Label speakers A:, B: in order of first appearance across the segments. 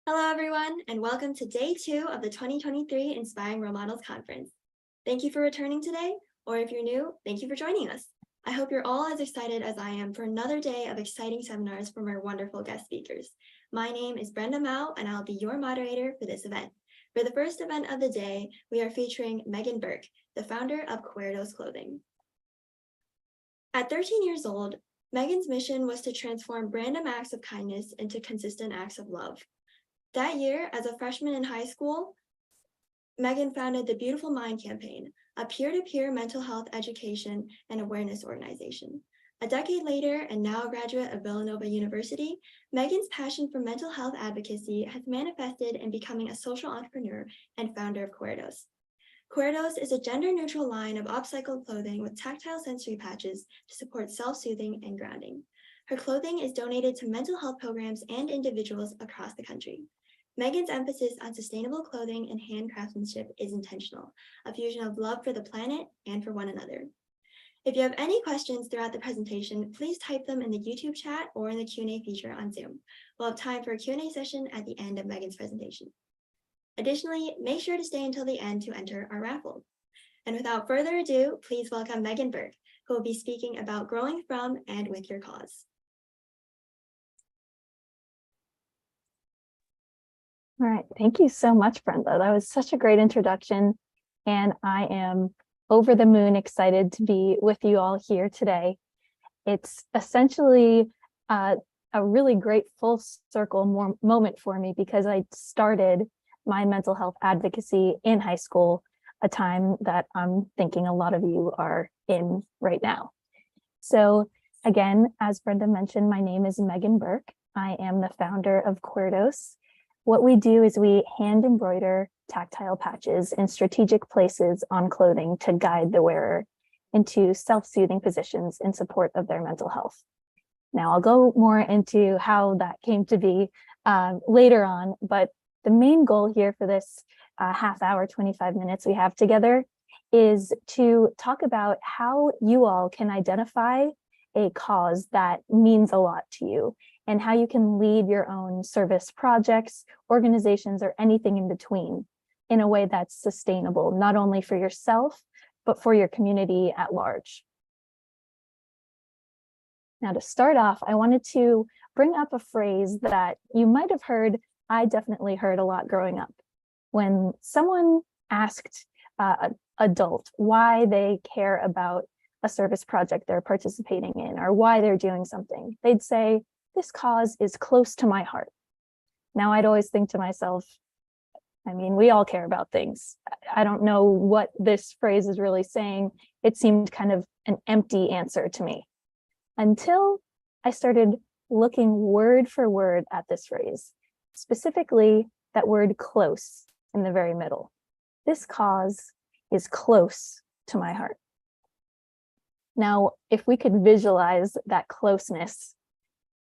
A: Hello, everyone, and welcome to day 2 of the 2023 Inspiring Role Models Conference. Thank you for returning today, or if you're new, thank you for joining us. I hope you're all as excited as I am for another day of exciting seminars from our wonderful guest speakers. My name is Brenda Mao, and I'll be your moderator for this event. For the first event of the day, we are featuring Megan Burke, the founder of Cuerdos Clothing. At 13 years old, Megan's mission was to transform random acts of kindness into consistent acts of love. That year, as a freshman in high school, Megan founded the Beautiful Mind campaign, a peer-to-peer mental health education and awareness organization. A decade later, and now a graduate of Villanova University, Megan's passion for mental health advocacy has manifested in becoming a social entrepreneur and founder of Cuerdos. Cuerdos is a gender-neutral line of upcycled clothing with tactile sensory patches to support self-soothing and grounding. Her clothing is donated to mental health programs and individuals across the country. Megan's emphasis on sustainable clothing and hand craftsmanship is intentional, a fusion of love for the planet and for one another. If you have any questions throughout the presentation, please type them in the YouTube chat or in the Q&A feature on Zoom. We'll have time for a Q&A session at the end of Megan's presentation. Additionally, make sure to stay until the end to enter our raffle. And without further ado, please welcome Megan Burke, who will be speaking about growing from and with your cause.
B: All right, thank you so much, Brenda. That was such a great introduction, and I am over the moon excited to be with you all here today. It's essentially a really great full circle moment for me because I started my mental health advocacy in high school, a time that I'm thinking a lot of you are in right now. So again, as Brenda mentioned, my name is Megan Burke. I am the founder of Cuerdos. What we do is we hand embroider tactile patches in strategic places on clothing to guide the wearer into self-soothing positions in support of their mental health. Now, I'll go more into how that came to be later on, but the main goal here for this half hour, 25 minutes we have together is to talk about how you all can identify a cause that means a lot to you and how you can lead your own service projects, organizations, or anything in between in a way that's sustainable, not only for yourself, but for your community at large. Now, to start off, I wanted to bring up a phrase that you might have heard, I definitely heard a lot growing up. When someone asked an adult why they care about a service project they're participating in or why they're doing something, they'd say, "This cause is close to my heart." Now, I'd always think to myself, I mean, we all care about things. I don't know what this phrase is really saying. It seemed kind of an empty answer to me until I started looking word for word at this phrase, specifically that word close in the very middle. This cause is close to my heart. Now, if we could visualize that closeness,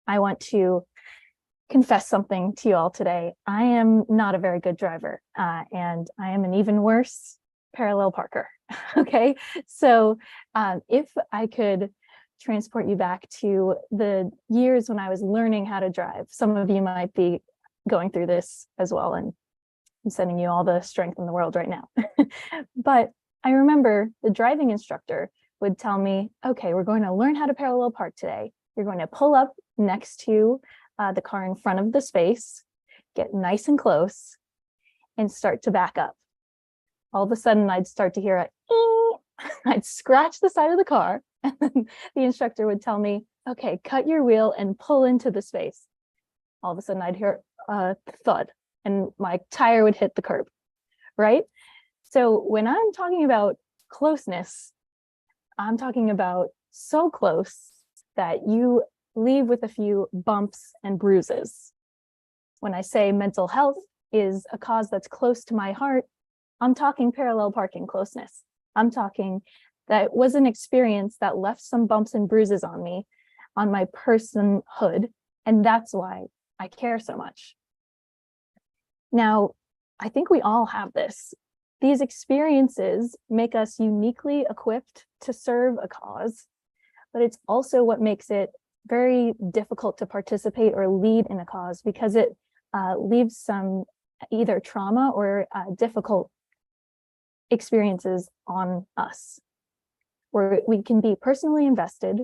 B: I want to confess something to you all today. I am not a very good driver, and I am an even worse parallel parker. Okay, so if I could transport you back to the years when I was learning how to drive, some of you might be going through this as well, and I'm sending you all the strength in the world right now. But I remember the driving instructor would tell me, okay, we're going to learn how to parallel park today. You're going to pull up next to the car in front of the space, get nice and close, and start to back up. All of a sudden, I'd start to hear a "ee." I'd scratch the side of the car, and then the instructor would tell me, okay, cut your wheel and pull into the space. All of a sudden, I'd hear a thud, and my tire would hit the curb, right? So when I'm talking about closeness, I'm talking about so close that you leave with a few bumps and bruises. When I say mental health is a cause that's close to my heart, I'm talking parallel parking closeness. I'm talking that was an experience that left some bumps and bruises on me, on my personhood, and that's why I care so much. Now, I think we all have this. These experiences make us uniquely equipped to serve a cause, but it's also what makes it very difficult to participate or lead in a cause because it leaves some either trauma or difficult experiences on us, where we can be personally invested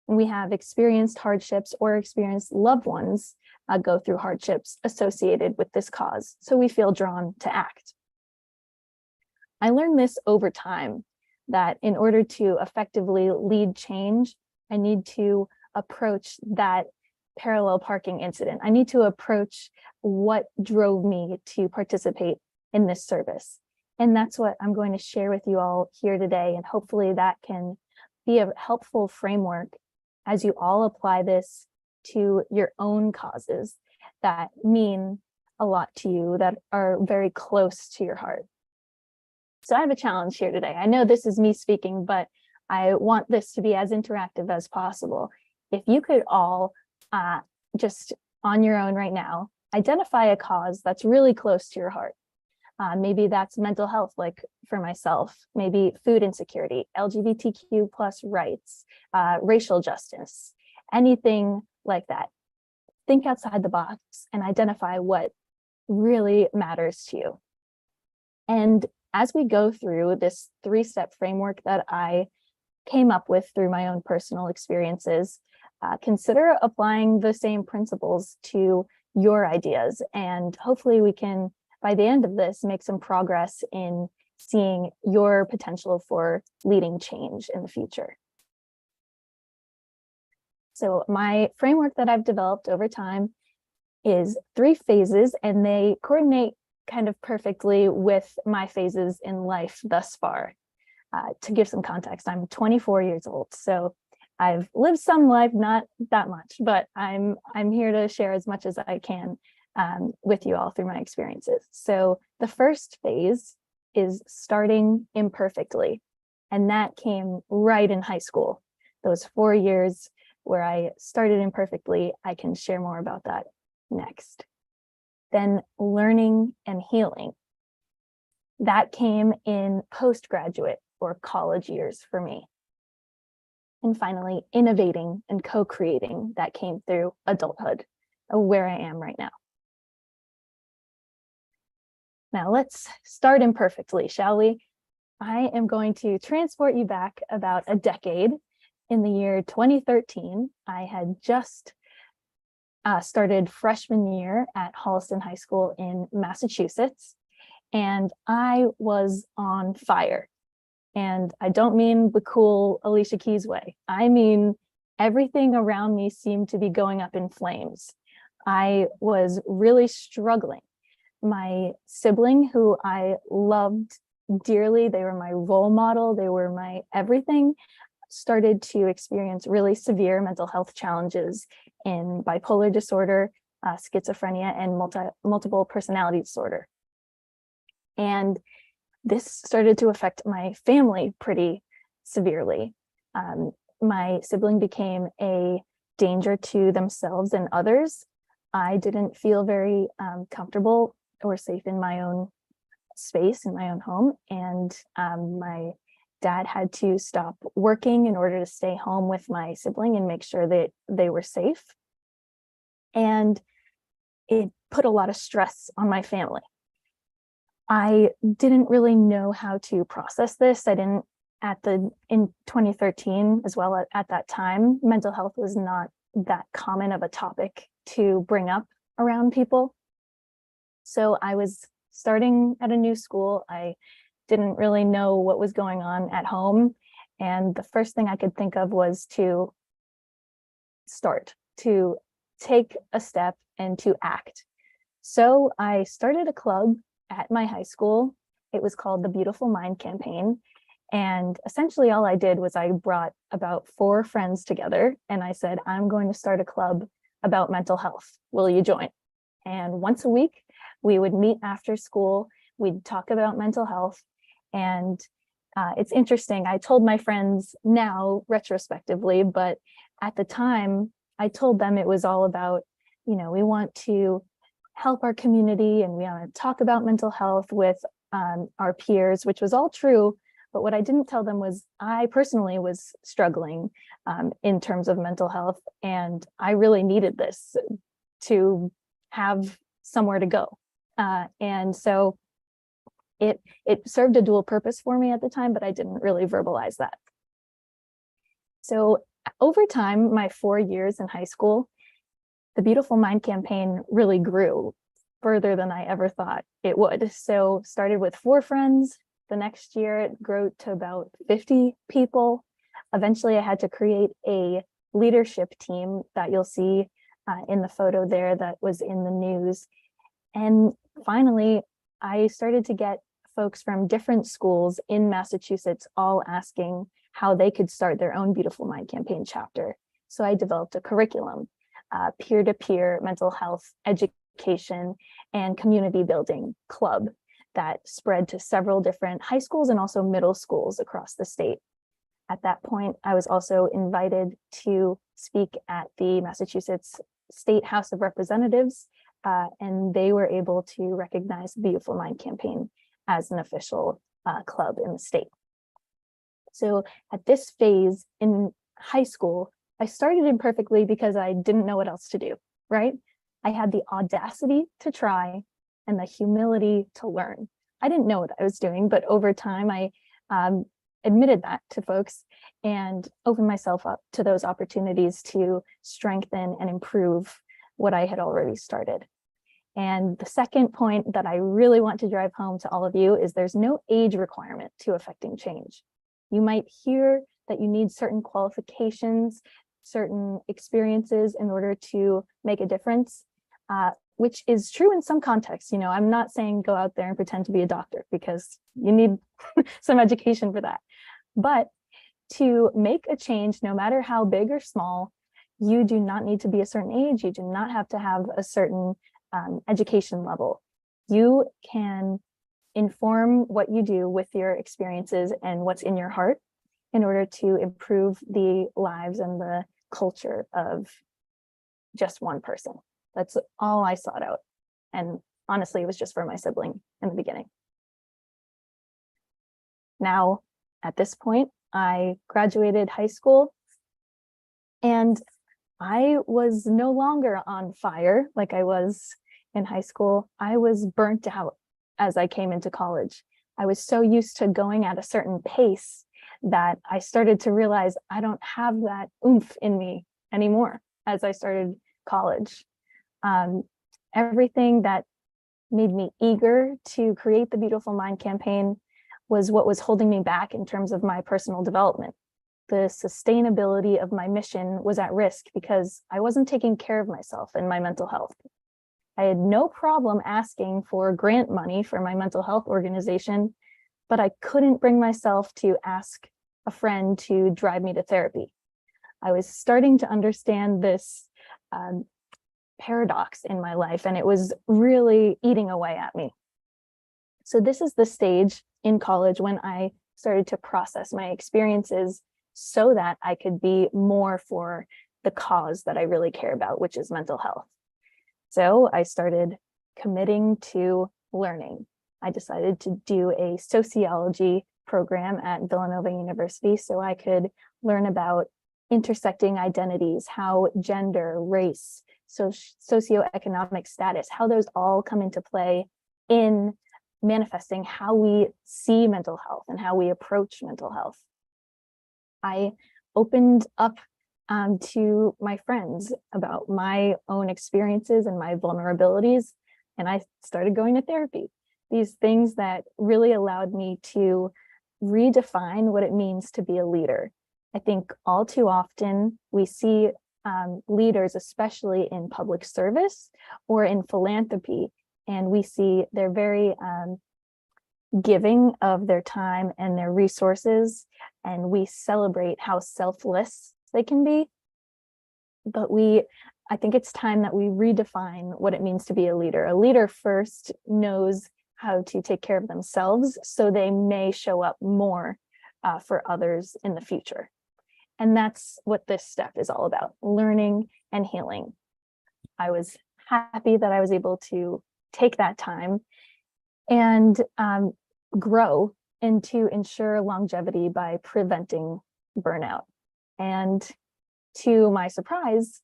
B: when we have experienced hardships or experienced loved ones go through hardships associated with this cause. So we feel drawn to act. I learned this over time, that in order to effectively lead change, I need to approach that parallel parking incident. I need to approach what drove me to participate in this service. And that's what I'm going to share with you all here today. And hopefully that can be a helpful framework as you all apply this to your own causes that mean a lot to you, that are very close to your heart. So I have a challenge here today. I know this is me speaking, but I want this to be as interactive as possible. If you could all just on your own right now, identify a cause that's really close to your heart. Maybe that's mental health, like for myself, maybe food insecurity, LGBTQ plus rights, racial justice, anything like that. Think outside the box and identify what really matters to you. And as we go through this 3-step framework that I came up with through my own personal experiences, consider applying the same principles to your ideas. And hopefully we can, by the end of this, make some progress in seeing your potential for leading change in the future. So my framework that I've developed over time is 3 phases, and they coordinate kind of perfectly with my phases in life thus far. To give some context, I'm 24 years old, so I've lived some life, not that much, but I'm here to share as much as I can with you all through my experiences. So the first phase is starting imperfectly, and that came right in high school. Those 4 years where I started imperfectly, I can share more about that next. Then learning and healing. That came in postgraduate or college years for me. And finally, innovating and co-creating. That came through adulthood, where I am right now. Now let's start imperfectly, shall we? I am going to transport you back about a decade. In the year 2013, I had just started freshman year at Holliston High School in Massachusetts, and I was on fire. And I don't mean the cool Alicia Keys way. I mean, everything around me seemed to be going up in flames. I was really struggling. My sibling, who I loved dearly, they were my role model, they were my everything, started to experience really severe mental health challenges in bipolar disorder, schizophrenia, and multiple personality disorder. And this started to affect my family pretty severely. My sibling became a danger to themselves and others. I didn't feel very comfortable or safe in my own space, in my own home. And my dad had to stop working in order to stay home with my sibling and make sure that they were safe. And it put a lot of stress on my family. I didn't really know how to process this. I didn't in 2013 as well, at that time, mental health was not that common of a topic to bring up around people. So I was starting at a new school. I didn't really know what was going on at home. And the first thing I could think of was to take a step and to act. So I started a club at my high school. It was called the Beautiful Mind Campaign. And essentially all I did was I brought about 4 friends together and I said, I'm going to start a club about mental health. Will you join? And once a week, we would meet after school. We'd talk about mental health. And it's interesting. I told my friends now retrospectively, but at the time I told them it was all about, we want to help our community and we want to talk about mental health with our peers, which was all true. But what I didn't tell them was I personally was struggling in terms of mental health. And I really needed this to have somewhere to go. And so it served a dual purpose for me at the time, but I didn't really verbalize that. So over time, my 4 years in high school, the Beautiful Mind campaign really grew further than I ever thought it would. So started with 4 friends. The next year, it grew to about 50 people. Eventually, I had to create a leadership team that you'll see in the photo there that was in the news. And finally, I started to get folks from different schools in Massachusetts all asking how they could start their own Beautiful Mind campaign chapter. So I developed a curriculum, peer-to-peer mental health education and community building club that spread to several different high schools and also middle schools across the state. At that point, I was also invited to speak at the Massachusetts State House of Representatives, and they were able to recognize the Beautiful Mind campaign as an official club in the state. So at this phase in high school, I started imperfectly because I didn't know what else to do, right? I had the audacity to try and the humility to learn. I didn't know what I was doing, but over time, I admitted that to folks and opened myself up to those opportunities to strengthen and improve what I had already started. And the second point that I really want to drive home to all of you is there's no age requirement to affecting change. You might hear that you need certain qualifications, certain experiences in order to make a difference, which is true in some contexts. You know, I'm not saying go out there and pretend to be a doctor because you need some education for that. But to make a change, no matter how big or small, you do not need to be a certain age. You do not have to have a certain education level. You can inform what you do with your experiences and what's in your heart in order to improve the lives and the culture of just one person. That's all I sought out. And honestly, it was just for my sibling in the beginning. Now, at this point, I graduated high school and I was no longer on fire like I was in high school. I was burnt out as I came into college. I was so used to going at a certain pace that I started to realize I don't have that oomph in me anymore as I started college. Everything that made me eager to create the Beautiful Mind campaign was what was holding me back in terms of my personal development. The sustainability of my mission was at risk because I wasn't taking care of myself and my mental health. I had no problem asking for grant money for my mental health organization, but I couldn't bring myself to ask a friend to drive me to therapy. I was starting to understand this paradox in my life, and it was really eating away at me. So this is the stage in college when I started to process my experiences so that I could be more for the cause that I really care about, which is mental health. So I started committing to learning. I decided to do a sociology program at Villanova University so I could learn about intersecting identities, how gender, race, socioeconomic status, how those all come into play in manifesting how we see mental health and how we approach mental health. I opened up to my friends about my own experiences and my vulnerabilities, and I started going to therapy. These things that really allowed me to redefine what it means to be a leader. I think all too often we see leaders, especially in public service or in philanthropy, and we see they're very giving of their time and their resources, and we celebrate how selfless they can be. But I think it's time that we redefine what it means to be a leader. A leader first knows how to take care of themselves so they may show up more for others in the future. And that's what this step is all about, learning and healing. I was happy that I was able to take that time and grow and to ensure longevity by preventing burnout. And to my surprise,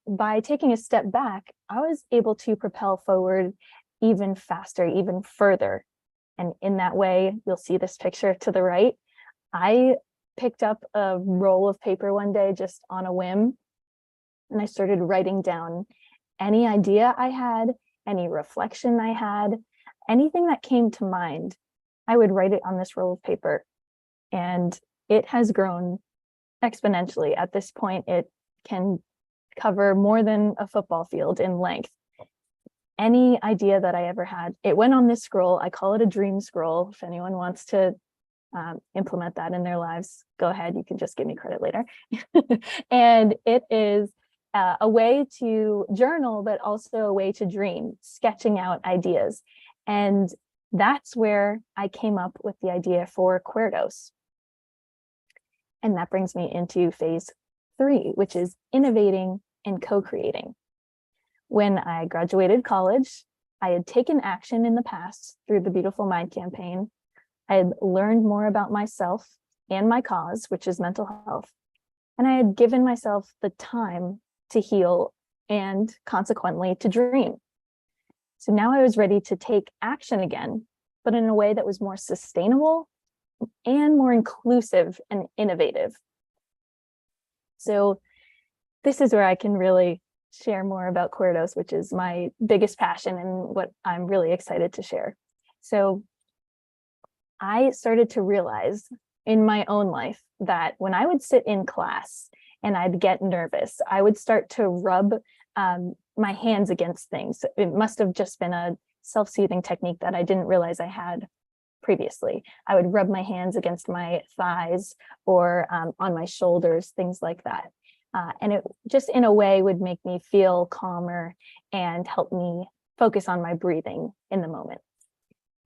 B: by taking a step back, I was able to propel forward even faster, even further. And in that way, you'll see this picture to the right. I picked up a roll of paper one day just on a whim, and I started writing down any idea I had, any reflection I had, anything that came to mind. I would write it on this roll of paper, and it has grown exponentially. At this point, it can cover more than a football field in length. Any idea that I ever had, it went on this scroll. I call it a dream scroll. If anyone wants to implement that in their lives, go ahead. You can just give me credit later. And it is a way to journal, but also a way to dream, sketching out ideas. And that's where I came up with the idea for Cuerdos. And that brings me into phase 3, which is innovating and co-creating. When I graduated college, I had taken action in the past through the Beautiful Mind campaign. I had learned more about myself and my cause, which is mental health. And I had given myself the time to heal and consequently to dream. So now I was ready to take action again, but in a way that was more sustainable and more inclusive and innovative. So this is where I can really share more about Cuerdos, which is my biggest passion and what I'm really excited to share. So I started to realize in my own life that when I would sit in class and I'd get nervous, I would start to rub my hands against things. It must have just been a self-soothing technique that I didn't realize I had previously. I would rub my hands against my thighs or on my shoulders, things like that. And it just in a way would make me feel calmer and help me focus on my breathing in the moment.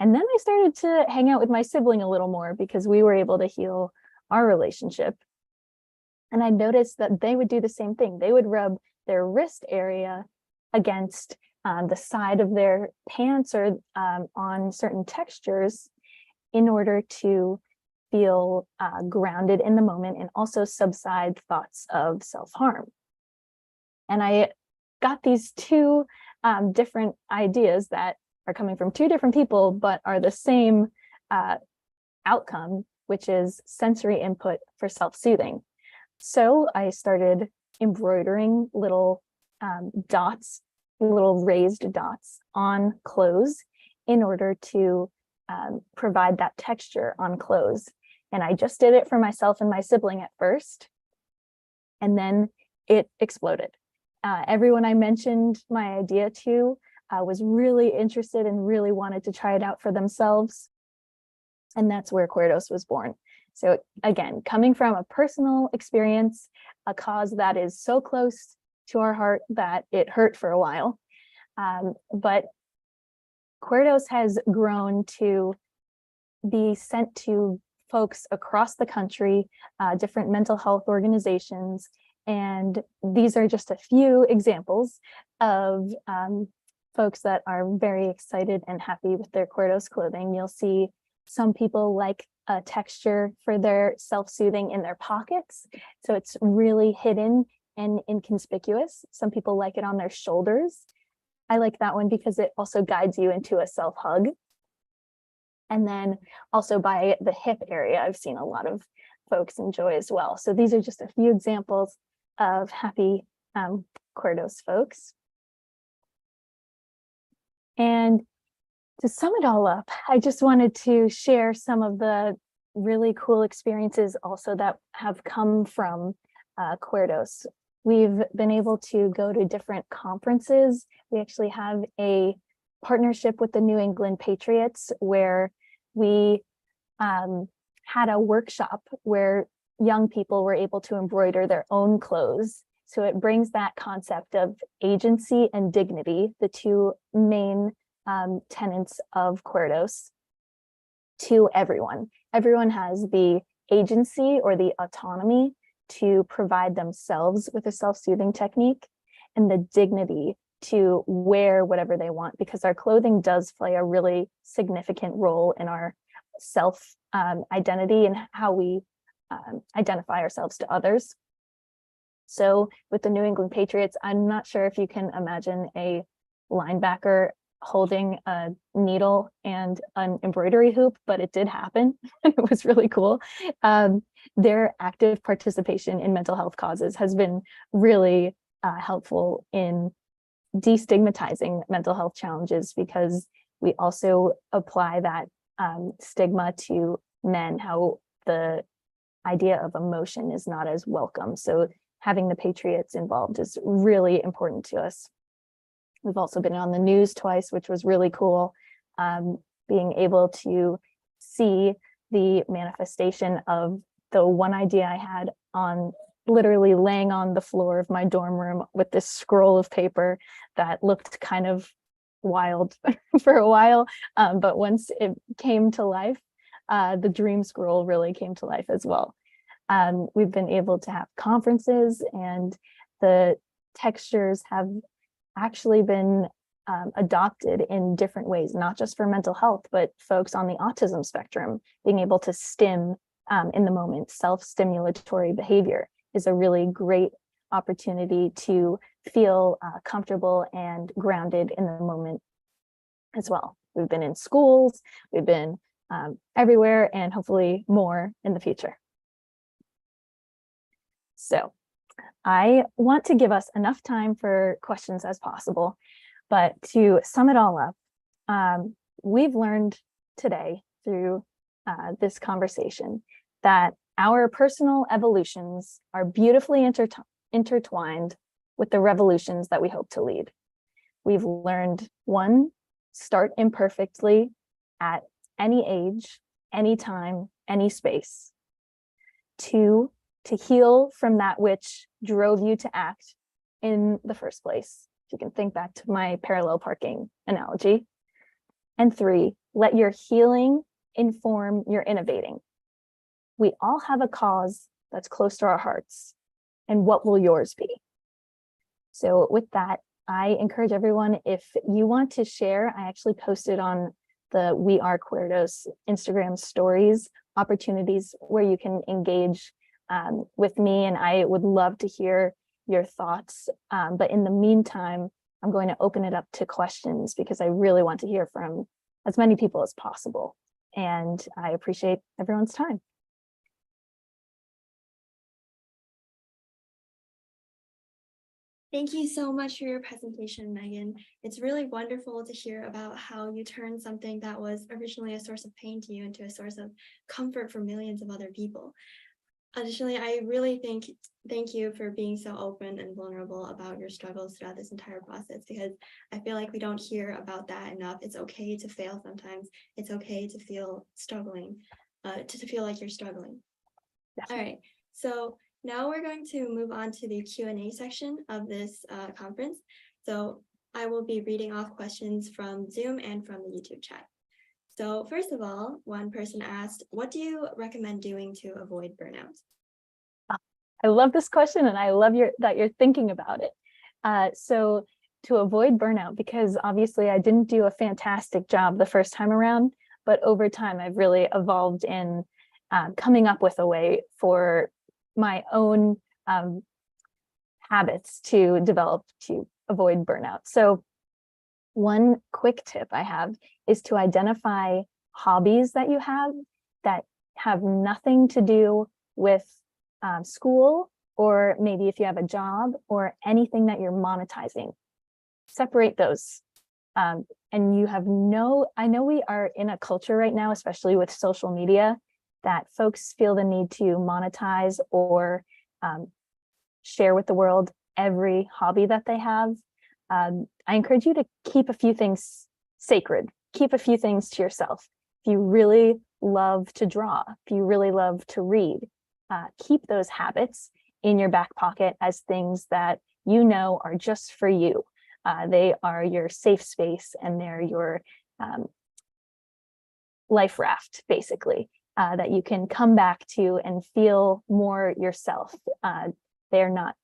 B: And then I started to hang out with my sibling a little more because we were able to heal our relationship. And I noticed that they would do the same thing. They would rub their wrist area against the side of their pants or on certain textures in order to feel grounded in the moment and also subside thoughts of self-harm. And I got these two different ideas that are coming from two different people, but are the same outcome, which is sensory input for self-soothing. So I started embroidering little dots, little raised dots on clothes in order to provide that texture on clothes. And I just did it for myself and my sibling at first, and then it exploded. Everyone I mentioned my idea to was really interested and really wanted to try it out for themselves. And that's where Cuerdos was born. So again, coming from a personal experience, a cause that is so close to our heart that it hurt for a while. But Cuerdos has grown to be sent to folks across the country, different mental health organizations. And these are just a few examples of folks that are very excited and happy with their Cuerdos clothing. You'll see some people like a texture for their self-soothing in their pockets. So it's really hidden and inconspicuous. Some people like it on their shoulders. I like that one because it also guides you into a self-hug. And then also by the hip area, I've seen a lot of folks enjoy as well. So these are just a few examples of happy Cuerdos folks. And to sum it all up, I just wanted to share some of the really cool experiences also that have come from Cuerdos. We've been able to go to different conferences. We actually have a partnership with the New England Patriots where we had a workshop where young people were able to embroider their own clothes. So it brings that concept of agency and dignity, the two main tenets of Cuerdos, to everyone. Everyone has the agency or the autonomy to provide themselves with a self-soothing technique and the dignity to wear whatever they want, because our clothing does play a really significant role in our self identity and how we identify ourselves to others. So with the New England Patriots, I'm not sure if you can imagine a linebacker holding a needle and an embroidery hoop, but it did happen. It was really cool. Their active participation in mental health causes has been really helpful in destigmatizing mental health challenges, because we also apply that stigma to men, how the idea of emotion is not as welcome. So having the Patriots involved is really important to us. We've also been on the news twice, which was really cool. Being able to see the manifestation of the one idea I had on literally laying on the floor of my dorm room with this scroll of paper that looked kind of wild for a while. But once it came to life, the dream scroll really came to life as well. We've been able to have conferences, and the textures have actually been adopted in different ways, not just for mental health, but folks on the autism spectrum being able to stim in the moment. Self-stimulatory behavior is a really great opportunity to feel comfortable and grounded in the moment as well. We've been in schools, we've been everywhere, and hopefully more in the future. So I want to give us enough time for questions as possible, but to sum it all up, we've learned today through this conversation that our personal evolutions are beautifully intertwined with the revolutions that we hope to lead. We've learned, one, start imperfectly at any age, any time, any space. Two, to heal from that which drove you to act in the first place. You can think back to my parallel parking analogy. And three, let your healing inform your innovating. We all have a cause that's close to our hearts, and what will yours be? So with that, I encourage everyone, if you want to share, I actually posted on the We Are Queerdos Instagram stories opportunities where you can engage with me, and I would love to hear your thoughts. But in the meantime, I'm going to open it up to questions, because I really want to hear from as many people as possible. And I appreciate everyone's time.
A: Thank you so much for your presentation, Megan. It's really wonderful to hear about how you turned something that was originally a source of pain to you into a source of comfort for millions of other people. Additionally, I really thank you for being so open and vulnerable about your struggles throughout this entire process, because I feel like we don't hear about that enough. It's okay to fail sometimes. It's okay to feel struggling, to feel like you're struggling. All right, so now we're going to move on to the Q&A section of this conference. So I will be reading off questions from Zoom and from the YouTube chat. So first of all, one person asked, what do you recommend doing to avoid burnout?
B: I love this question, and I love that you're thinking about it. So to avoid burnout, because obviously I didn't do a fantastic job the first time around, but over time I've really evolved in coming up with a way for my own habits to develop to avoid burnout. So one quick tip I have is to identify hobbies that you have nothing to do with school, or maybe if you have a job or anything that you're monetizing. Separate those. And you have I know we are in a culture right now, especially with social media, that folks feel the need to monetize or share with the world every hobby that they have. I encourage you to keep a few things sacred, keep a few things to yourself. If you really love to draw, if you really love to read, keep those habits in your back pocket as things that you know are just for you. They are your safe space, and they're your life raft, basically, that you can come back to and feel more yourself. They're not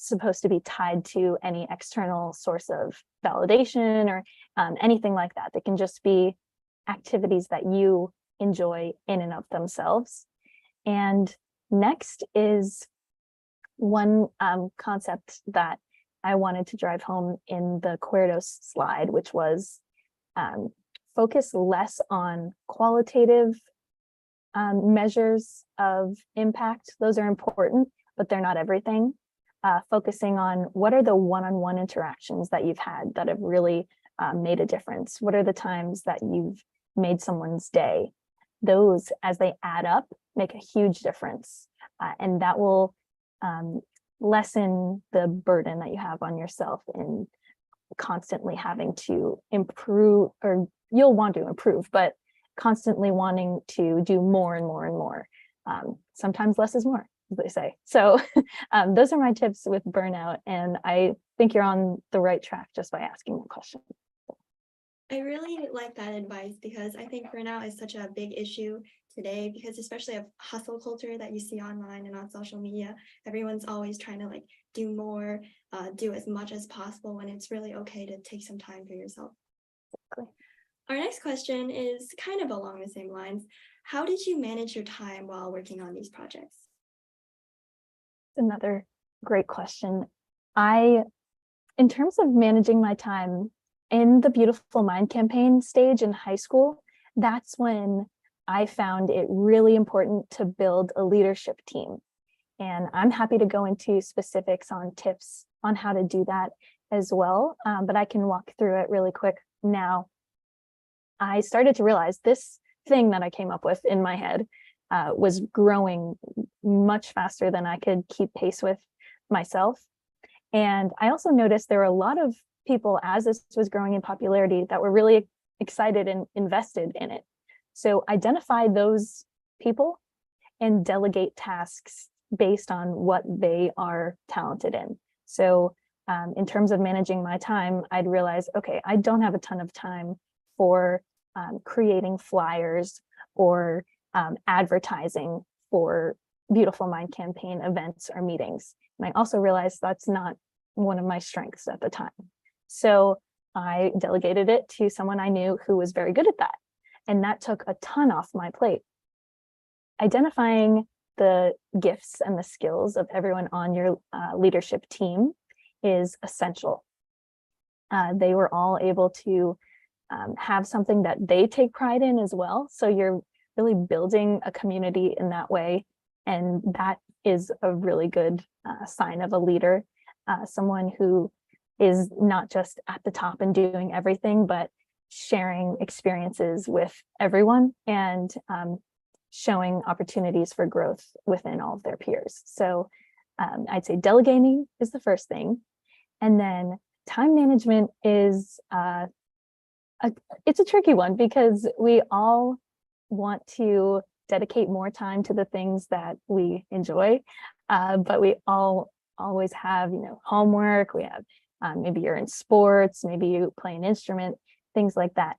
B: supposed to be tied to any external source of validation or anything like that. They can just be activities that you enjoy in and of themselves. And next is one concept that I wanted to drive home in the Querdos slide, which was focus less on qualitative measures of impact. Those are important, but they're not everything. Focusing on what are the one-on-one interactions that you've had that have really made a difference? What are the times that you've made someone's day? Those, as they add up, make a huge difference. And that will lessen the burden that you have on yourself in constantly having to improve, or you'll want to improve, but constantly wanting to do more and more and more. Sometimes less is more, as they say. So those are my tips with burnout. And I think you're on the right track just by asking the question.
A: I really like that advice because I think burnout is such a big issue today, because especially of hustle culture that you see online and on social media, everyone's always trying to like do more, do as much as possible, when it's really okay to take some time for yourself.
B: Exactly.
A: Our next question is kind of along the same lines. How did you manage your time while working on these projects?
B: Another great question. In terms of managing my time in the Beautiful Mind campaign stage in high school, that's when I found it really important to build a leadership team. And I'm happy to go into specifics on tips on how to do that as well, but I can walk through it really quick now. I started to realize this thing that I came up with in my head was growing much faster than I could keep pace with myself. And I also noticed there were a lot of people, as this was growing in popularity, that were really excited and invested in it. So identify those people and delegate tasks based on what they are talented in. So in terms of managing my time, I'd realize, okay, I don't have a ton of time for creating flyers or advertising for Beautiful Mind campaign events or meetings. And I also realized that's not one of my strengths at the time. So I delegated it to someone I knew who was very good at that. And that took a ton off my plate. Identifying the gifts and the skills of everyone on your leadership team is essential. They were all able to have something that they take pride in as well. So you're really building a community in that way. And that is a really good sign of a leader, someone who is not just at the top and doing everything, but sharing experiences with everyone and showing opportunities for growth within all of their peers. So I'd say delegating is the first thing. And then time management is, it's a tricky one because we all want to dedicate more time to the things that we enjoy, but we all always have, homework. We have, maybe you're in sports, maybe you play an instrument, things like that.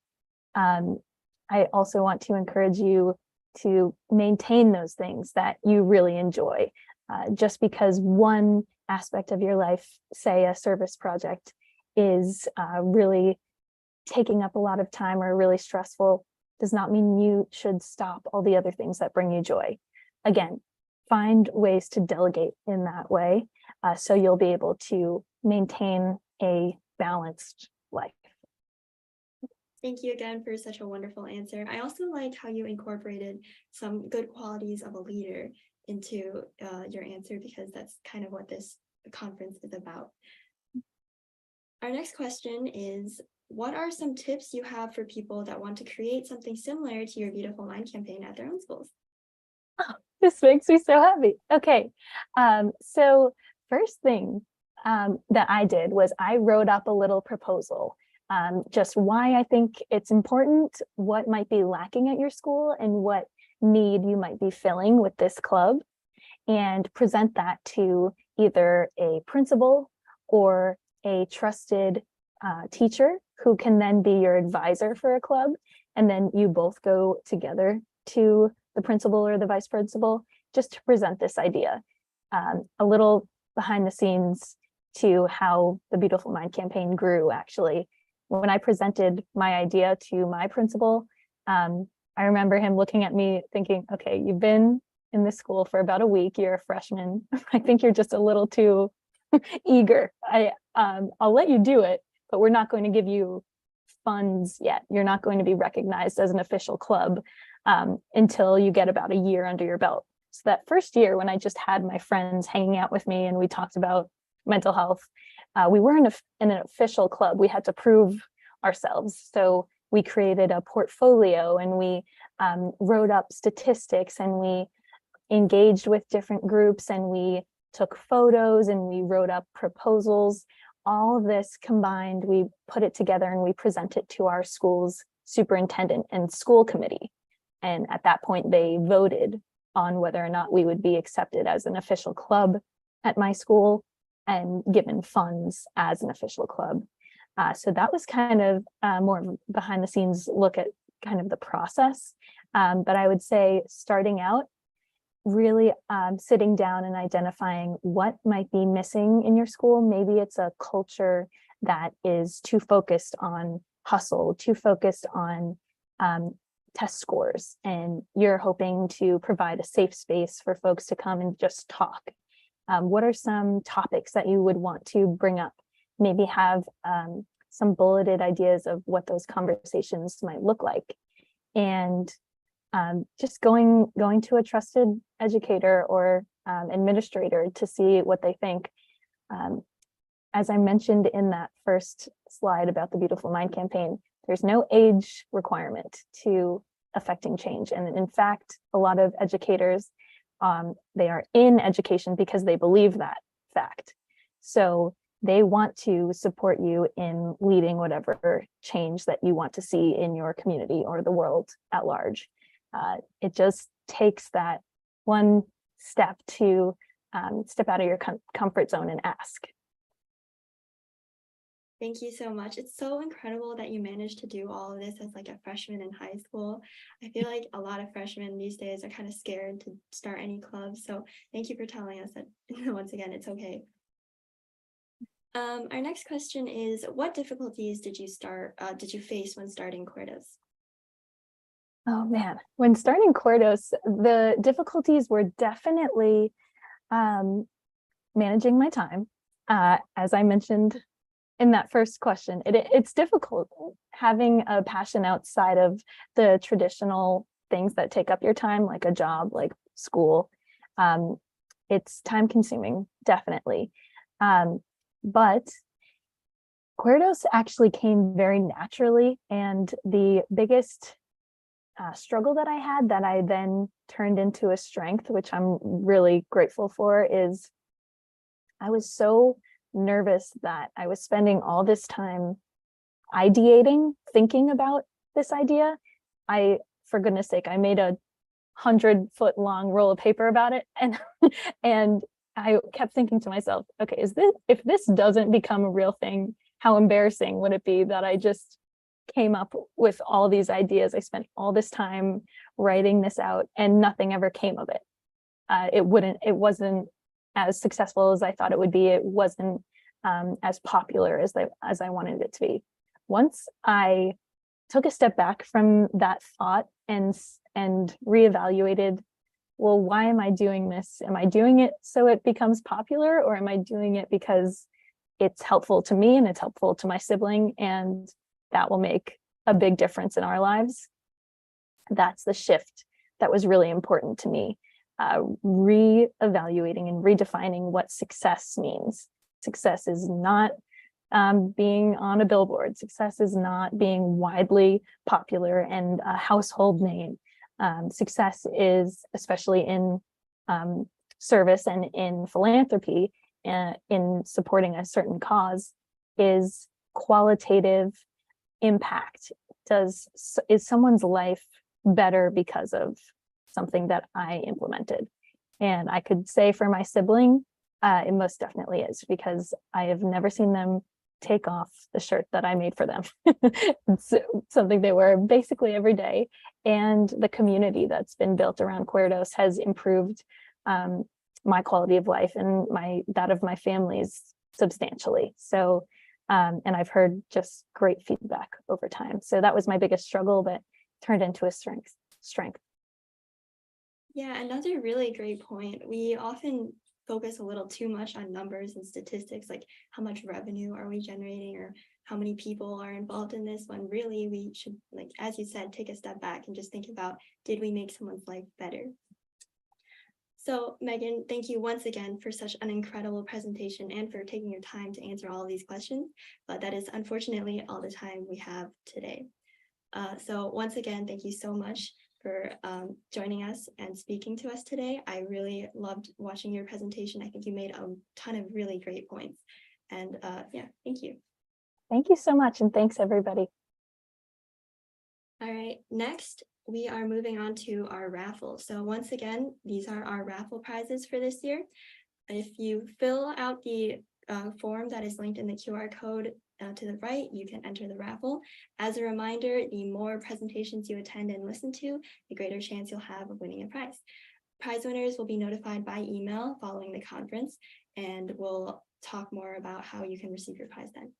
B: I also want to encourage you to maintain those things that you really enjoy. Just because one aspect of your life, say a service project, is really taking up a lot of time or really stressful, does not mean you should stop all the other things that bring you joy. Again, find ways to delegate in that way, so you'll be able to maintain a balanced life.
A: Thank you again for such a wonderful answer. I also liked how you incorporated some good qualities of a leader into your answer, because that's kind of what this conference is about. Our next question is, what are some tips you have for people that want to create something similar to your Beautiful Mind campaign at their own schools?
B: Oh, this makes me so happy. Okay, so first thing that I did was I wrote up a little proposal, just why I think it's important, what might be lacking at your school, and what need you might be filling with this club, and present that to either a principal or a trusted teacher who can then be your advisor for a club. And then you both go together to the principal or the vice principal just to present this idea. A little behind the scenes to how the Beautiful Mind campaign grew, actually. When I presented my idea to my principal, I remember him looking at me thinking, okay, you've been in this school for about a week. You're a freshman. I think you're just a little too eager. I'll let you do it, but we're not going to give you funds yet. You're not going to be recognized as an official club until you get about a year under your belt. So that first year, when I just had my friends hanging out with me and we talked about mental health, we weren't in an official club. We had to prove ourselves. So we created a portfolio and we wrote up statistics and we engaged with different groups and we took photos and we wrote up proposals. All of this combined, we put it together and we present it to our school's superintendent and school committee. And at that point, they voted on whether or not we would be accepted as an official club at my school and given funds as an official club. So that was kind of more of a behind the scenes look at kind of the process. But I would say starting out, really sitting down and identifying what might be missing in your school. Maybe it's a culture that is too focused on hustle, too focused on test scores, and you're hoping to provide a safe space for folks to come and just talk. What are some topics that you would want to bring up? Maybe have some bulleted ideas of what those conversations might look like. And just going to a trusted educator or administrator to see what they think. As I mentioned in that first slide about the Beautiful Mind campaign, there's no age requirement to affecting change. And in fact, a lot of educators, they are in education because they believe that fact. So they want to support you in leading whatever change that you want to see in your community or the world at large. It just takes that one step to step out of your comfort zone and ask.
A: Thank you so much. It's so incredible that you managed to do all of this as like a freshman in high school. I feel like a lot of freshmen these days are kind of scared to start any clubs. So thank you for telling us that once again, it's okay. Our next question is, what difficulties did you face when starting Quartos?
B: Oh man, when starting Quartos, the difficulties were definitely managing my time. As I mentioned in that first question, it's difficult having a passion outside of the traditional things that take up your time, like a job, like school. It's time consuming, definitely. But Quartos actually came very naturally, and the biggest struggle that I had that I then turned into a strength, which I'm really grateful for, is I was so nervous that I was spending all this time ideating, thinking about this idea. For goodness sake, I made a 100-foot long roll of paper about it, and I kept thinking to myself, okay, if this doesn't become a real thing, how embarrassing would it be that I just came up with all these ideas? I spent all this time writing this out and nothing ever came of it. It wasn't as successful as I thought it would be. It wasn't as popular as I wanted it to be. Once I took a step back from that thought and reevaluated, well, why am I doing this? Am I doing it so it becomes popular, or am I doing it because it's helpful to me and it's helpful to my sibling, and that will make a big difference in our lives? That's the shift that was really important to me. Reevaluating and redefining what success means. Success is not being on a billboard. Success is not being widely popular and a household name. Success is, especially in service and in philanthropy, in supporting a certain cause, is qualitative impact. Is someone's life better because of something that I implemented? And I could say for my sibling, it most definitely is, because I have never seen them take off the shirt that I made for them. It's something they wear basically every day. And the community that's been built around Quartos has improved my quality of life and that of my family's substantially. So, and I've heard just great feedback over time. So that was my biggest struggle, but turned into a strength.
A: Yeah, another really great point. We often focus a little too much on numbers and statistics, like how much revenue are we generating or how many people are involved in this, when really we should, like, as you said, take a step back and just think about, did we make someone's life better? So Megan, thank you once again for such an incredible presentation and for taking your time to answer all of these questions, but that is unfortunately all the time we have today. So once again, thank you so much for joining us and speaking to us today. I really loved watching your presentation. I think you made a ton of really great points. And yeah, thank you.
B: Thank you so much, and thanks everybody.
A: All right, next we are moving on to our raffle. So once again, these are our raffle prizes for this year. If you fill out the form that is linked in the QR code to the right, you can enter the raffle. As a reminder, the more presentations you attend and listen to, the greater chance you'll have of winning a prize. Prize winners will be notified by email following the conference, and we'll talk more about how you can receive your prize then.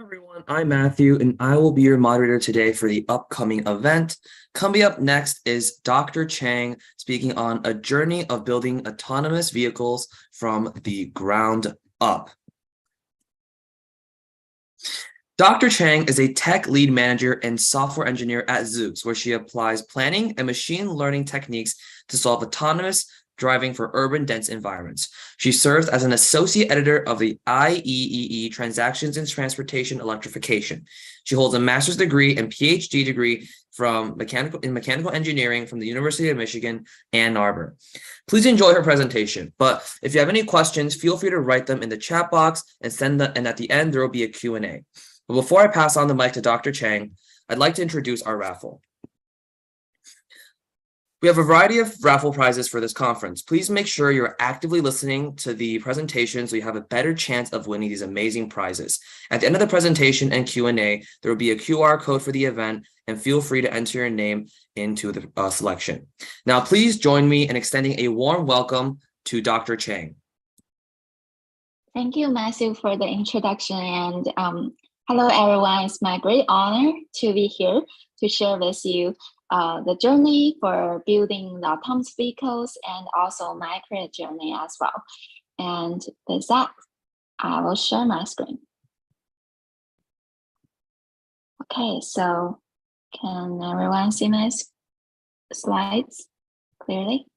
C: Everyone, I'm Matthew, and I will be your moderator today for the upcoming event. Coming up next is Dr. Chang speaking on a journey of building autonomous vehicles from the ground up. Dr. Chang is a tech lead manager and software engineer at Zoox, where she applies planning and machine learning techniques to solve autonomous driving for urban dense environments. She serves as an associate editor of the IEEE Transactions in Transportation Electrification. She holds a master's degree and PhD degree from mechanical engineering from the University of Michigan, Ann Arbor. Please enjoy her presentation, but if you have any questions, feel free to write them in the chat box and at the end, there will be a Q&A. But before I pass on the mic to Dr. Chang, I'd like to introduce our raffle. We have a variety of raffle prizes for this conference. Please make sure you're actively listening to the presentation so you have a better chance of winning these amazing prizes. At the end of the presentation and Q&A, there will be a QR code for the event, and feel free to enter your name into the selection. Now, please join me in extending a warm welcome to Dr. Chang.
D: Thank you, Matthew, for the introduction. And hello, everyone. It's my great honor to be here to share with you the journey for building the autonomous vehicles and also my career journey as well. And with that, I will share my screen. Okay, so can everyone see my slides clearly?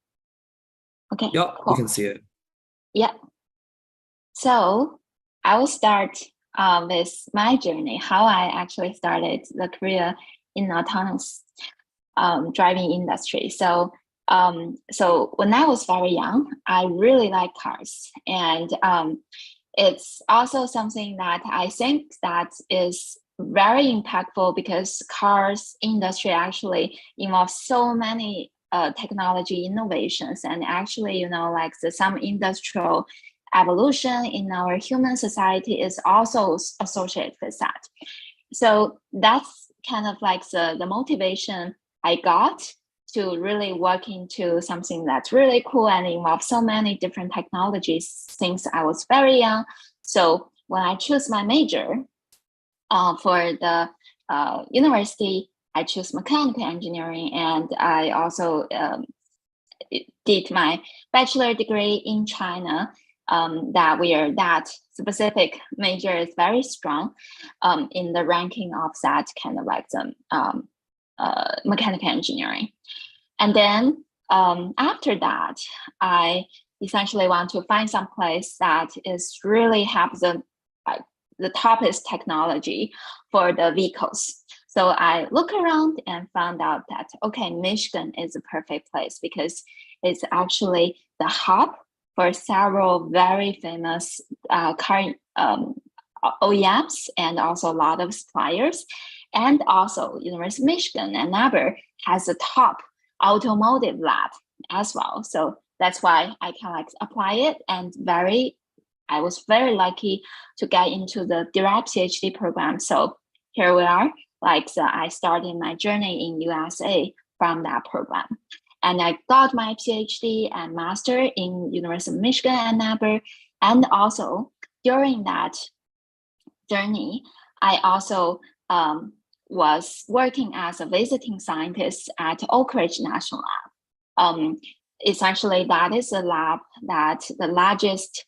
D: Okay,
C: Yep,
D: cool.
C: we can see it.
D: Yeah. So I will start with my journey, how I actually started the career in autonomous driving industry. So when I was very young, I really like cars, and it's also something that I think that is very impactful because cars industry actually involves so many technology innovations, and actually, like some industrial evolution in our human society is also associated with that. So that's kind of like the motivation I got to really work into something that's really cool and involves so many different technologies since I was very young. So when I chose my major for the university, I chose mechanical engineering, and I also did my bachelor degree in China. That specific major is very strong in the ranking of that kind of like the mechanical engineering. And then after that, I essentially want to find some place that is really have the toppest technology for the vehicles. So I look around and found out that, okay, Michigan is a perfect place because it's actually the hub for several very famous car OEMs and also a lot of suppliers. And also University of Michigan, Ann Arbor, has a top automotive lab as well. So that's why I can like apply it, and I was very lucky to get into the direct PhD program. So here we are. I started my journey in USA from that program. And I got my PhD and master in University of Michigan, Ann Arbor. And also during that journey, I also was working as a visiting scientist at Oak Ridge National Lab. Essentially, that is a lab that the largest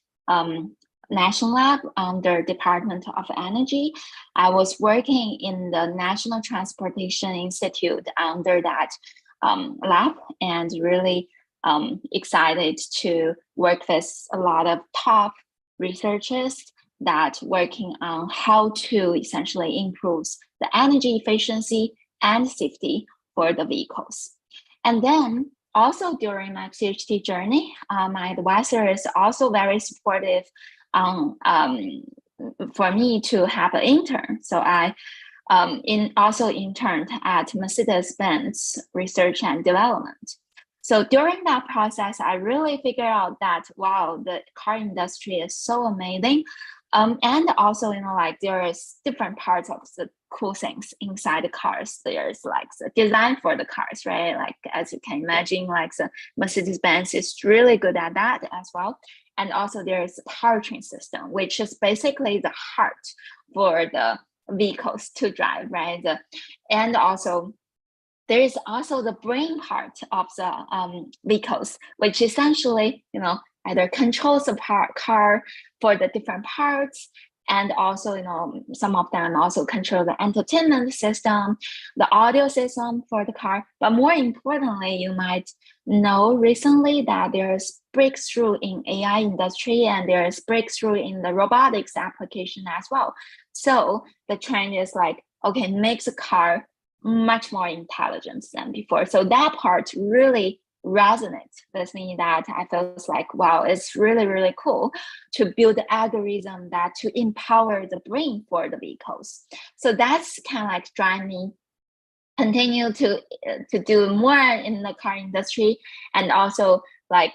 D: national lab under Department of Energy. I was working in the National Transportation Institute under that lab, and really excited to work with a lot of top researchers that working on how to essentially improve the energy efficiency and safety for the vehicles. And then also during my PhD journey, my advisor is also very supportive for me to have an intern. So I also interned at Mercedes-Benz Research and Development. So during that process, I really figured out that, wow, the car industry is so amazing. And also, there is different parts of the cool things inside the cars. There's like the design for the cars, right? Like, as you can imagine, like the Mercedes-Benz is really good at that as well. And also there is a powertrain system, which is basically the heart for the vehicles to drive, right? And also there is also the brain part of the vehicles, which essentially, either controls the car for the different parts, and also, some of them also control the entertainment system, the audio system for the car. But more importantly, you might know recently that there's breakthrough in AI industry, and there's breakthrough in the robotics application as well. So the trend is like, okay, makes a car much more intelligent than before. So that part really resonates with me, that I feel like, wow, it's really, really cool to build the algorithm that to empower the brain for the vehicles. So that's kind of like driving me continue to do more in the car industry, and also like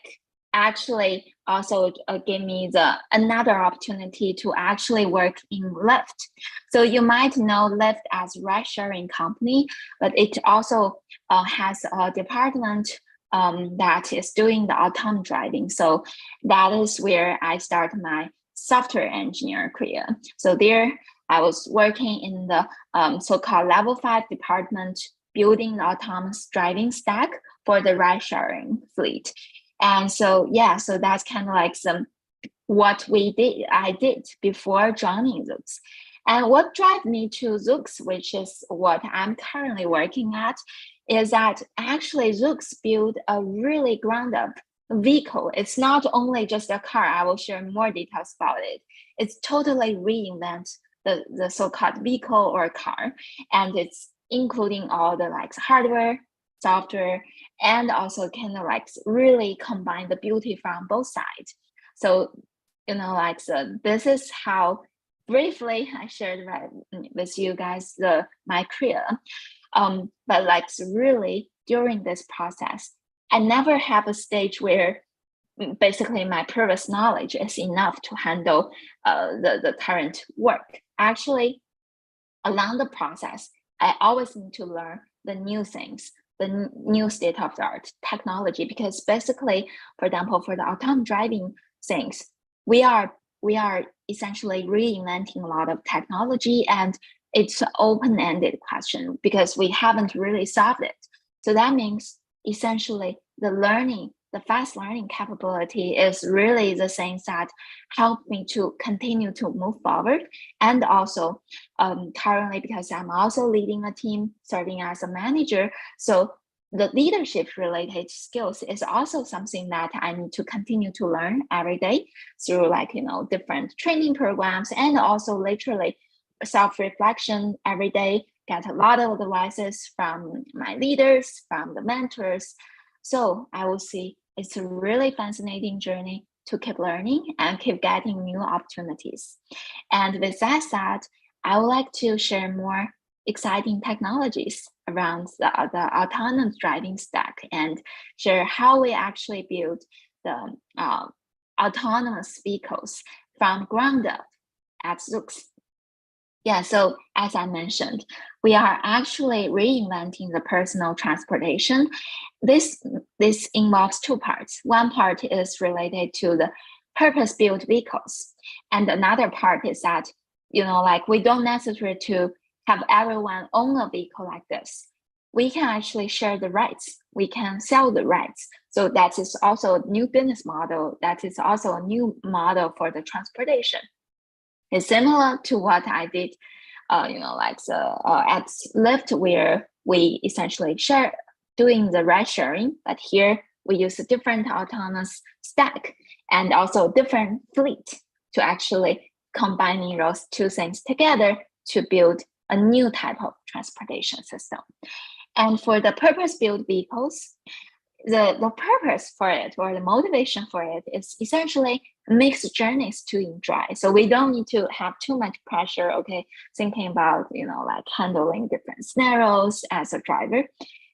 D: actually also give me another opportunity to actually work in Lyft. So you might know Lyft as ride sharing company, but it also has a department that is doing the autonomous driving. So that is where I start my software engineer career. So there I was working in the so-called level 5 department, building the autonomous driving stack for the ride sharing fleet. And so, yeah, so that's kind of like what I did before joining Zoox. And what drives me to Zoox, which is what I'm currently working at, is that actually Zoox built a really ground up vehicle. It's not only just a car. I will share more details about it. It's totally reinvent the so-called vehicle or car, and it's including all the like hardware, software, and also kind of like really combine the beauty from both sides. So this is how briefly I shared with you guys my career. But like really during this process, I never have a stage where basically my previous knowledge is enough to handle the current work. Actually, along the process, I always need to learn the new things, the new state-of-the-art technology, because basically, for example, for the autonomous driving things, we are essentially reinventing a lot of technology, and it's an open-ended question because we haven't really solved it. So that means essentially the fast learning capability is really the things that help me to continue to move forward. And also currently, because I'm also leading a team, serving as a manager, so the leadership related skills is also something that I need to continue to learn every day through different training programs, and also literally self-reflection every day, get a lot of advices from my leaders, from the mentors. So I will see it's a really fascinating journey to keep learning and keep getting new opportunities. And with that said, I would like to share more exciting technologies around the autonomous driving stack, and share how we actually build the autonomous vehicles from ground up at Zoox. Yeah, so as I mentioned, we are actually reinventing the personal transportation. This involves two parts. One part is related to the purpose-built vehicles, and another part is that we don't necessarily to have everyone own a vehicle like this. We can actually share the rights. We can sell the rights. So that is also a new business model. That is also a new model for the transportation. It's similar to what I did, at Lyft, where we essentially share doing the ride sharing, but here we use a different autonomous stack and also different fleet to actually combining those two things together to build a new type of transportation system. And for the purpose-built vehicles, the purpose for it, or the motivation for it, is essentially mixed journeys to enjoy. So we don't need to have too much pressure, thinking about, handling different scenarios as a driver.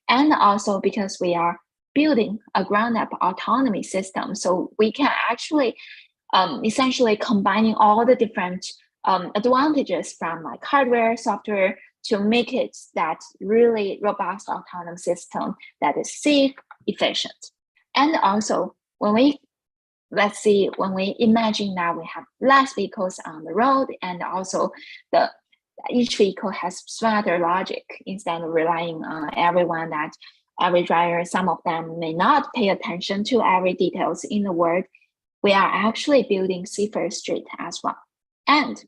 D: And also because we are building a ground-up autonomy system, so we can actually essentially combining all the different advantages from hardware, software, to make it that really robust autonomous system that is safe, efficient. And also, when we imagine that we have less vehicles on the road, and also the each vehicle has smarter logic instead of relying on everyone that every driver, some of them may not pay attention to every details in the world. We are actually building safer street as well. And,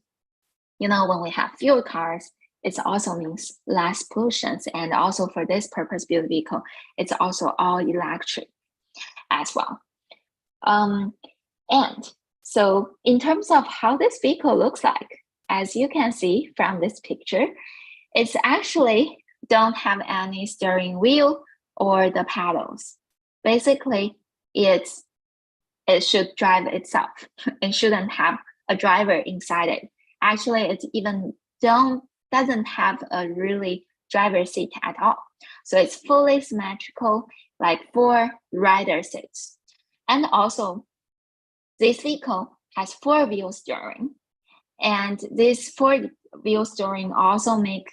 D: when we have fewer cars, it also means less pollution. And also for this purpose-built vehicle, it's also all electric as well. And so in terms of how this vehicle looks like, as you can see from this picture, it's actually don't have any steering wheel or the pedals. Basically, it should drive itself. It shouldn't have a driver inside it. Actually, it even doesn't have a really driver seat at all. So it's fully symmetrical, like 4 rider seats. And also, this vehicle has 4-wheel steering. And this 4-wheel steering also make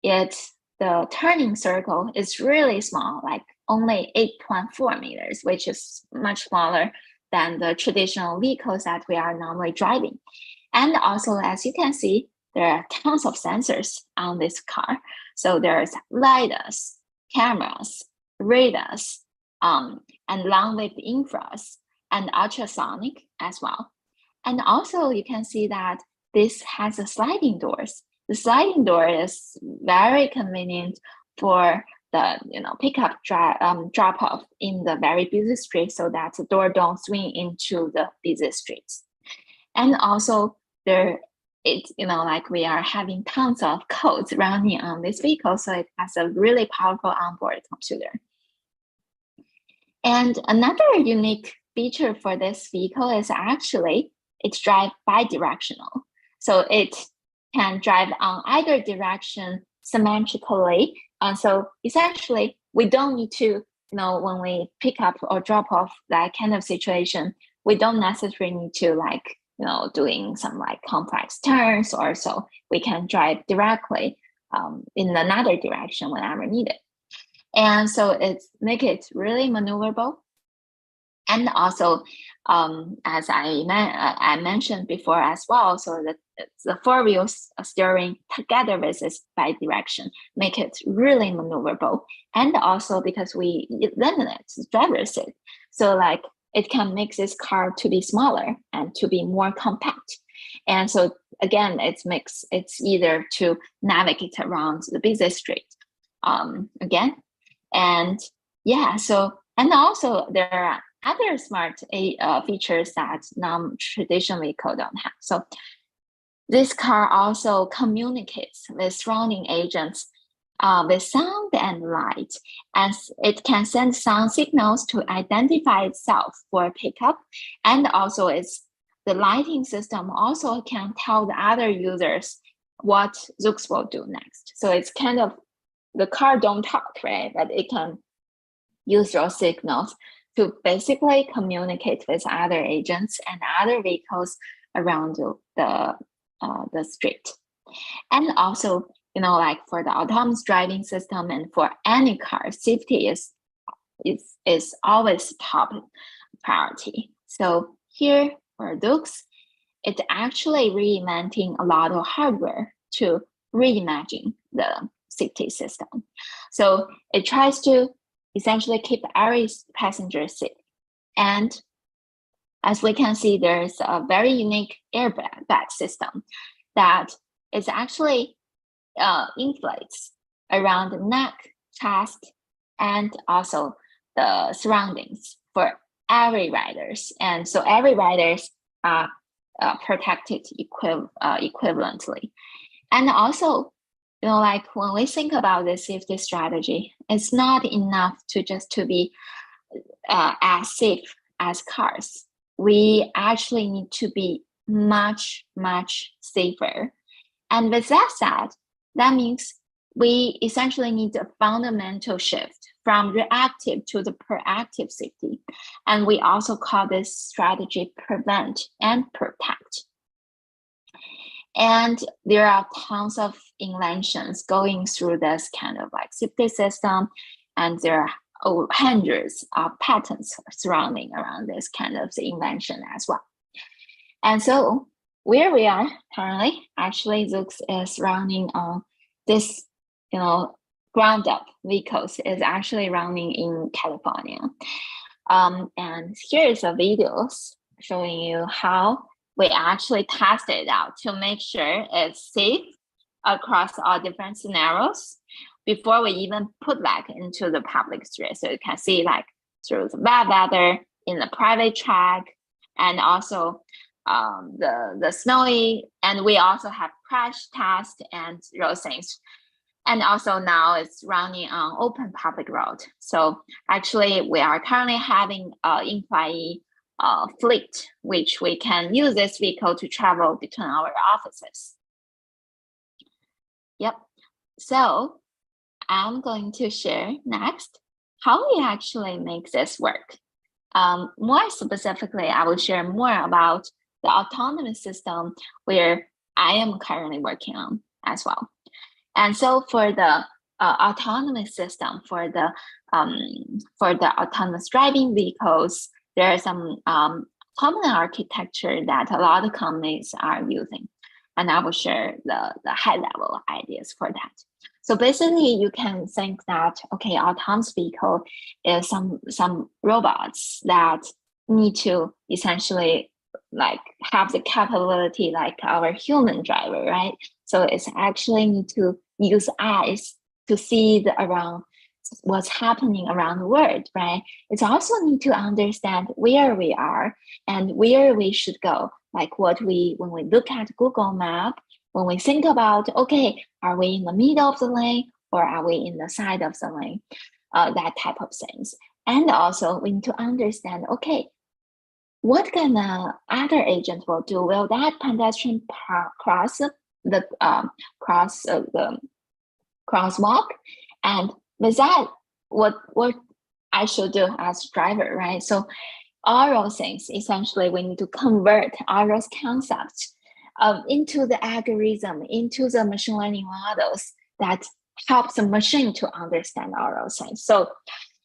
D: it, the turning circle is really small, like only 8.4 meters, which is much smaller than the traditional vehicles that we are normally driving. And also, as you can see, there are tons of sensors on this car. So there's LiDARs, cameras, radars, and long-wave infras, and ultrasonic as well. And also, you can see that this has a sliding doors. The sliding door is very convenient for the pickup drop off in the very busy street, so that the door don't swing into the busy streets. And also it's like we are having tons of codes running on this vehicle, so it has a really powerful onboard computer. And another unique feature for this vehicle is actually it's drive bi-directional. So it can drive on either direction symmetrically. And so essentially, we don't need to, when we pick up or drop off that kind of situation, we don't necessarily need to doing some complex turns or so. We can drive directly in another direction whenever needed. And so it makes it really maneuverable. And also, as I mentioned before as well, so the 4-wheel steering together with this bi-direction make it really maneuverable. And also because we eliminate the driver's seat, so it can make this car to be smaller and to be more compact. And so again, it's either to navigate around the busy street again. And yeah, so, and also there are other smart features that non-traditional vehicle don't have. So this car also communicates with surrounding agents with sound and light, and it can send sound signals to identify itself for pickup. And also the lighting system also can tell the other users what Zoox will do next. So it's kind of, the car don't talk, right? But it can use your signals to basically communicate with other agents and other vehicles around the street. And also, for the autonomous driving system and for any car, safety is always top priority. So here for Zoox, it's actually reinventing a lot of hardware to reimagine the safety system. So it tries to essentially keep every passenger safe. And as we can see, there's a very unique airbag system that is actually inflates around the neck, chest, and also the surroundings for every riders. And so every riders are protected equivalently. And also, when we think about the safety strategy, it's not enough to be as safe as cars. We actually need to be much, much safer. And with that said, that means we essentially need a fundamental shift from reactive to the proactive safety. And we also call this strategy prevent and protect. And there are tons of inventions going through this kind of safety system, and there are hundreds of patents surrounding around this kind of invention as well. And so where we are currently, actually, Zoox is running on this, ground up vehicles is actually running in California. And here is a videos showing you how we actually tested it out to make sure it's safe across all different scenarios before we even put into the public street. So you can see through the bad weather, in the private track, and also the snowy, and we also have crash test and those things. And also now it's running on open public road. So actually we are currently having an employee fleet, which we can use this vehicle to travel between our offices. Yep. So I'm going to share next how we actually make this work. More specifically, I will share more about the autonomous system where I am currently working on as well. And so for the autonomous system, for the autonomous driving vehicles, there are some common architecture that a lot of companies are using. And I will share the high level ideas for that. So basically you can think that, okay, autonomous vehicle is some robots that need to essentially have the capability like our human driver, right? So it's actually need to use eyes to see around what's happening around the world, right? It's also need to understand where we are and where we should go. Like when we look at Google Map, when we think about, okay, are we in the middle of the lane or are we in the side of the lane? That type of things. And also we need to understand, okay, what kind of other agent will do? Will that pedestrian cross the crosswalk? And with that, what I should do as driver, right? So all those things, essentially, we need to convert all those concepts into the algorithm, into the machine learning models that helps the machine to understand all those things. So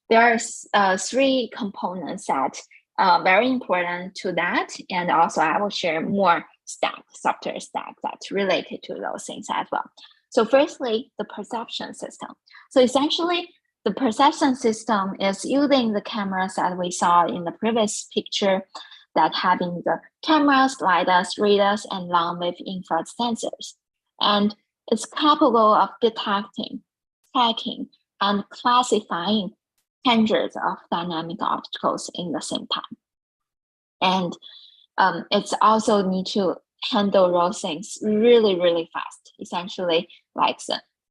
D: there are 3 components that are very important to that. And also I will share more software stack that's related to those things as well. So firstly, the perception system. So essentially, the perception system is using the cameras that we saw in the previous picture, that having the cameras, lidars, radars, and long-wave infrared sensors. And it's capable of detecting, tracking, and classifying hundreds of dynamic obstacles in the same time. And it's also need to handle those things really, really fast, essentially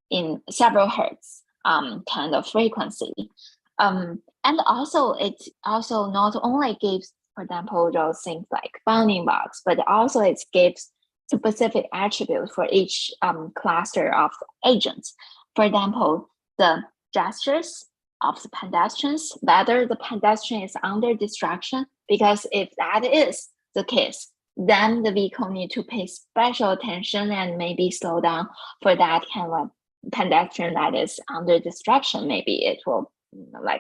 D: in several hertz kind of frequency. And also it also not only gives, for example, those things like bounding box, but also it gives specific attributes for each cluster of agents. For example, the gestures of the pedestrians, whether the pedestrian is under distraction, because if that is the case, then the vehicle need to pay special attention and maybe slow down for that kind of pedestrian that is under distraction. Maybe it will,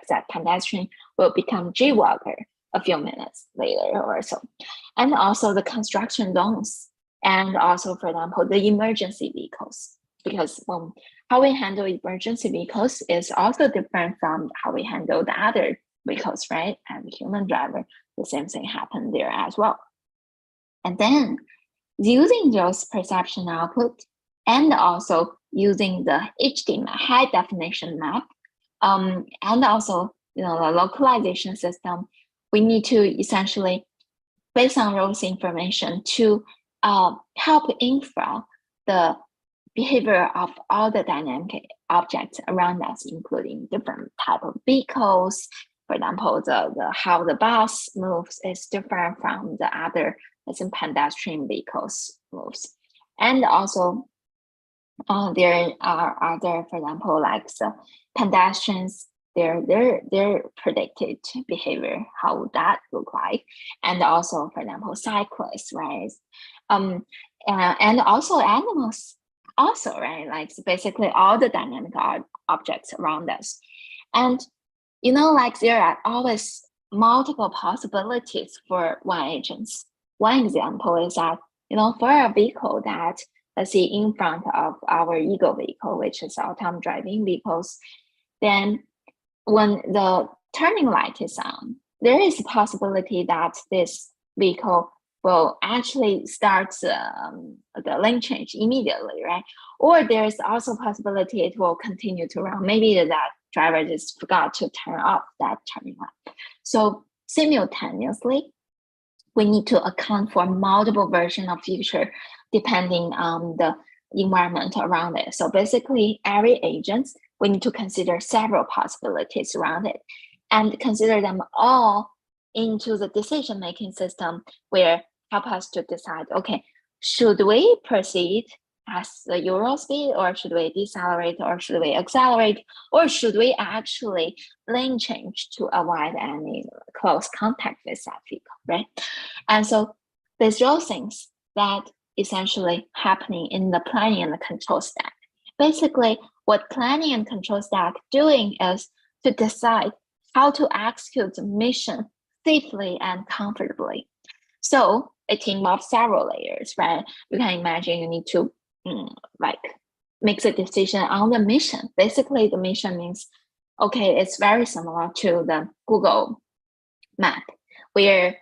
D: that pedestrian will become jaywalker a few minutes later or so. And also the construction zones, and also, for example, the emergency vehicles, because how we handle emergency vehicles is also different from how we handle the other vehicles, right? And the human driver, the same thing happened there as well. And then using those perception output and also using the HDMI, high definition map, and also the localization system, we need to essentially, based on those information, to help infer the behavior of all the dynamic objects around us, including different type of vehicles. For example, how the bus moves is different from the other pedestrian vehicles moves. And also there are other, for example, like the pedestrians, their predicted behavior, how would that look like? And also, for example, cyclists, right? And also animals also, right? Like basically all the dynamic objects around us. And there are always multiple possibilities for one agent. One example is that for a vehicle that, let's see, in front of our ego vehicle, which is autonomous driving vehicles, then when the turning light is on, there is a possibility that this vehicle will actually start the lane change immediately, right? Or there's also a possibility it will continue to run. Maybe that driver just forgot to turn off that turning light. So simultaneously, we need to account for multiple versions of future depending on the environment around it. So basically, every agent, we need to consider several possibilities around it and consider them all into the decision-making system where help us to decide, okay, should we proceed as the Euro speed, or should we decelerate, or should we accelerate, or should we actually lane change to avoid any close contact with that vehicle, right? And so these are all things that essentially happening in the planning and the control stack. Basically, what planning and control stack doing is to decide how to execute the mission safely and comfortably. So it involves several layers, right? You can imagine you need to make a decision on the mission. Basically, the mission means, okay, it's very similar to the Google map, where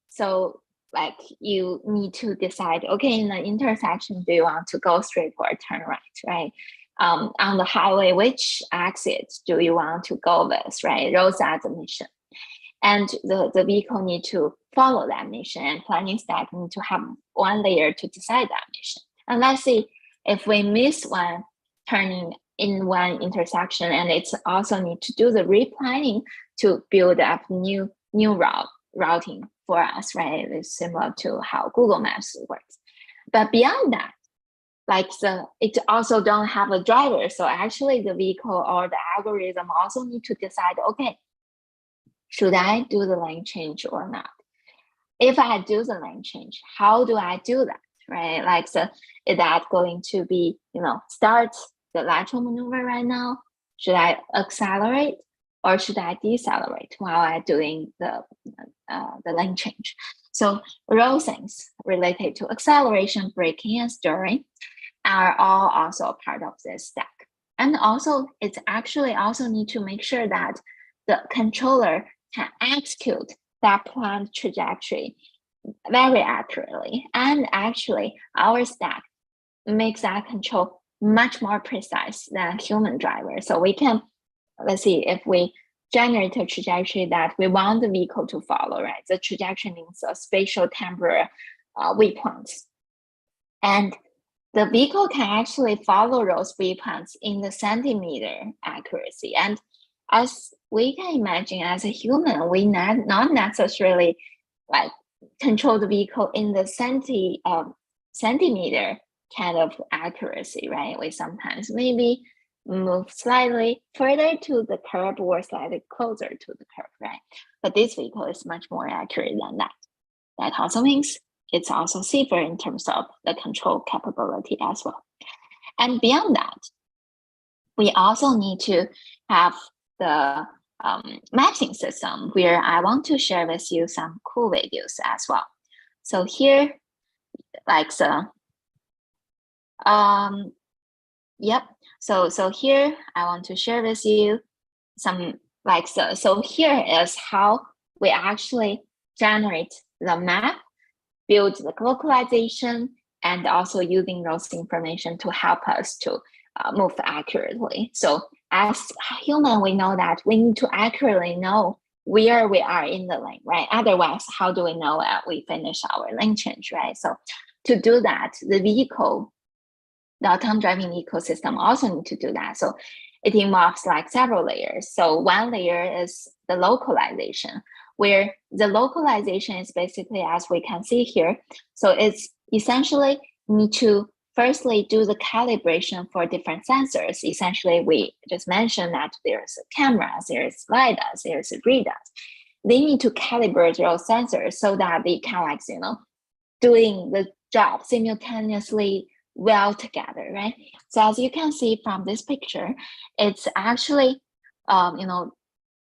D: so like you need to decide, okay, in the intersection, do you want to go straight or turn right? On the highway, which exit do you want to go with, right? Those are the mission. And the vehicle need to follow that mission, and planning stack need to have one layer to decide that mission. And let's see if we miss one turning in one intersection, and it's also need to do the replanning to build up new routing for us, right? It's similar to how Google Maps works. But beyond that, it also don't have a driver. So actually the vehicle or the algorithm also need to decide, okay, should I do the lane change or not? If I do the lane change, how do I do that, right? Is that going to be, start the lateral maneuver right now? Should I accelerate or should I decelerate while I'm doing the lane change? So those things related to acceleration, braking, and steering are all also a part of this stack. And also, it's actually also need to make sure that the controller can execute that planned trajectory very accurately. And actually, our stack makes that control much more precise than human driver. So we can, let's see, if we generate a trajectory that we want the vehicle to follow, right? The trajectory means a spatial temporal waypoints. And the vehicle can actually follow those waypoints in the centimeter accuracy. And as we can imagine, as a human, we not necessarily control the vehicle in the centimeter kind of accuracy, right? We sometimes maybe move slightly further to the curb or slightly closer to the curb, right? But this vehicle is much more accurate than that. That also means it's also safer in terms of the control capability as well. And beyond that, we also need to have the mapping system, where I want to share with you some cool videos as well. So here, So here I want to share with you some so here is how we actually generate the map, build the localization, and also using those information to help us to move accurately. So as human, we know that we need to accurately know where we are in the lane, right? Otherwise, how do we know we finish our lane change, right? So to do that, the autonomous driving ecosystem also need to do that. So it involves several layers. So one layer is the localization, where the localization is basically, as we can see here, so it's essentially need to firstly do the calibration for different sensors. Essentially, we just mentioned that there's cameras, there's LiDARs, there's radars. They need to calibrate those sensors so that they can doing the job simultaneously well together, right? So as you can see from this picture, it's actually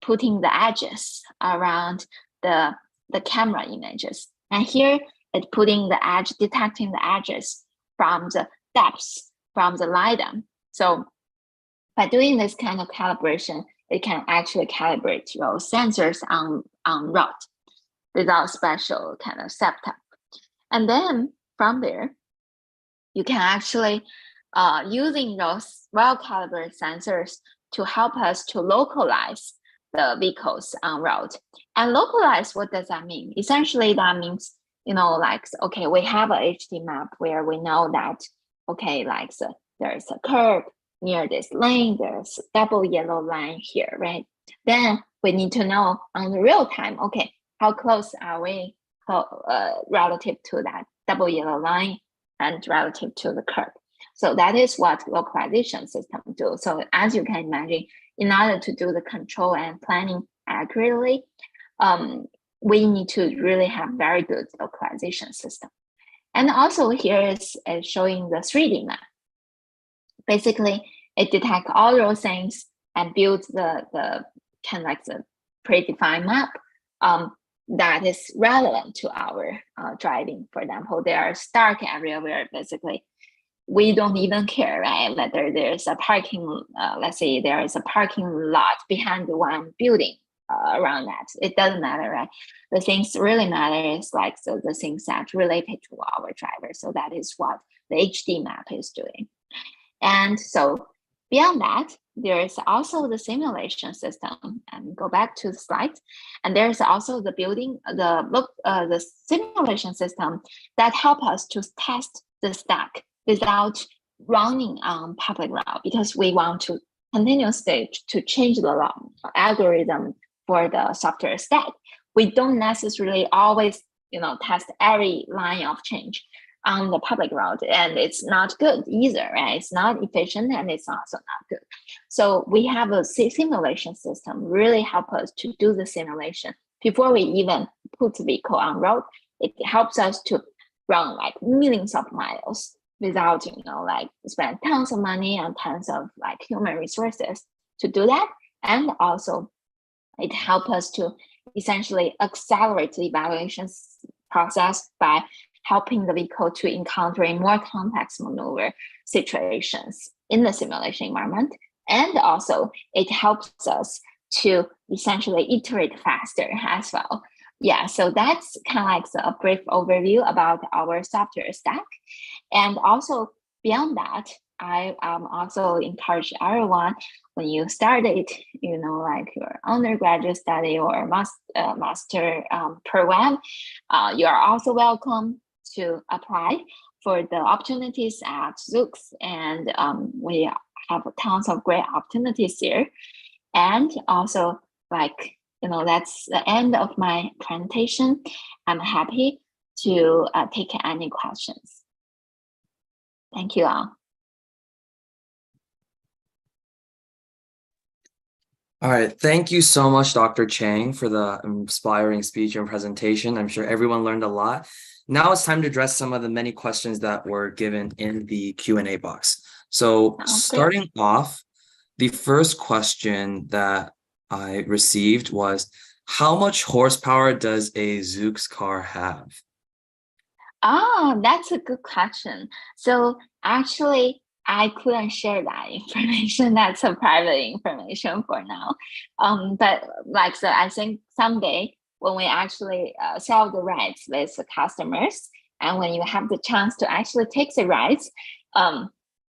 D: putting the edges around the camera images. And here It's putting the edge, detecting the edges from the depths, from the LiDAR. So by doing this kind of calibration, it can actually calibrate your sensors on route without special kind of setup. And then from there, you can actually using those well-calibrated sensors to help us to localize the vehicles on route. And localize, what does that mean? Essentially, that means, like, okay, we have a HD map where we know that, okay, like there's a curb near this lane, there's a double yellow line here, right? Then we need to know on the real time, okay, how close are we relative to that double yellow line and relative to the curb. So that is what localization system do. So as you can imagine, in order to do the control and planning accurately, we need to really have very good localization system. And also here is showing the 3D map. Basically, it detects all those things and builds the kind of like the predefined map that is relevant to our driving. For example, there are stark area where basically we don't even care, right? Whether there's a parking, let's say there is a parking lot behind one building around that. It doesn't matter, right? The things really matter is like the things that related to our driver. So that is what the HD map is doing. And so beyond that, there is also the simulation system. And go back to the slide. And there's also the the simulation system that help us to test the stack without running on public route, because we want to continuously to change the algorithm for the software stack. We don't necessarily always, test every line of change on the public route, and it's not good either, right? It's not efficient and it's also not good. So we have a simulation system really help us to do the simulation before we even put the vehicle on road. It helps us to run like millions of miles without, like spend tons of money and tons of like human resources to do that. And also it helps us to essentially accelerate the evaluation process by helping the vehicle to encountering more complex maneuver situations in the simulation environment. And also it helps us to essentially iterate faster as well. Yeah, so that's kind of like a brief overview about our software stack. And also beyond that, I also encourage everyone, when you started, like your undergraduate study or master program, you are also welcome to apply for the opportunities at Zoox. And we have tons of great opportunities here. And also, like, that's the end of my presentation. I'm happy to take any questions. Thank you all.
C: All right. Thank you so much, Dr. Chang, for the inspiring speech and presentation. I'm sure everyone learned a lot. Now it's time to address some of the many questions that were given in the Q&A box. So starting off, the first question that I received was, how much horsepower does a Zoox car have?
D: Oh, that's a good question. So actually, I couldn't share that information. That's a private information for now. But like, so I think someday when we actually sell the rides with the customers, and when you have the chance to actually take the rides,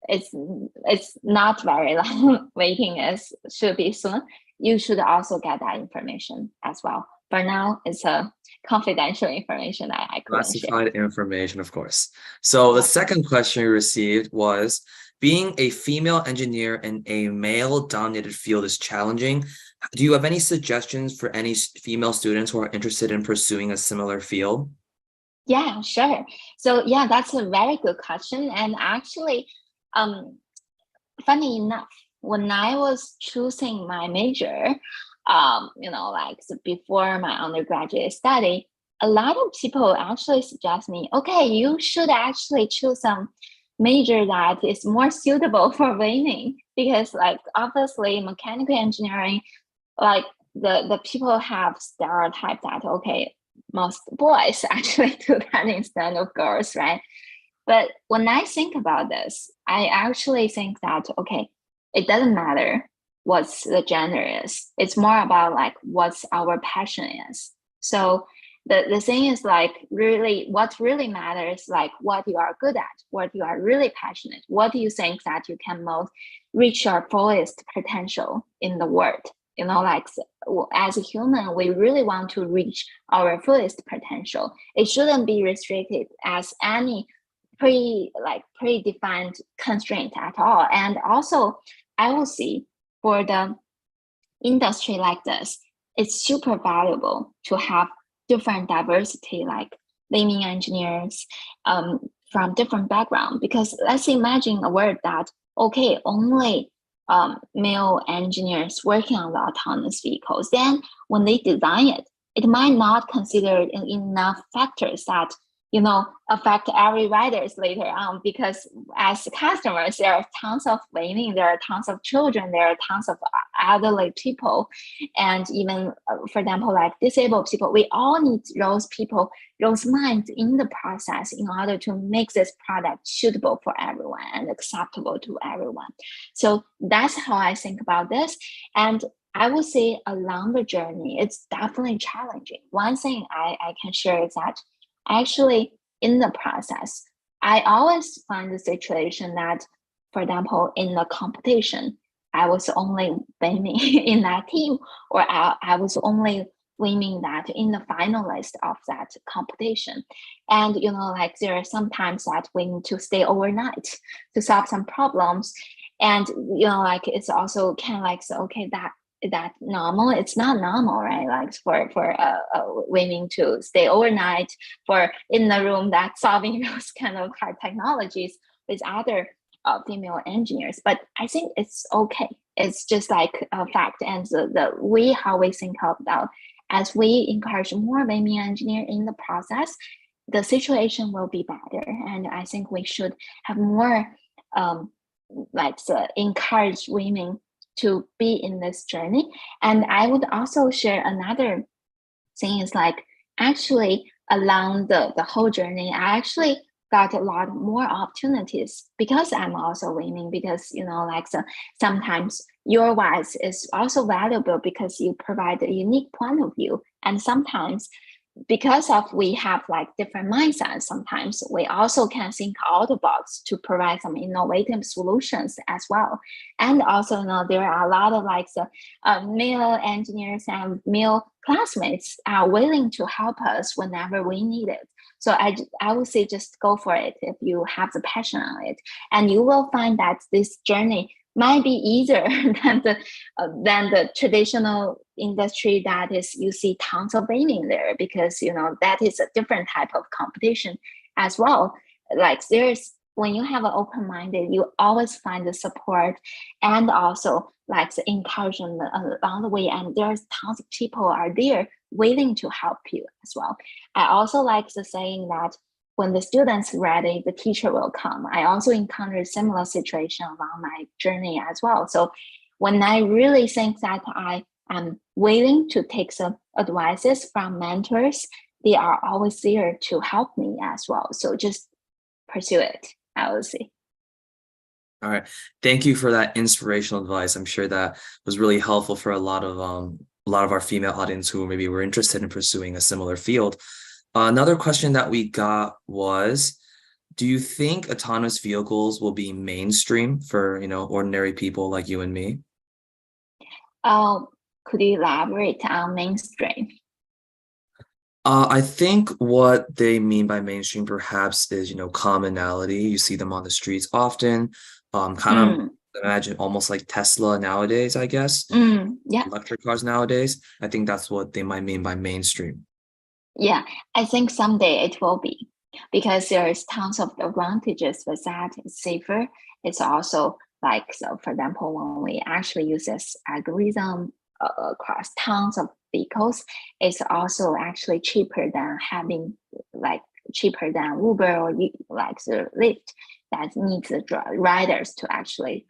D: it's not very long. Waiting should be soon. You should also get that information as well. For now, it's a confidential information that I couldn't share.
C: Classified information, of course. So the second question we received was, being a female engineer in a male-dominated field is challenging. Do you have any suggestions for any female students who are interested in pursuing a similar field?
D: Yeah, sure. So yeah, that's a very good question. And actually, funny enough, when I was choosing my major, like before my undergraduate study, a lot of people actually suggest me, okay, you should actually choose some major that is more suitable for women, because like obviously mechanical engineering, like the people have stereotyped that, okay, most boys actually do that instead of girls, right? But when I think about this, I actually think that, okay, it doesn't matter what's the gender is. It's more about like what's our passion is. So the thing is like really what really matters, like what you are good at, what you are really passionate, what do you think that you can most reach your fullest potential in the world. Like as a human, we really want to reach our fullest potential. It shouldn't be restricted as any predefined constraint at all. And also, I will see for the industry like this, it's super valuable to have different diversity, like women engineers from different background. Because let's imagine a world that, okay, only male engineers working on the autonomous vehicles. Then when they design it, it might not consider enough factors that affect every riders later on, because as customers, there are tons of women, there are tons of children, there are tons of elderly people, and even, for example, like disabled people. We all need those people, those minds in the process in order to make this product suitable for everyone and acceptable to everyone. So that's how I think about this. And I would say along the journey, it's definitely challenging. One thing I can share is that actually, in the process, I always find the situation that, for example, in the competition, I was only winning in that team, or I was only winning that in the finalist of that competition. And, like there are sometimes that we need to stay overnight to solve some problems. And, like it's also kind of like, so, okay, that normal? It's not normal, right? Like for women to stay overnight for in the room that solving those kind of hard technologies with other female engineers. But I think it's okay. It's just like a fact. And how we think about, as we encourage more women engineers in the process, the situation will be better. And I think we should have more encourage women to be in this journey. And I would also share another thing is like, actually along the whole journey, I actually got a lot more opportunities because I'm also women, because sometimes your voice is also valuable because you provide a unique point of view. And sometimes because of we have like different mindsets, sometimes we also can think out of the box to provide some innovative solutions as well. And also, there are a lot of like the male engineers and male classmates are willing to help us whenever we need it. So I would say just go for it if you have the passion on it, and you will find that this journey might be easier than the traditional industry that is you see tons of women there, because that is a different type of competition as well. Like when you have an open-minded, you always find the support and also like the encouragement along the way, and there's tons of people are there waiting to help you as well. I also like the saying that when the student's ready, the teacher will come. I also encountered similar situation along my journey as well. So when I really think that I am willing to take some advices from mentors, they are always there to help me as well. So just pursue it, I would say.
C: All right. Thank you for that inspirational advice. I'm sure that was really helpful for a lot of our female audience who maybe were interested in pursuing a similar field. Another question that we got was, do you think autonomous vehicles will be mainstream for, ordinary people like you and me?
D: Could you elaborate on mainstream?
C: I think what they mean by mainstream perhaps is, commonality. You see them on the streets often. Kind of imagine almost like Tesla nowadays, I guess.
D: Yeah.
C: Electric cars nowadays. I think that's what they might mean by mainstream.
D: Yeah, I think someday it will be, because there's tons of advantages with that. It's safer. It's also like, so for example, when we actually use this algorithm across tons of vehicles, it's also actually cheaper than cheaper than Uber or like the Lyft that needs the riders to actually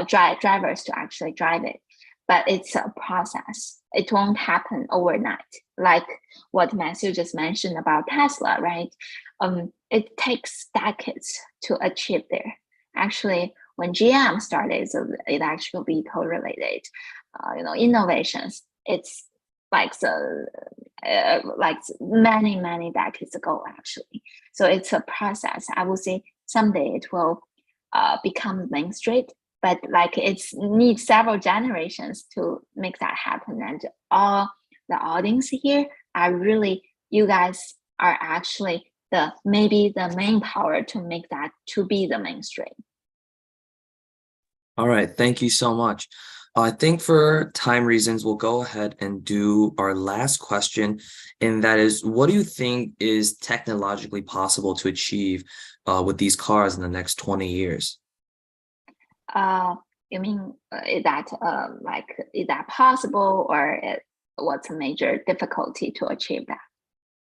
D: drivers to actually drive it. but it's a process. It won't happen overnight. Like what Matthew just mentioned about Tesla, right? It takes decades to achieve there. Actually, when GM started the electrical vehicle related, innovations, it's like many decades ago actually. So it's a process. I would say someday it will become mainstream, but like it's needs several generations to make that happen. And all the audience here are really, you guys are actually maybe the main power to make that to be the mainstream.
C: All right, thank you so much. I think for time reasons, we'll go ahead and do our last question, and that is, what do you think is technologically possible to achieve with these cars in the next 20 years?
D: You mean is that possible, or what's a major difficulty to achieve that?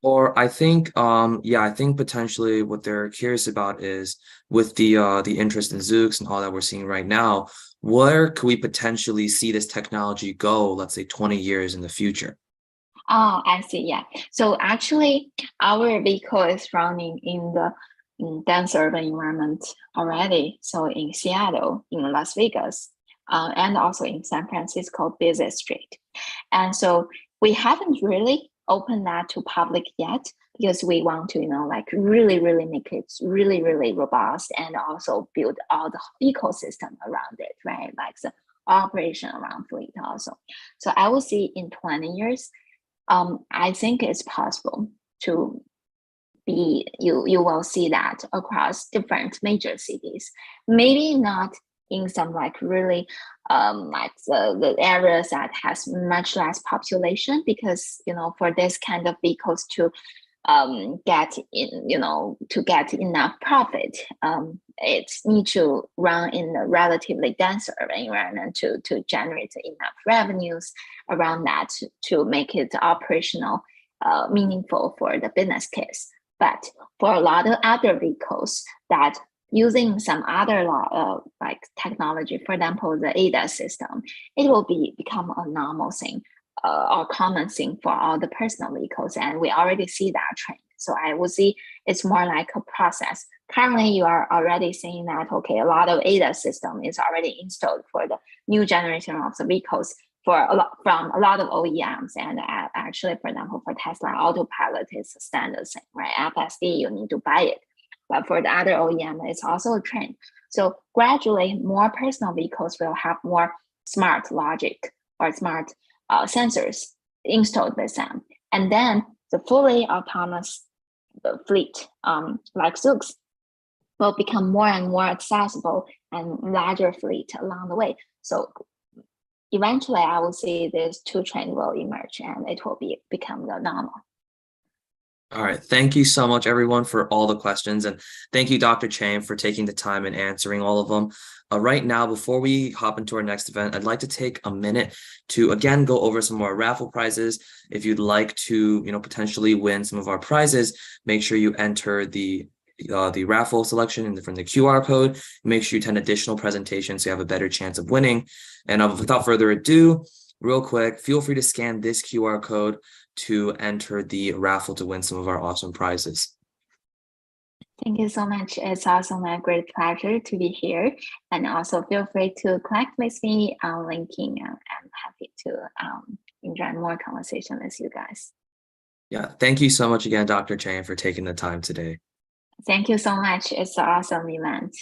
C: Or I think, I think potentially what they're curious about is with the interest in Zoox and all that we're seeing right now, where could we potentially see this technology go, let's say 20 years in the future?
D: Oh, I see. Yeah. So actually, our vehicle is running in the dense urban environment already. So in Seattle, in Las Vegas, and also in San Francisco busy street. And so we haven't really opened that to public yet, because we want to, really make it really robust, and also build all the ecosystem around it, right? Like the operation around fleet also. So I will see in 20 years, I think it's possible to be, you will see that across different major cities. Maybe not in some like really like the areas that has much less population, because for this kind of vehicles to get enough profit, it needs to run in a relatively dense urban environment to generate enough revenues around that to make it operational, meaningful for the business case. But for a lot of other vehicles that using some other like technology, for example, the ADAS system, it will become a normal thing or common thing for all the personal vehicles, and we already see that trend. So I would see it's more like a process. Currently, you are already seeing that, okay, a lot of ADAS system is already installed for the new generation of the vehicles from a lot of OEMs. And actually, for example, for Tesla, autopilot is a standard thing, right? FSD, you need to buy it. But for the other OEM, it's also a trend. So gradually, more personal vehicles will have more smart logic or smart sensors installed with them. And then the fully autonomous fleet, like Zoox, will become more and more accessible and larger fleet along the way. So eventually, I will see these two trends will emerge, and it will become the normal.
C: All right. Thank you so much, everyone, for all the questions. And thank you, Dr. Chang, for taking the time and answering all of them. Right now, before we hop into our next event, I'd like to take a minute to, again, go over some more raffle prizes. If you'd like to, potentially win some of our prizes, make sure you enter the raffle selection from the QR code. Make sure you attend additional presentations so you have a better chance of winning. And without further ado, real quick, feel free to scan this QR code to enter the raffle to win some of our awesome prizes.
D: Thank you so much. It's also my great pleasure to be here. And also feel free to connect with me on LinkedIn. I'm happy to enjoy more conversation with you guys.
C: Yeah, thank you so much again, Dr. Chang, for taking the time today.
D: Thank you so much. It's an awesome event.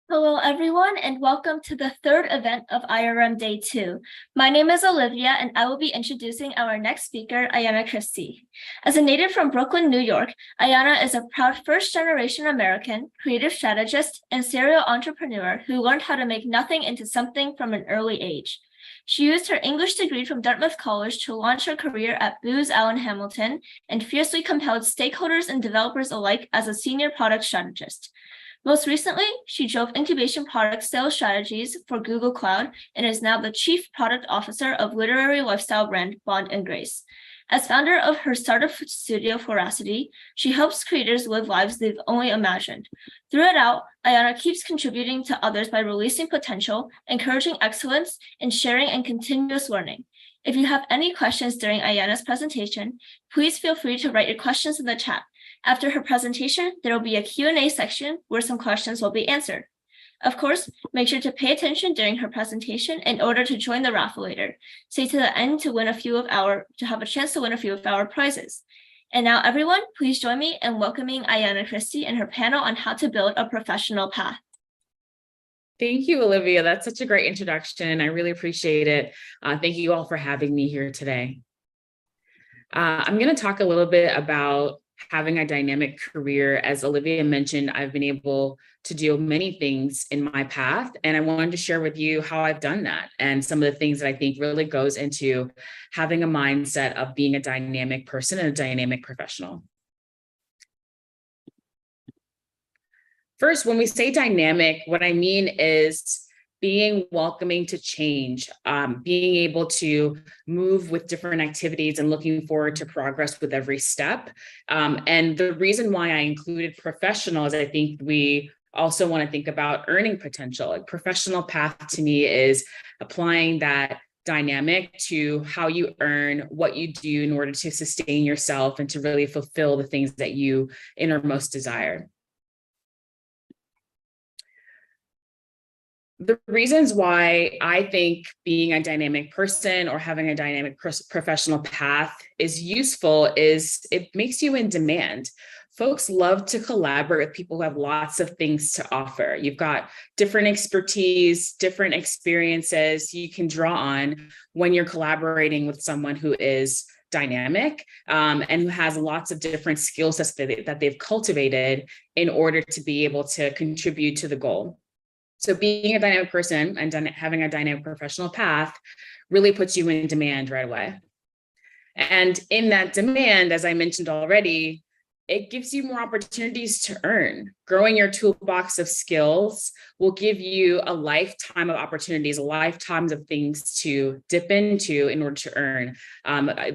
E: Hello, everyone, and welcome to the third event of IRM Day 2. My name is Olivia, and I will be introducing our next speaker, Ayanna Christie. As a native from Brooklyn, New York, Ayanna is a proud first-generation American, creative strategist, and serial entrepreneur who learned how to make nothing into something from an early age. She used her English degree from Dartmouth College to launch her career at Booz Allen Hamilton and fiercely compelled stakeholders and developers alike as a senior product strategist. Most recently, she drove incubation product sales strategies for Google Cloud and is now the Chief Product Officer of literary lifestyle brand Bond and Grace. As founder of her startup studio Veracity, she helps creators live lives they've only imagined. Throughout, Ayanna keeps contributing to others by releasing potential, encouraging excellence, and sharing and continuous learning. If you have any questions during Ayanna's presentation, please feel free to write your questions in the chat. After her presentation, there will be a Q&A section where some questions will be answered. Of course, make sure to pay attention during her presentation in order to join the raffle later. Stay to the end to have a chance to win a few of our prizes. And now, everyone, please join me in welcoming Ayanna Christie and her panel on how to build a professional path.
F: Thank you, Olivia. That's such a great introduction. I really appreciate it. Thank you all for having me here today. I'm going to talk a little bit about having a dynamic career. As Olivia mentioned, I've been able to do many things in my path, and I wanted to share with you how I've done that and some of the things that I think really goes into having a mindset of being a dynamic person and a dynamic professional. First, when we say dynamic, what I mean is being welcoming to change, being able to move with different activities and looking forward to progress with every step. And the reason why I included professional is I think we also want to think about earning potential. A professional path to me is applying that dynamic to how you earn, what you do in order to sustain yourself and to really fulfill the things that you innermost desire. The reasons why I think being a dynamic person or having a dynamic professional path is useful is it makes you in demand. Folks love to collaborate with people who have lots of things to offer. You've got different expertise, different experiences you can draw on when you're collaborating with someone who is dynamic and who has lots of different skill sets that they've cultivated in order to be able to contribute to the goal. So being a dynamic person and having a dynamic professional path really puts you in demand right away. And in that demand, as I mentioned already, it gives you more opportunities to earn. Growing your toolbox of skills will give you a lifetime of opportunities, a lifetime of things to dip into in order to earn.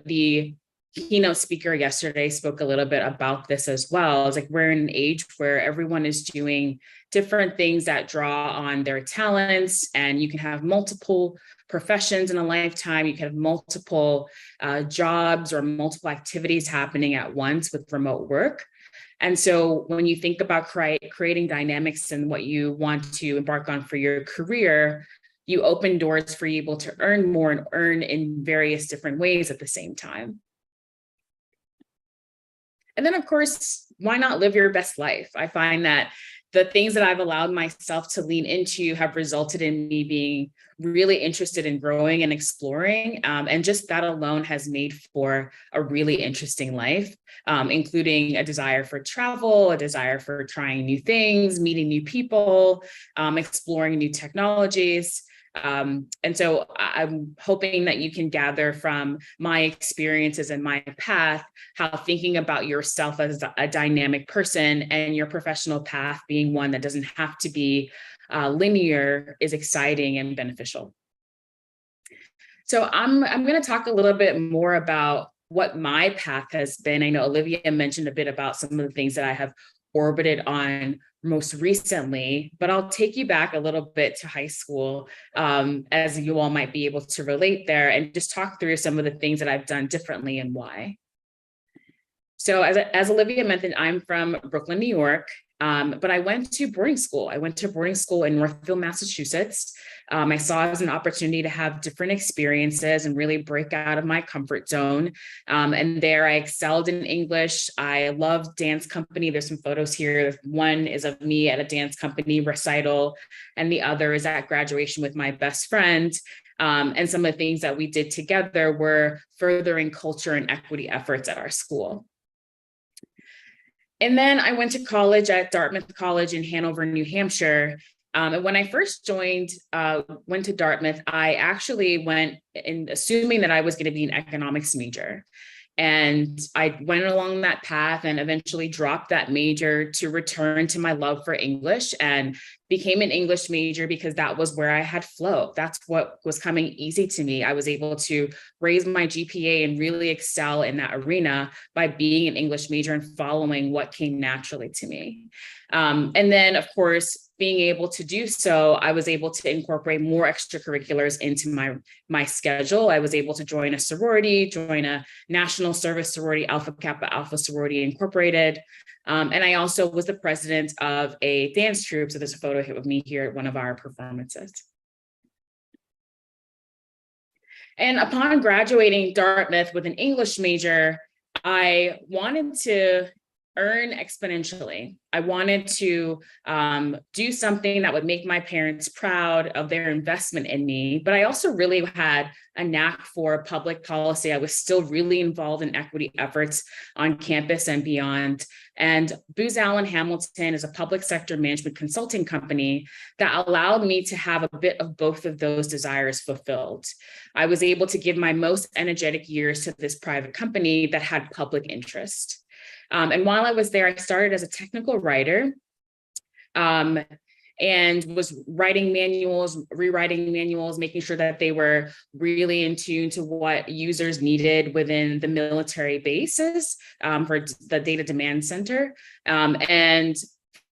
F: The keynote speaker yesterday spoke a little bit about this as well. It's like we're in an age where everyone is doing different things that draw on their talents, and you can have multiple professions in a lifetime. You can have multiple jobs or multiple activities happening at once with remote work. And so when you think about creating dynamics and what you want to embark on for your career, you open doors for you able to earn more and earn in various different ways at the same time. And then, of course, why not live your best life? I find that the things that I've allowed myself to lean into have resulted in me being really interested in growing and exploring. And just that alone has made for a really interesting life, including a desire for travel, a desire for trying new things, meeting new people, exploring new technologies. And so I'm hoping that you can gather from my experiences and my path, how thinking about yourself as a dynamic person and your professional path being one that doesn't have to be linear is exciting and beneficial. So I'm going to talk a little bit more about what my path has been. I know Olivia mentioned a bit about some of the things that I have orbited on most recently, but I'll take you back a little bit to high school, as you all might be able to relate there, and just talk through some of the things that I've done differently and why. So as Olivia mentioned, I'm from Brooklyn, New York. But I went to boarding school. I went to boarding school in Northfield, Massachusetts. I saw it as an opportunity to have different experiences and really break out of my comfort zone. And there I excelled in English. I loved dance company. There's some photos here. One is of me at a dance company recital, and the other is at graduation with my best friend. And some of the things that we did together were furthering culture and equity efforts at our school. And then I went to college at Dartmouth College in Hanover, New Hampshire. And when I first went to Dartmouth, I actually went in assuming that I was going to be an economics major. And I went along that path and eventually dropped that major to return to my love for English and became an English major because that was where I had flow. That's what was coming easy to me. I was able to raise my GPA and really excel in that arena by being an English major and following what came naturally to me. And then, of course, being able to do so, I was able to incorporate more extracurriculars into my schedule. I was able to join a sorority, join a national service sorority, Alpha Kappa Alpha Sorority Incorporated. And I also was the president of a dance troupe. So there's a photo here of me here at one of our performances. And upon graduating Dartmouth with an English major, I wanted to earn exponentially. I wanted to do something that would make my parents proud of their investment in me, but I also really had a knack for public policy. I was still really involved in equity efforts on campus and beyond. And Booz Allen Hamilton is a public sector management consulting company that allowed me to have a bit of both of those desires fulfilled. I was able to give my most energetic years to this private company that had public interest. And while I was there, I started as a technical writer and was writing manuals, rewriting manuals, making sure that they were really in tune to what users needed within the military bases for the Data Demand Center. And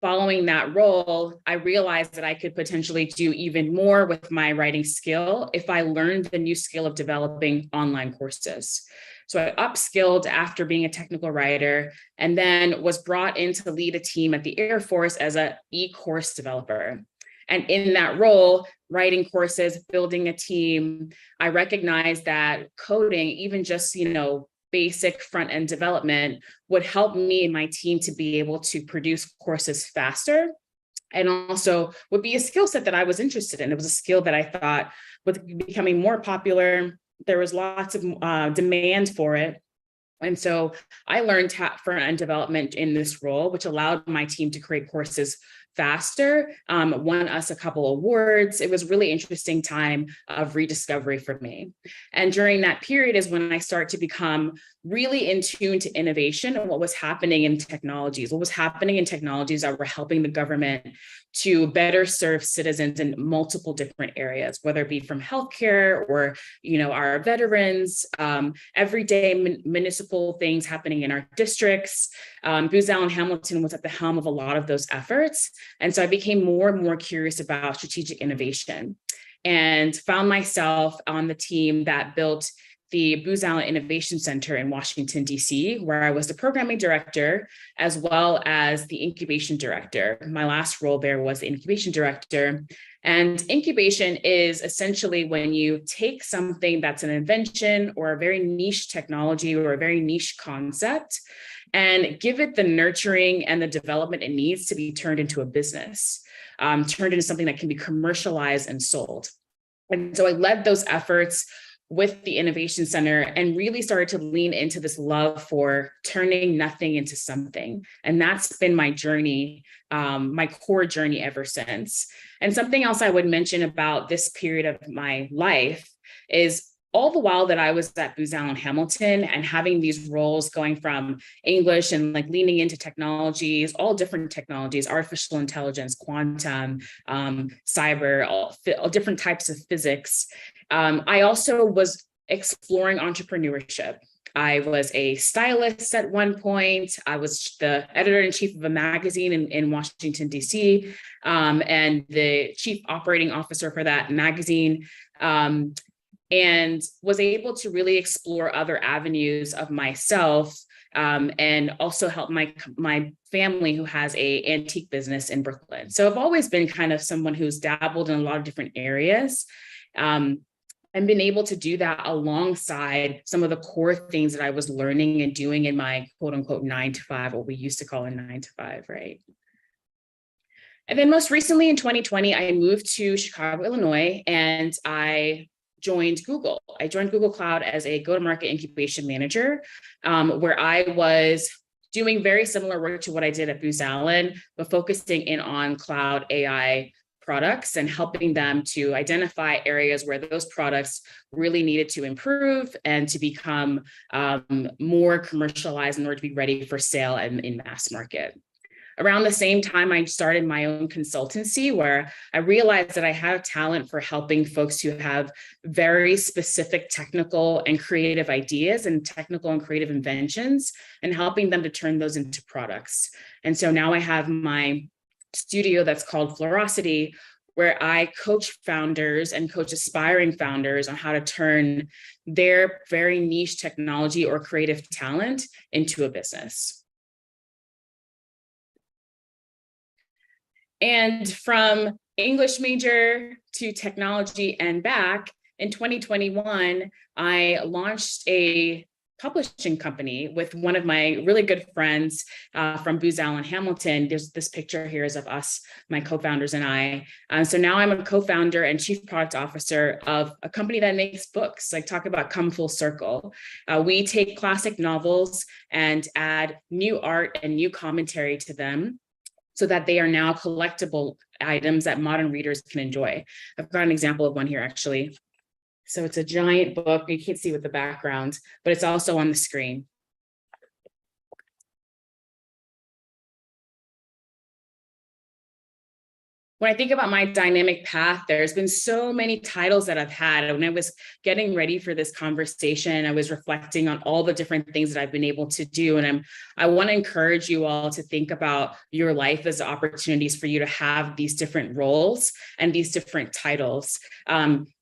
F: following that role, I realized that I could potentially do even more with my writing skill if I learned the new skill of developing online courses. So I upskilled after being a technical writer and then was brought in to lead a team at the Air Force as an e-course developer. And in that role, writing courses, building a team, I recognized that coding, even just, basic front-end development would help me and my team to be able to produce courses faster. And also would be a skill set that I was interested in. It was a skill that I thought was becoming more popular. There was lots of demand for it. And so I learned front-end development in this role, which allowed my team to create courses faster, won us a couple awards. It was a really interesting time of rediscovery for me. And during that period is when I started to become really in tune to innovation and what was happening in technologies, that were helping the government to better serve citizens in multiple different areas, whether it be from healthcare or, our veterans, everyday municipal things happening in our districts. Booz Allen Hamilton was at the helm of a lot of those efforts. And so I became more and more curious about strategic innovation and found myself on the team that built the Booz Allen Innovation Center in Washington, D.C., where I was the programming director, as well as the incubation director. My last role there was the incubation director. And incubation is essentially when you take something that's an invention or a very niche technology or a very niche concept and give it the nurturing and the development it needs to be turned into a business, turned into something that can be commercialized and sold. And so I led those efforts with the Innovation Center and really started to lean into this love for turning nothing into something. And that's been my journey, my core journey ever since. And something else I would mention about this period of my life is all the while that I was at Booz Allen Hamilton and having these roles going from English and leaning into technologies, all different technologies, artificial intelligence, quantum, cyber, all different types of physics. I also was exploring entrepreneurship. I was a stylist at one point. I was the editor-in-chief of a magazine in Washington, D.C., and the chief operating officer for that magazine, and was able to really explore other avenues of myself and also help my family who has a antique business in Brooklyn. So I've always been kind of someone who's dabbled in a lot of different areas. And been able to do that alongside some of the core things that I was learning and doing in my quote unquote 9-to-5, what we used to call a 9-to-5, right? And then most recently in 2020, I moved to Chicago, Illinois, and I joined Google. I joined Google Cloud as a go-to-market incubation manager, where I was doing very similar work to what I did at Booz Allen, but focusing in on cloud AI products and helping them to identify areas where those products really needed to improve and to become more commercialized in order to be ready for sale and in mass market. Around the same time, I started my own consultancy where I realized that I had a talent for helping folks who have very specific technical and creative ideas and technical and creative inventions and helping them to turn those into products. And so now I have my studio that's called Florosity, where I coach founders and coach aspiring founders on how to turn their very niche technology or creative talent into a business. And from English major to technology and back, in 2021, I launched a publishing company with one of my really good friends from Booz Allen Hamilton. There's this picture here is of us, my co-founders and I. So now I'm a co-founder and chief product officer of a company that makes books. Like talk about come full circle. We take classic novels and add new art and new commentary to them so that they are now collectible items that modern readers can enjoy. I've got an example of one here actually. So it's a giant book. You can't see with the background, but it's also on the screen. When I think about my dynamic path, there's been so many titles that I've had. When I was getting ready for this conversation, I was reflecting on all the different things that I've been able to do. And I want to encourage you all to think about your life as opportunities for you to have these different roles and these different titles.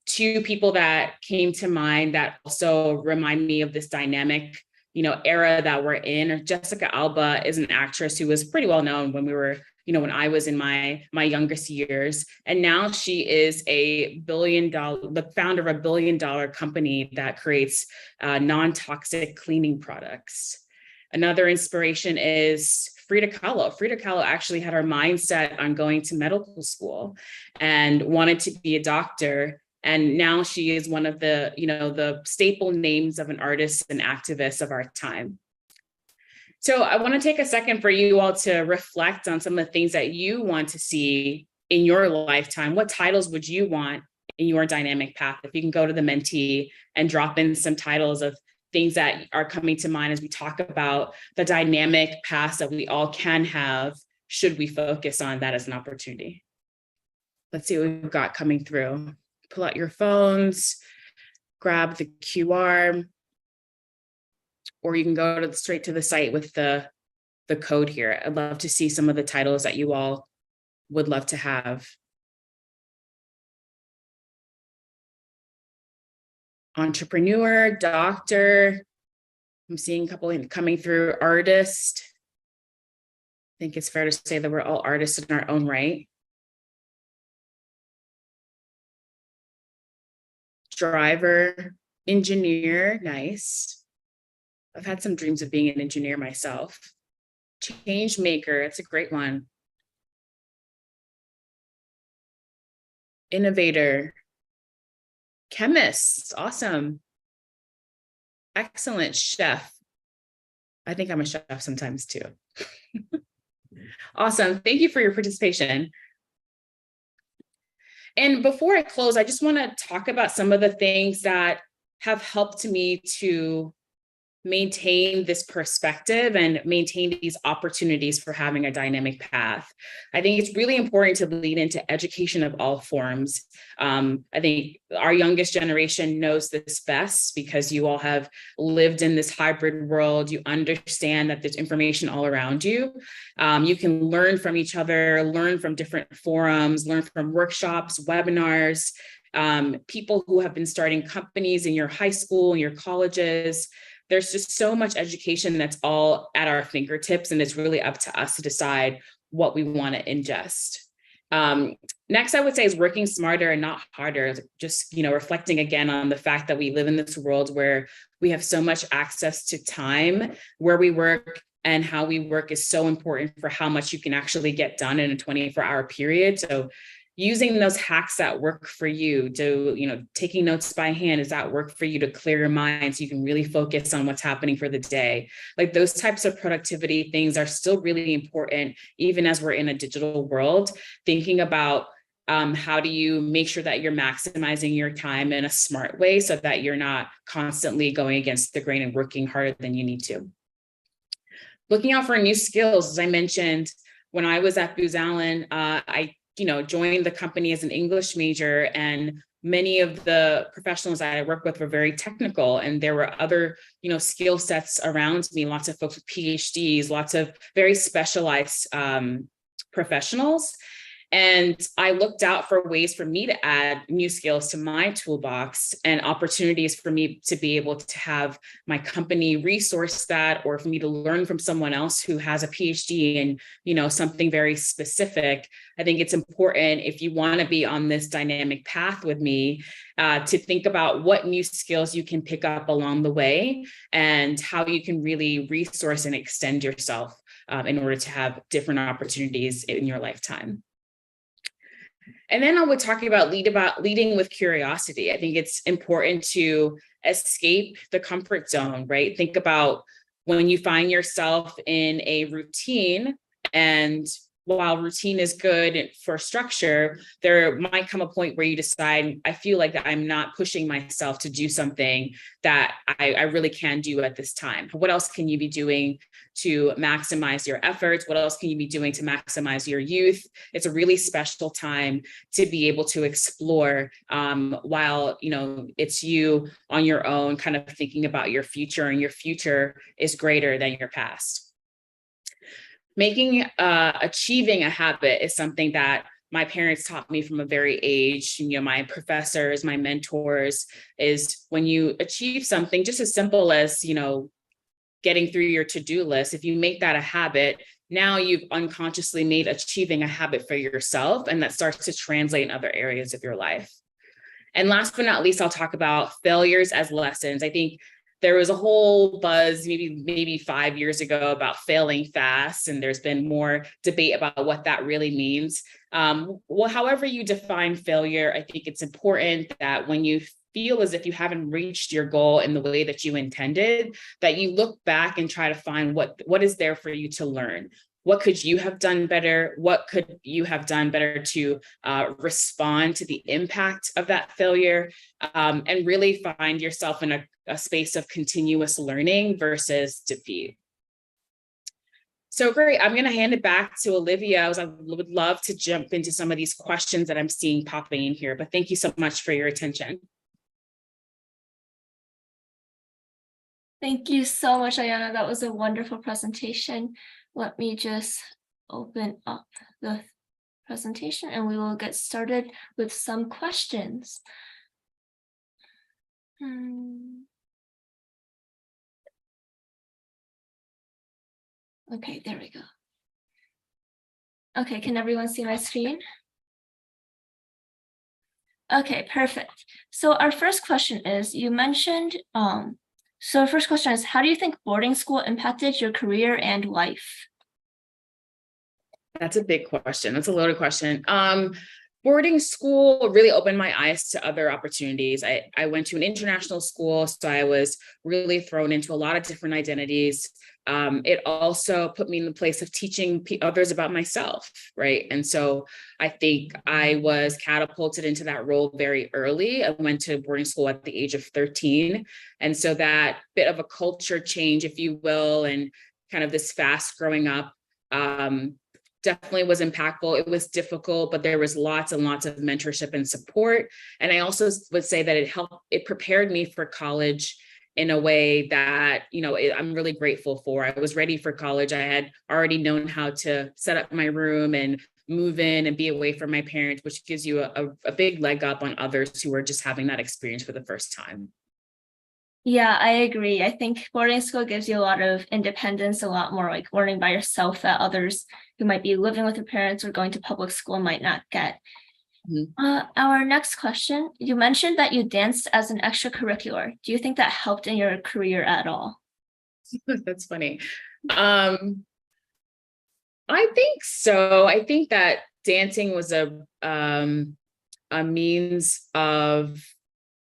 F: Two people that came to mind that also remind me of this dynamic, era that we're in. Jessica Alba is an actress who was pretty well known when we were, when I was in my youngest years. And now she is the founder of a $1 billion company that creates non-toxic cleaning products. Another inspiration is Frida Kahlo. Frida Kahlo actually had her mindset on going to medical school and wanted to be a doctor. And now she is one of the, the staple names of an artist and activist of our time. So I want to take a second for you all to reflect on some of the things that you want to see in your lifetime. What titles would you want in your dynamic path? If you can go to the mentee and drop in some titles of things that are coming to mind as we talk about the dynamic paths that we all can have, should we focus on that as an opportunity. Let's see what we've got coming through. Pull out your phones, grab the QR, or you can go straight to the site with the code here. I'd love to see some of the titles that you all would love to have. Entrepreneur, doctor. I'm seeing a couple coming through. Artist. I think it's fair to say that we're all artists in our own right. Driver, engineer, nice. I've had some dreams of being an engineer myself. Change maker, that's a great one. Innovator. Chemist, awesome. Excellent. Chef. I think I'm a chef sometimes too. Awesome. Thank you for your participation. And before I close, I just want to talk about some of the things that have helped me to maintain this perspective and maintain these opportunities for having a dynamic path. I think it's really important to lean into education of all forms. I think our youngest generation knows this best because you all have lived in this hybrid world. You understand that there's information all around you. You can learn from each other, learn from different forums, learn from workshops, webinars, people who have been starting companies in your high school and your colleges. there's just so much education that's all at our fingertips, and it's really up to us to decide what we want to ingest. Next, I would say is working smarter and not harder. Just, reflecting again on the fact that we live in this world where we have so much access to time. Where we work and how we work is so important for how much you can actually get done in a 24-hour period. So using those hacks that work for you, taking notes by hand, does that work for you to clear your mind so you can really focus on what's happening for the day? Like those types of productivity things are still really important, even as we're in a digital world. Thinking about how do you make sure that you're maximizing your time in a smart way so that you're not constantly going against the grain and working harder than you need to. Looking out for new skills, as I mentioned, when I was at Booz Allen, I joined the company as an English major, and many of the professionals that I work with were very technical, and there were other, skill sets around me, lots of folks with PhDs, lots of very specialized professionals. And I looked out for ways for me to add new skills to my toolbox and opportunities for me to be able to have my company resource that, or for me to learn from someone else who has a PhD in, something very specific. I think it's important, if you want to be on this dynamic path with me, to think about what new skills you can pick up along the way and how you can really resource and extend yourself in order to have different opportunities in your lifetime. And then I would talk about leading with curiosity. I think it's important to escape the comfort zone, right? Think about when you find yourself in a routine, and while routine is good for structure, there might come a point where you decide, I feel like that I'm not pushing myself to do something that I really can do at this time. What else can you be doing to maximize your efforts? What else can you be doing to maximize your youth? It's a really special time to be able to explore while, it's you on your own, kind of thinking about your future, and your future is greater than your past. Achieving a habit is something that my parents taught me from a very age. My professors, my mentors, is when you achieve something just as simple as, getting through your to-do list, if you make that a habit, now you've unconsciously made achieving a habit for yourself, and that starts to translate in other areas of your life. And last but not least, I'll talk about failures as lessons. I think there was a whole buzz maybe 5 years ago about failing fast, and there's been more debate about what that really means. However you define failure, I think it's important that when you feel as if you haven't reached your goal in the way that you intended, that you look back and try to find what is there for you to learn. What could you have done better? What could you have done better to respond to the impact of that failure, and really find yourself in a space of continuous learning versus defeat. So great, I'm going to hand it back to Olivia. I would love to jump into some of these questions that I'm seeing popping in here, but thank you so much for your attention.
E: Thank you so much, Ayana. That was a wonderful presentation. Let me just open up the presentation and we will get started with some questions. Okay, there we go. Okay, can everyone see my screen? Okay, perfect. So our first question is, you mentioned, so our first question is, how do you think boarding school impacted your career and life?
F: That's a big question. That's a loaded question. Boarding school really opened my eyes to other opportunities. I went to an international school, so I was really thrown into a lot of different identities. It also put me in the place of teaching others about myself, right? And so I think I was catapulted into that role very early. I went to boarding school at the age of 13. And so that bit of a culture change, if you will, and kind of this fast growing up, definitely was impactful. It was difficult, but there was lots and lots of mentorship and support. And I also would say that it prepared me for college in a way that, I'm really grateful for. I was ready for college. I had already known how to set up my room and move in and be away from my parents, which gives you a big leg up on others who are just having that experience for the first time.
E: Yeah, I agree. I think boarding school gives you a lot of independence, a lot more like learning by yourself that others who might be living with their parents or going to public school might not get.
F: Mhm.
E: Our next question, you mentioned that you danced as an extracurricular. Do you think that helped in your career at all?
F: That's funny. I think so. I think that dancing was a means of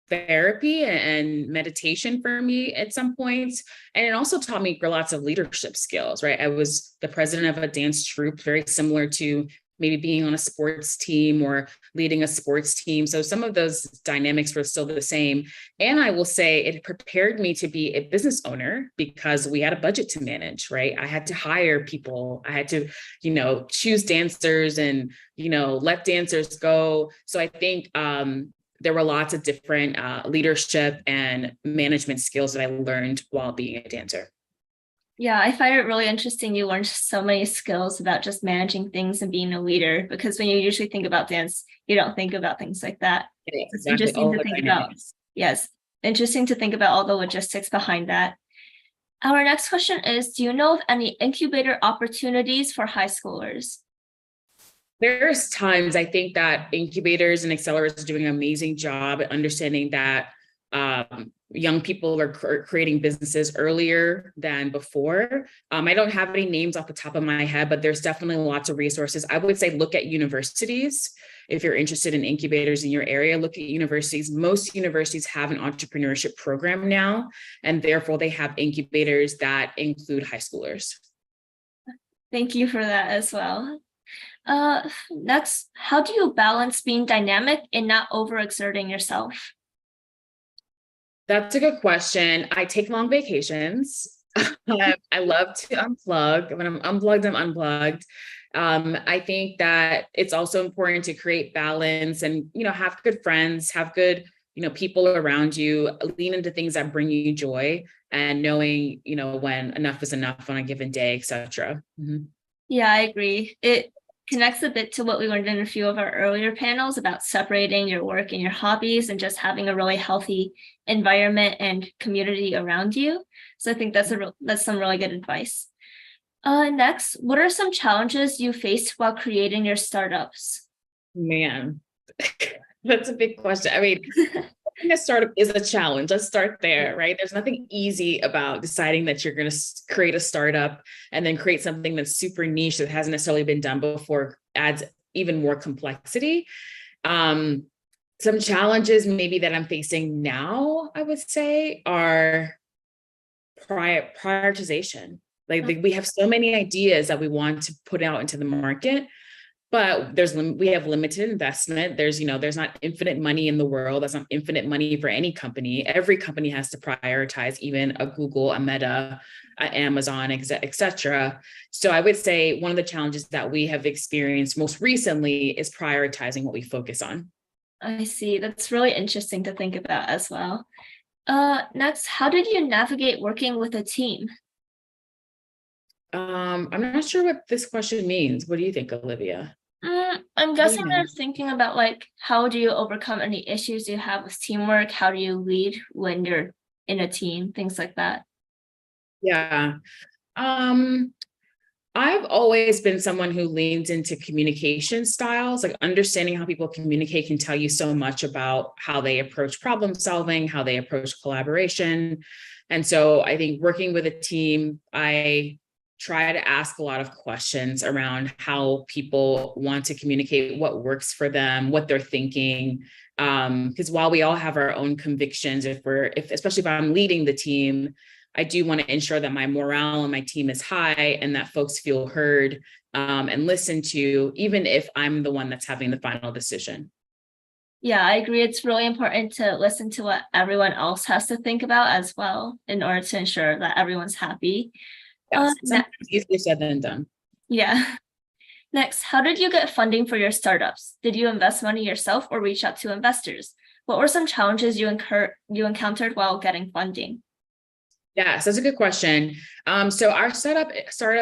F: therapy and meditation for me at some points. And it also taught me lots of leadership skills, right? I was the president of a dance troupe, very similar to maybe being on a sports team or leading a sports team. So some of those dynamics were still the same. And I will say it prepared me to be a business owner because we had a budget to manage, right? I had to hire people. I had to, choose dancers and, let dancers go. So I think there were lots of different leadership and management skills that I learned while being a dancer.
E: Yeah, I find it really interesting. You learned so many skills about just managing things and being a leader, because when you usually think about dance, you don't think about things like that.
F: It's
E: It's
F: exactly
E: interesting to think about. Yes, interesting to think about all the logistics behind that. Our next question is, do you know of any incubator opportunities for high schoolers?
F: There's times I think that incubators and accelerators are doing an amazing job at understanding that young people are creating businesses earlier than before. I don't have any names off the top of my head, but there's definitely lots of resources. I would say look at universities. If you're interested in incubators in your area, look at universities. Most universities have an entrepreneurship program now, and therefore they have incubators that include high schoolers.
E: Thank you for that as well. Next, how do you balance being dynamic and not overexerting yourself?
F: That's a good question. I take long vacations. I love to unplug. When I'm unplugged, I'm unplugged. I think that it's also important to create balance and, have good friends, have good, people around you, lean into things that bring you joy and knowing, when enough is enough on a given day, etc. Mm-hmm.
E: Yeah, I agree. It connects a bit to what we learned in a few of our earlier panels about separating your work and your hobbies and just having a really healthy environment and community around you. So I think that's some really good advice. Next, what are some challenges you faced while creating your startups?
F: Man, that's a big question. I mean, a startup is a challenge. Let's start there, right? There's nothing easy about deciding that you're going to create a startup and then create something that's super niche that hasn't necessarily been done before, adds even more complexity. Some challenges maybe that I'm facing now, I would say, are prioritization. Like we have so many ideas that we want to put out into the market, but we have limited investment. There's not infinite money in the world. That's not infinite money for any company. Every company has to prioritize, even a Google, a Meta, Amazon, etc. So I would say one of the challenges that we have experienced most recently is prioritizing what we focus on.
E: I see. That's really interesting to think about as well. Next, how did you navigate working with a team?
F: I'm not sure what this question means. What do you think, Olivia?
E: I'm guessing they're thinking about how do you overcome any issues you have with teamwork? How do you lead when you're in a team? Things like that.
F: Yeah. I've always been someone who leans into communication styles, like understanding how people communicate can tell you so much about how they approach problem solving, how they approach collaboration. And so I think working with a team, I try to ask a lot of questions around how people want to communicate, what works for them, what they're thinking. Because while we all have our own convictions, especially if I'm leading the team, I do want to ensure that my morale on my team is high and that folks feel heard and listened to, even if I'm the one that's having the final decision.
E: Yeah, I agree. It's really important to listen to what everyone else has to think about as well in order to ensure that everyone's happy.
F: Yes, sometimes easier said than done.
E: Yeah. Next, how did you get funding for your startups? Did you invest money yourself or reach out to investors? What were some challenges you encountered while getting funding?
F: Yes, that's a good question. So our startup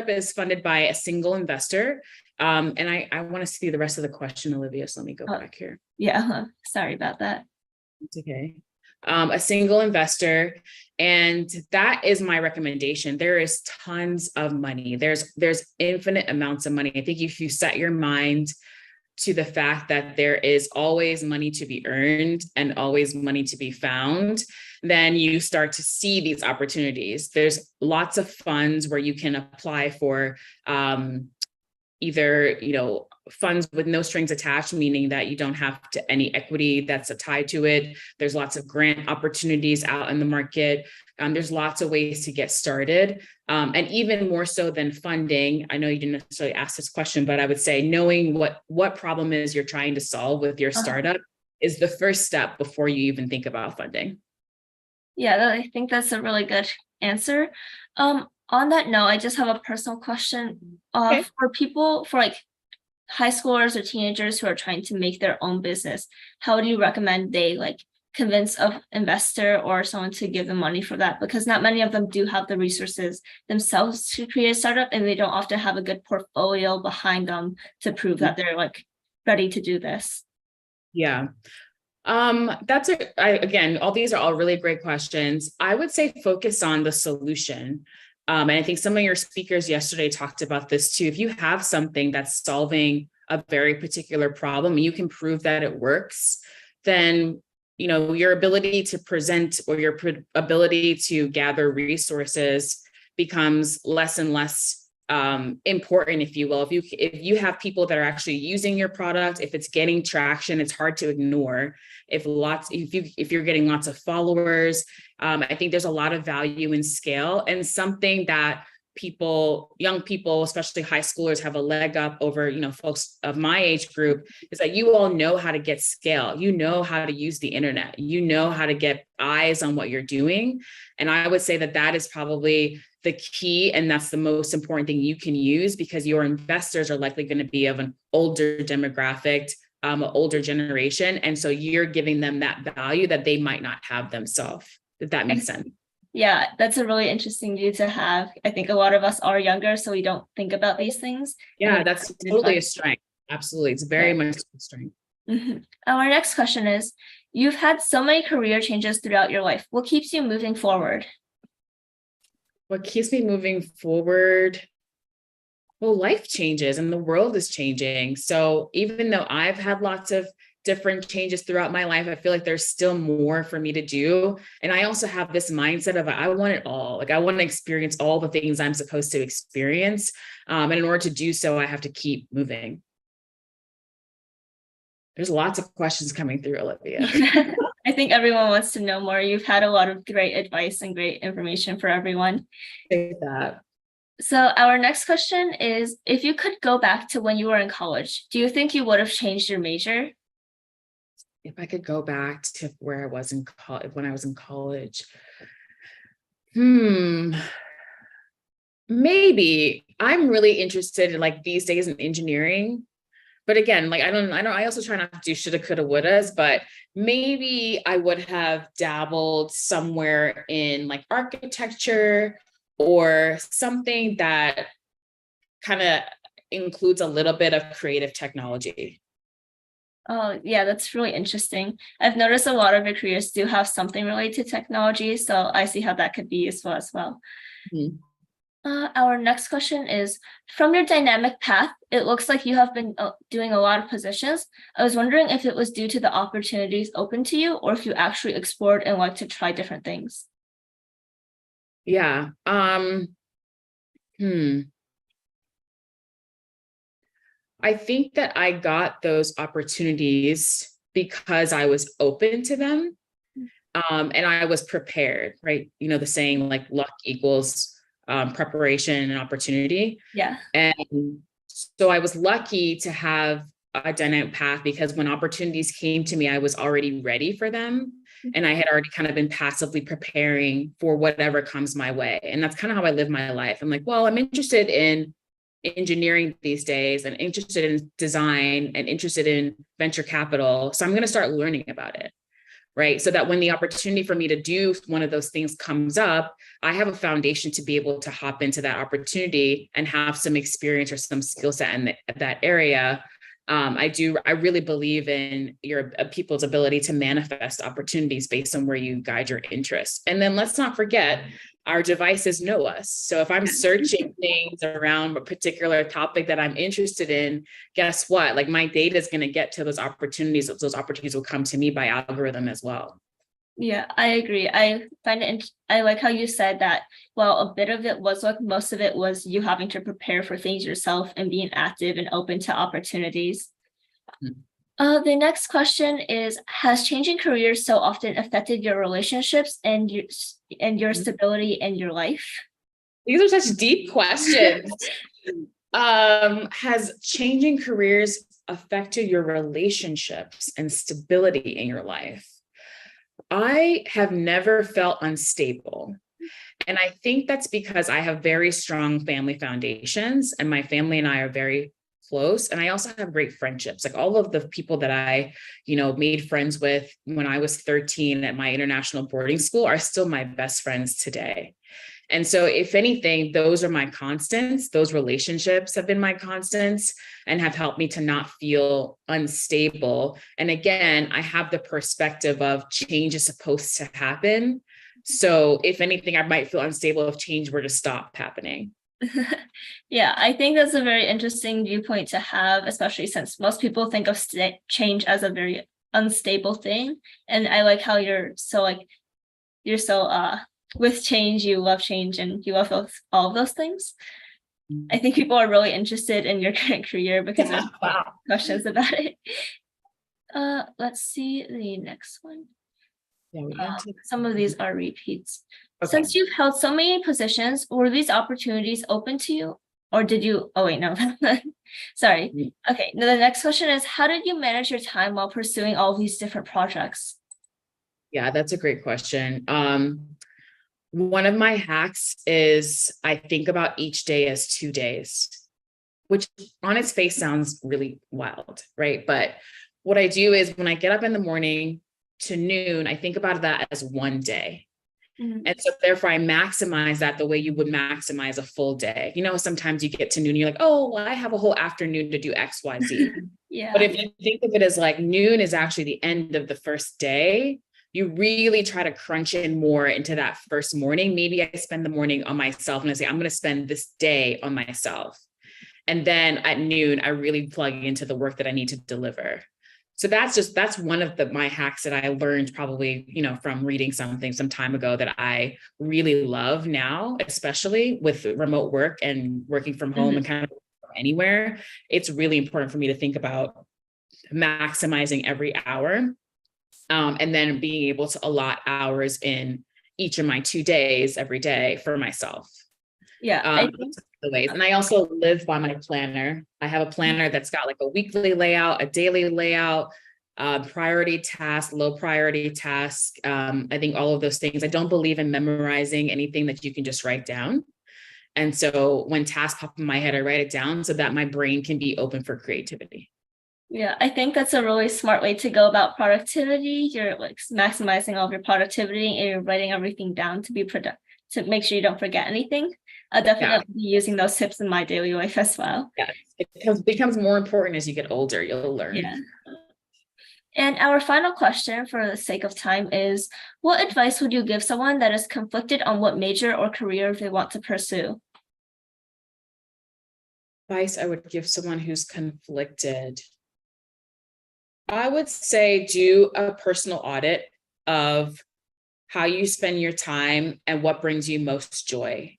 F: is funded by a single investor. And I want to see the rest of the question, Olivia. So let me go back here.
E: Yeah, sorry about that.
F: It's okay. a single investor. And that is my recommendation. There is tons of money. There's infinite amounts of money. I think if you set your mind to the fact that there is always money to be earned and always money to be found, then you start to see these opportunities. There's lots of funds where you can apply for either, funds with no strings attached, meaning that you don't have to any equity that's tied to it. There's lots of grant opportunities out in the market. There's lots of ways to get started. And even more so than funding, I know you didn't necessarily ask this question, but I would say knowing what problem is you're trying to solve with your startup is the first step before you even think about funding.
E: Yeah, I think that's a really good answer. On that note, I just have a personal question.
F: Okay.
E: For like high schoolers or teenagers who are trying to make their own business, how do you recommend they like convince an investor or someone to give them money for that? Because not many of them do have the resources themselves to create a startup, and they don't often have a good portfolio behind them to prove that they're like ready to do this.
F: Yeah. Again, all these are all really great questions. I would say focus on the solution. And I think some of your speakers yesterday talked about this too. If you have something that's solving a very particular problem and you can prove that it works, then your ability to present or your ability to gather resources becomes less and less important, if you will. If you have people that are actually using your product, if it's getting traction, it's hard to ignore. If you're getting lots of followers, I think there's a lot of value in scale, and something that young people, especially high schoolers, have a leg up over, folks of my age group, is that you all know how to get scale. You know how to use the internet. You know how to get eyes on what you're doing. And I would say that is probably the key. And that's the most important thing you can use, because your investors are likely going to be of an older demographic, an older generation. And so you're giving them that value that they might not have themselves, if that makes sense.
E: Yeah, that's a really interesting view to have. I think a lot of us are younger, so we don't think about these things.
F: Yeah, that's totally a strength. Absolutely. It's very much a strength.
E: Mm-hmm. Our next question is, you've had so many career changes throughout your life. What keeps you moving forward?
F: What keeps me moving forward? Well, life changes and the world is changing. So even though I've had lots of different changes throughout my life, I feel like there's still more for me to do. And I also have this mindset of, I want it all. Like, I want to experience all the things I'm supposed to experience. And in order to do so, I have to keep moving. There's lots of questions coming through, Olivia.
E: I think everyone wants to know more. You've had a lot of great advice and great information for everyone.
F: Take that.
E: So our next question is, if you could go back to when you were in college, do you think you would have changed your major?
F: If I could go back to where I was in college, when I was in college, maybe. I'm really interested in, like, these days in engineering. But again, like, I also try not to do shoulda, coulda, wouldas, but maybe I would have dabbled somewhere in like architecture or something that kind of includes a little bit of creative technology.
E: Oh, yeah, that's really interesting. I've noticed a lot of your careers do have something related to technology, so I see how that could be useful as well.
F: Mm-hmm.
E: Our next question is, from your dynamic path, it looks like you have been doing a lot of positions. I was wondering if it was due to the opportunities open to you, or if you actually explored and liked to try different things.
F: Yeah. I think that I got those opportunities because I was open to them. And I was prepared, right? The saying, like, luck equals preparation and opportunity.
E: Yeah.
F: And so I was lucky to have a dynamic path, because when opportunities came to me, I was already ready for them. And I had already kind of been passively preparing for whatever comes my way. And that's kind of how I live my life. I'm like, well, I'm interested in engineering these days, and interested in design, and interested in venture capital. So I'm going to start learning about it. Right. So that when the opportunity for me to do one of those things comes up, I have a foundation to be able to hop into that opportunity and have some experience or some skill set in that area, I really believe in people's ability to manifest opportunities based on where you guide your interests. And then let's not forget, our devices know us. So if I'm searching things around a particular topic that I'm interested in, guess what? Like my data is going to get to those opportunities. Those opportunities will come to me by algorithm as well.
E: Yeah, I agree. I find it, I like how you said that, well, a bit of it was like, most of it was you having to prepare for things yourself and being active and open to opportunities. The next question is, has changing careers so often affected your relationships and your stability in your life?
F: These are such deep questions. Has changing careers affected your relationships and stability in your life? I have never felt unstable. And I think that's because I have very strong family foundations, and my family and I are very close. And I also have great friendships. Like all of the people that I, made friends with when I was 13 at my international boarding school are still my best friends today. And so if anything, those are my constants. Those relationships have been my constants and have helped me to not feel unstable. And again, I have the perspective of change is supposed to happen. So if anything, I might feel unstable if change were to stop happening.
E: Yeah, I think that's a very interesting viewpoint to have, especially since most people think of change as a very unstable thing. And I like how you're so with change, you love change and you love all of those things. I think people are really interested in your current career because there's questions about it. Let's see the next one. Some of these are repeats. Okay. Since you've held so many positions, were these opportunities open to you? Or did you, oh wait, no, sorry. Okay, now the next question is, how did you manage your time while pursuing all of these different projects?
F: Yeah, that's a great question. One of my hacks is I think about each day as 2 days, which on its face sounds really wild, right? But what I do is when I get up in the morning to noon, I think about that as 1 day. Mm-hmm. And so therefore I maximize that the way you would maximize a full day. Sometimes you get to noon, you're like, oh, well, I have a whole afternoon to do X, Y, Z.
E: Yeah.
F: But if you think of it as like noon is actually the end of the first day, you really try to crunch in more into that first morning. Maybe I spend the morning on myself and I say, I'm going to spend this day on myself. And then at noon, I really plug into the work that I need to deliver. So that's one of my hacks that I learned probably, from reading something some time ago that I really love now, especially with remote work and working from home and kind of anywhere. It's really important for me to think about maximizing every hour. And then being able to allot hours in each of my 2 days every day for myself.
E: Yeah.
F: The ways. And I also live by my planner. I have a planner that's got like a weekly layout, a daily layout, priority task, low priority task. I think all of those things. I don't believe in memorizing anything that you can just write down. And so when tasks pop in my head, I write it down so that my brain can be open for creativity.
E: Yeah, I think that's a really smart way to go about productivity. You're like maximizing all of your productivity and you're writing everything down to be productive, to make sure you don't forget anything. I'll definitely be using those tips in my daily life as well.
F: Yeah, it becomes more important as you get older, you'll learn.
E: Yeah. And our final question for the sake of time is, what advice would you give someone that is conflicted on what major or career they want to pursue?
F: Advice I would give someone who's conflicted. I would say do a personal audit of how you spend your time and what brings you most joy.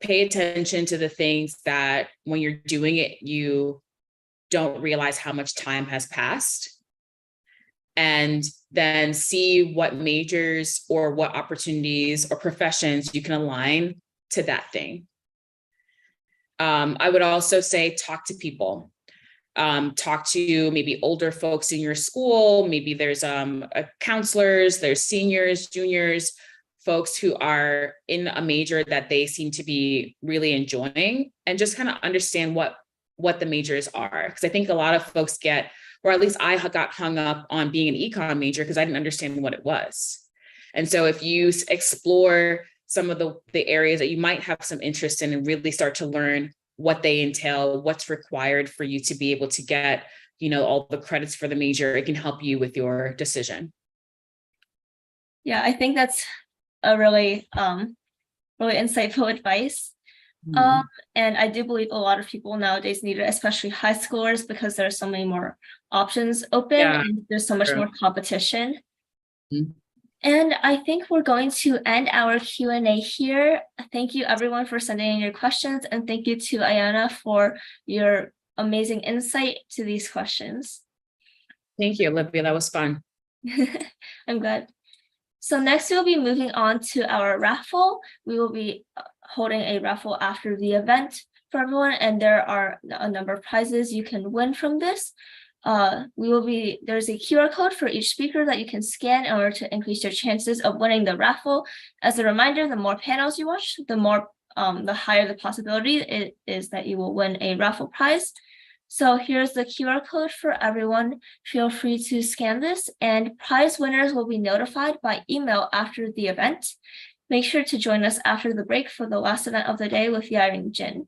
F: Pay attention to the things that when you're doing it, you don't realize how much time has passed. And then see what majors or what opportunities or professions you can align to that thing. I would also say talk to people. Talk to maybe older folks in your school. Maybe there's counselors, there's seniors, juniors, folks who are in a major that they seem to be really enjoying, and just kind of understand what the majors are. Because I think a lot of folks get, or at least I got hung up on being an econ major because I didn't understand what it was. And so if you explore some of the areas that you might have some interest in and really start to learn what they entail, what's required for you to be able to get, all the credits for the major. It can help you with your decision.
E: Yeah, I think that's a really really insightful advice. And I do believe a lot of people nowadays need it, especially high schoolers, because there are so many more options open and there's so much more competition. And I think we're going to end our Q&A here. Thank you everyone for sending in your questions, and thank you to Ayana for your amazing insight to these questions.
F: Thank you, Olivia. That was fun.
E: I'm glad. So next we'll be moving on to our raffle. We will be holding a raffle after the event for everyone, and there are a number of prizes you can win from this. There's a QR code for each speaker that you can scan in order to increase your chances of winning the raffle. As a reminder, the more panels you watch, the higher the possibility it is that you will win a raffle prize. So here's the QR code for everyone. Feel free to scan this, and prize winners will be notified by email after the event. Make sure to join us after the break for the last event of the day with Yai and Jin.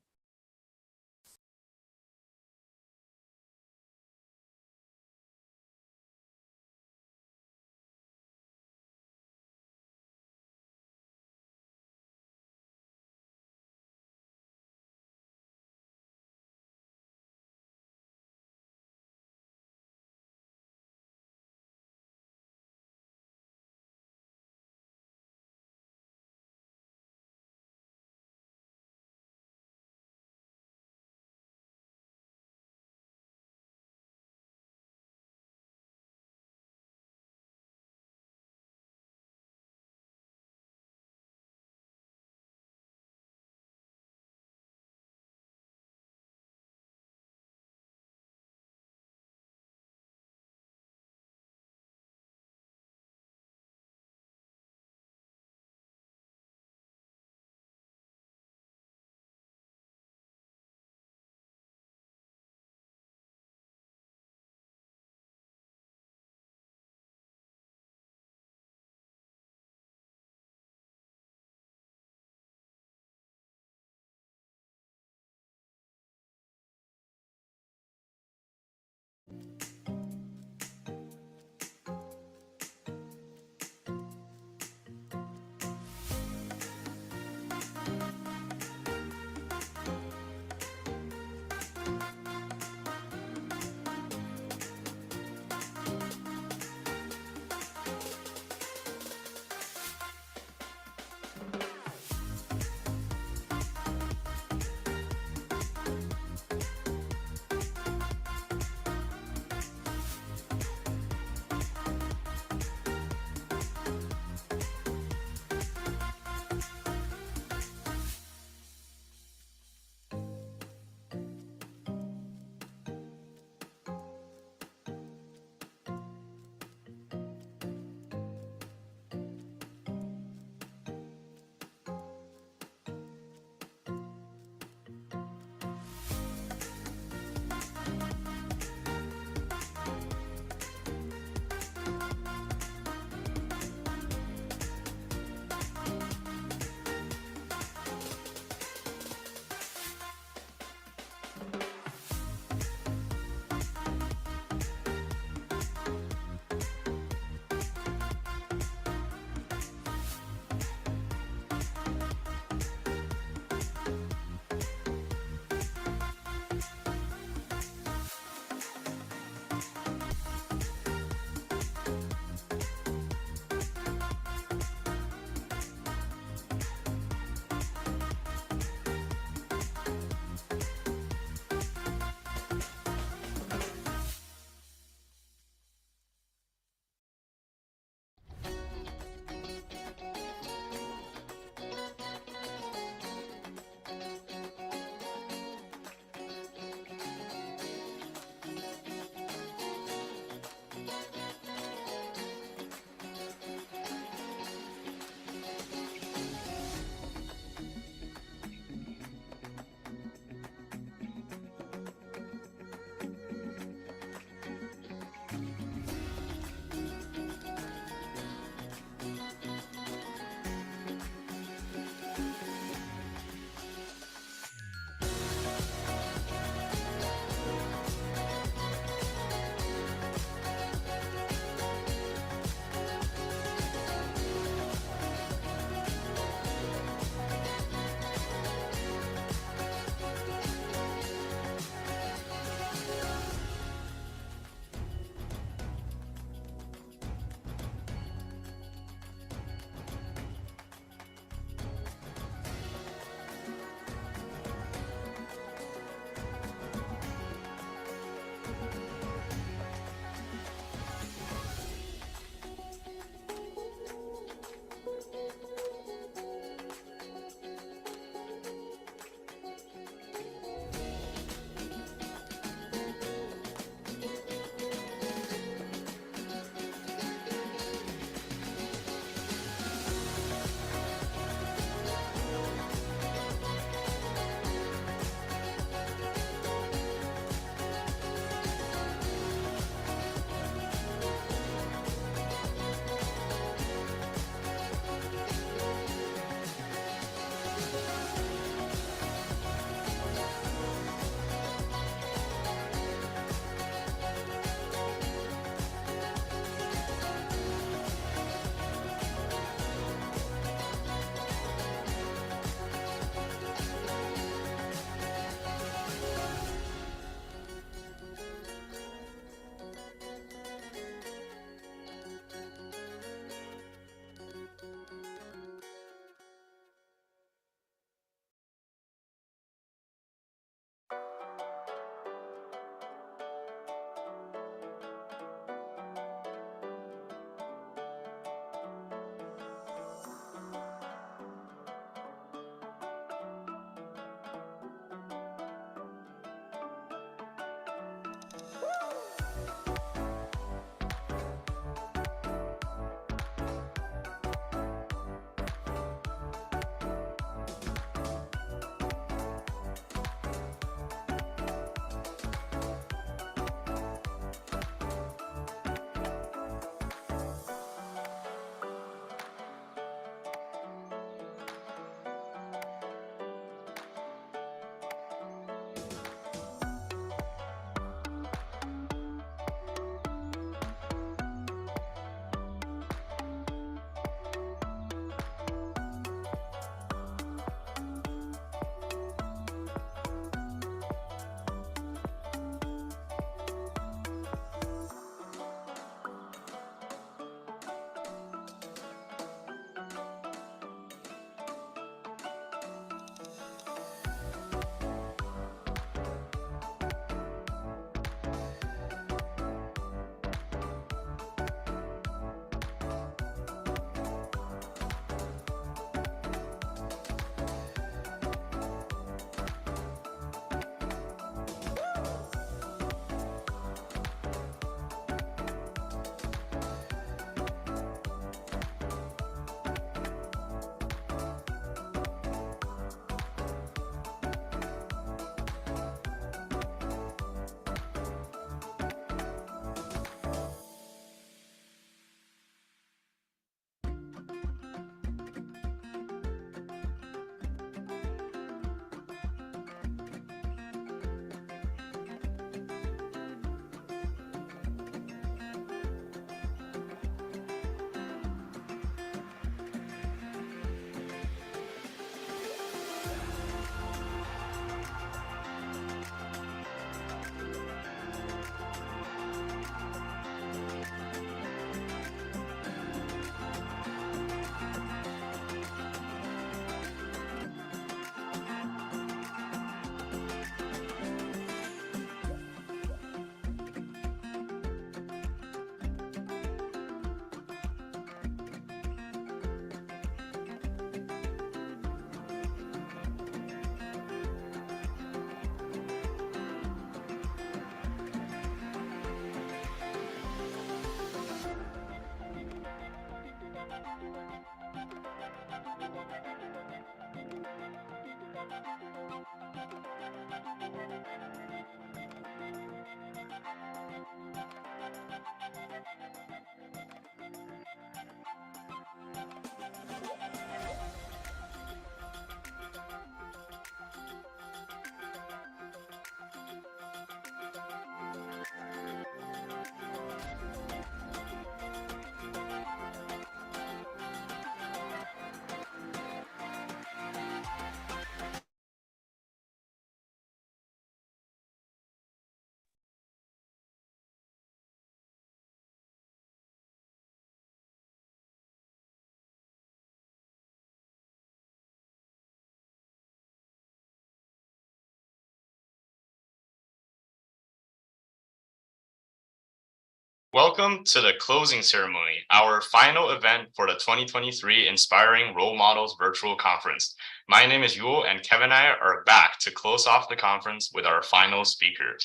G: Welcome to the closing ceremony, our final event for the 2023 Inspiring Role Models Virtual Conference. My name is Yul, and Kevin and I are back to close off the conference with our final speaker.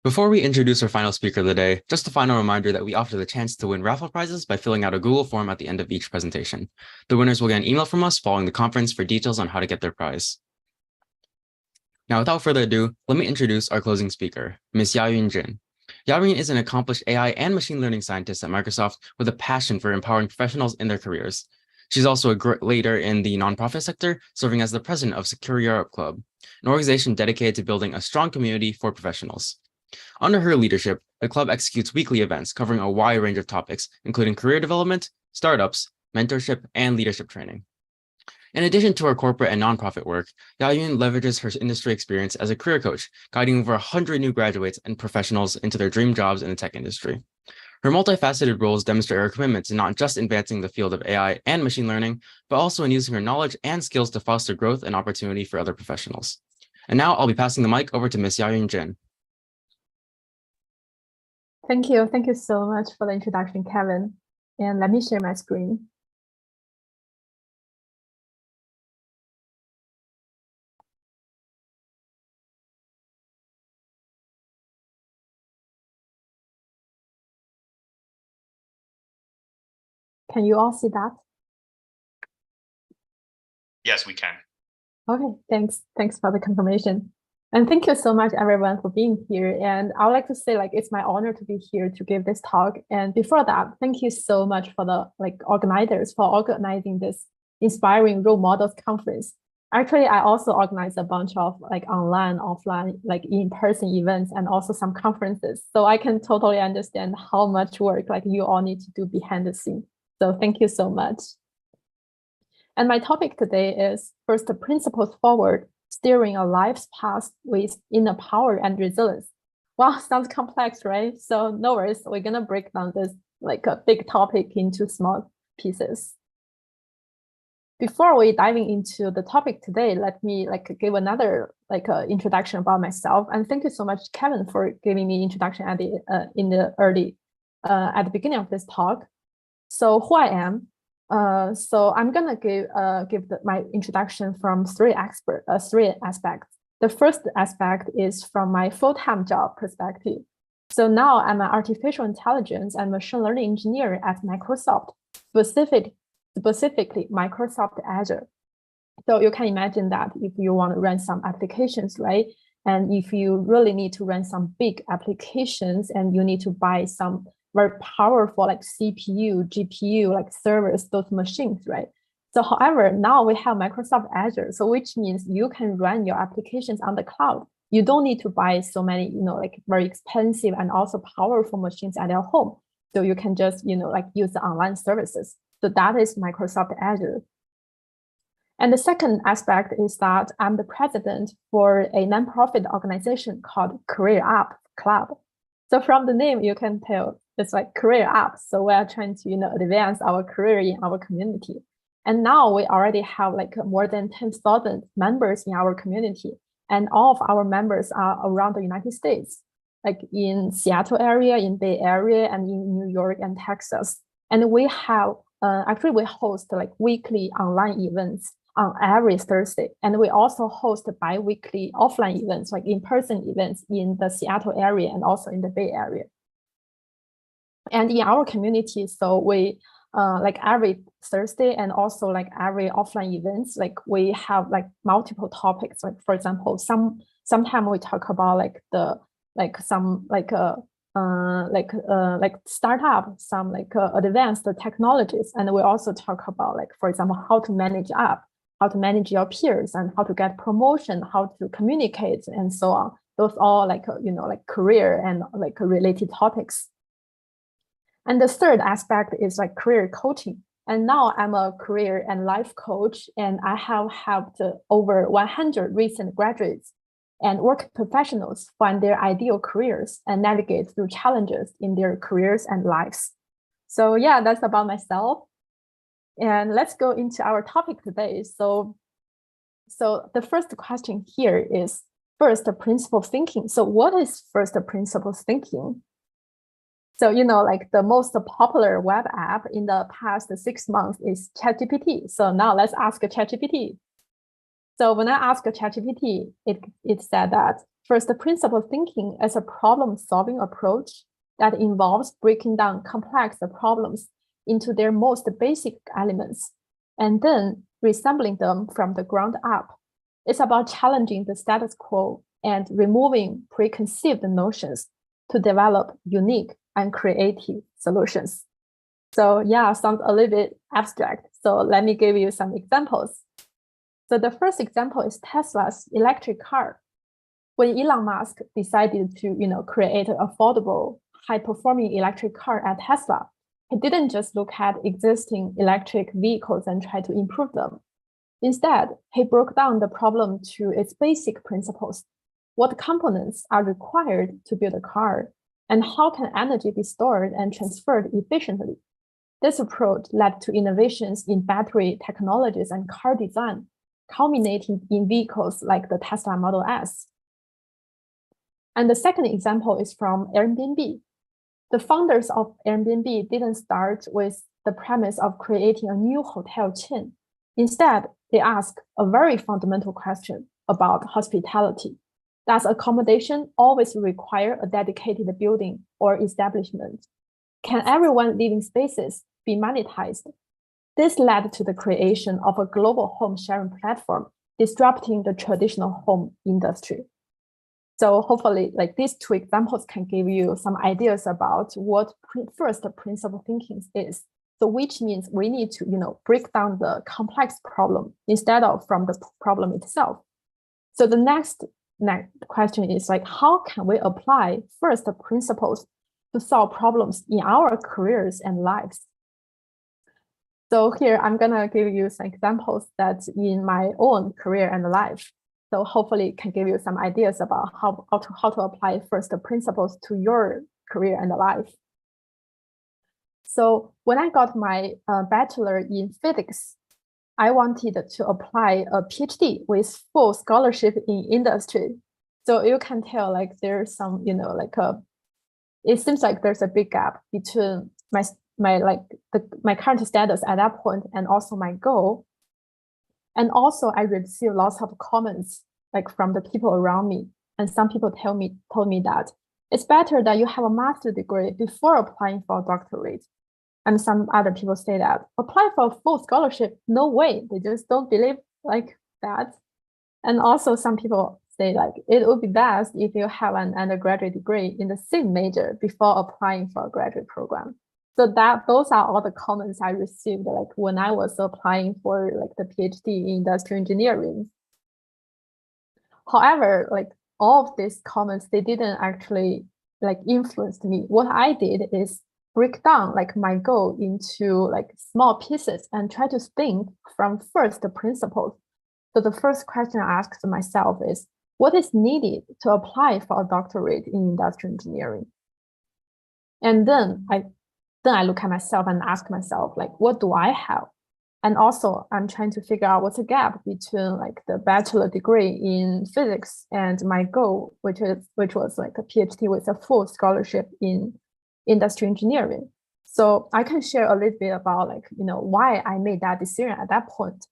H: Before we introduce our final speaker of the day, just a final reminder that we offer the chance to win raffle prizes by filling out a Google form at the end of each presentation. The winners will get an email from us following the conference for details on how to get their prize. Now, without further ado, let me introduce our closing speaker, Ms. Yayun Jin. Yayun is an accomplished AI and machine learning scientist at Microsoft with a passion for empowering professionals in their careers. She's also a great leader in the nonprofit sector, serving as the president of Secure Europe Club, an organization dedicated to building a strong community for professionals. Under her leadership, the club executes weekly events covering a wide range of topics, including career development, startups, mentorship, and leadership training. In addition to her corporate and nonprofit work, Yayun leverages her industry experience as a career coach, guiding over 100 new graduates and professionals into their dream jobs in the tech industry. Her multifaceted roles demonstrate her commitment to not just advancing the field of AI and machine learning, but also in using her knowledge and skills to foster growth and opportunity for other professionals. And now I'll be passing the mic over to Ms. Yayun Jin.
B: Thank you. Thank you so much for the introduction, Kevin. And let me share my screen. Can you all see that?
G: Yes, we can.
B: Okay, thanks. Thanks for the confirmation. And thank you so much, everyone, for being here. And I would like to say, it's my honor to be here to give this talk. And before that, thank you so much for the organizers for organizing this Inspiring Role Models Conference. Actually, I also organized a bunch of online, offline, in-person events and also some conferences. So I can totally understand how much work you all need to do behind the scenes. So thank you so much. And my topic today is first, the principles forward, steering a life's path with inner power and resilience. Wow, sounds complex, right? So no worries, we're gonna break down this a big topic into small pieces. Before we diving into the topic today, let me give another introduction about myself. And thank you so much, Kevin, for giving me introduction at the beginning of this talk. So who I am. So I'm gonna give my introduction from three aspects. The first aspect is from my full-time job perspective. So now I'm an artificial intelligence and machine learning engineer at Microsoft, specifically Microsoft Azure. So you can imagine that if you want to run some applications, right? And if you really need to run some big applications and you need to buy some very powerful CPU, GPU, servers, those machines, right? So however, now we have Microsoft Azure, so which means you can run your applications on the cloud. You don't need to buy so many, very expensive and also powerful machines at your home. So you can just, use the online services. So that is Microsoft Azure. And the second aspect is that I'm the president for a nonprofit organization called Career Up Club. So from the name, you can tell it's career up. So we are trying to, advance our career in our community. And now we already have more than 10,000 members in our community. And all of our members are around the United States, in Seattle area, in Bay Area, and in New York and Texas. And we have, actually we host weekly online events on every Thursday. And we also host bi-weekly offline events, in-person events in the Seattle area and also in the Bay Area. And in our community, so we, every Thursday and also like every offline events, like we have like multiple topics. Like for example, sometimes we talk about like startup, some advanced technologies, and we also talk about like, for example, how to manage how to manage your peers and how to get promotion, how to communicate, and so on. Those all like career and like related topics. And the third aspect is like career coaching. And now I'm a career and life coach, and I have helped over 100 recent graduates and work professionals find their ideal careers and navigate through challenges in their careers and lives. So yeah, that's about myself. And let's go into our topic today. So the first question here is first principle thinking. So what is first principles thinking? So, like the most popular web app in the past 6 months is ChatGPT. So now let's ask ChatGPT. So when I asked ChatGPT, it said that first principle thinking is a problem-solving approach that involves breaking down complex problems into their most basic elements and then reassembling them from the ground up. It's about challenging the status quo and removing preconceived notions to develop unique and creative solutions. So yeah, sounds a little bit abstract. So let me give you some examples. So the first example is Tesla's electric car. When Elon Musk decided to, create an affordable, high-performing electric car at Tesla, he didn't just look at existing electric vehicles and try to improve them. Instead, he broke down the problem to its basic principles. What components are required to build a car? And how can energy be stored and transferred efficiently? This approach led to innovations in battery technologies and car design, culminating in vehicles like the Tesla Model S. And the second example is from Airbnb. The founders of Airbnb didn't start with the premise of creating a new hotel chain. Instead, they asked a very fundamental question about hospitality. Does accommodation always require a dedicated building or establishment? Can everyone's living spaces be monetized? This led to the creation of a global home sharing platform, disrupting the traditional home industry. So hopefully, like these two examples can give you some ideas about what first principle thinking is. So which means we need to, break down the complex problem instead of from the problem itself. So the next question is like, how can we apply first principles to solve problems in our careers and lives? So here I'm gonna give you some examples that in my own career and life. So hopefully it can give you some ideas about how to apply first principles to your career and life. So when I got my bachelor in physics, I wanted to apply a PhD with full scholarship in industry. So you can tell like there's some, it seems like there's a big gap between my current status at that point and also my goal. And also I received lots of comments like from the people around me. And some people told me that it's better that you have a master's degree before applying for a doctorate. And some other people say that apply for a full scholarship, no way. They just don't believe like that. And also some people say like, it would be best if you have an undergraduate degree in the same major before applying for a graduate program. So those are all the comments I received like when I was applying for like the PhD in industrial engineering. However, like all of these comments, they didn't actually like influence me. What I did is break down like my goal into like small pieces and try to think from first principles. So the first question I asked myself is, what is needed to apply for a doctorate in industrial engineering? And then I look at myself and ask myself, like, what do I have? And also I'm trying to figure out what's the gap between like the bachelor degree in physics and my goal, which was like a PhD with a full scholarship in industrial engineering. So I can share a little bit about like, why I made that decision at that point.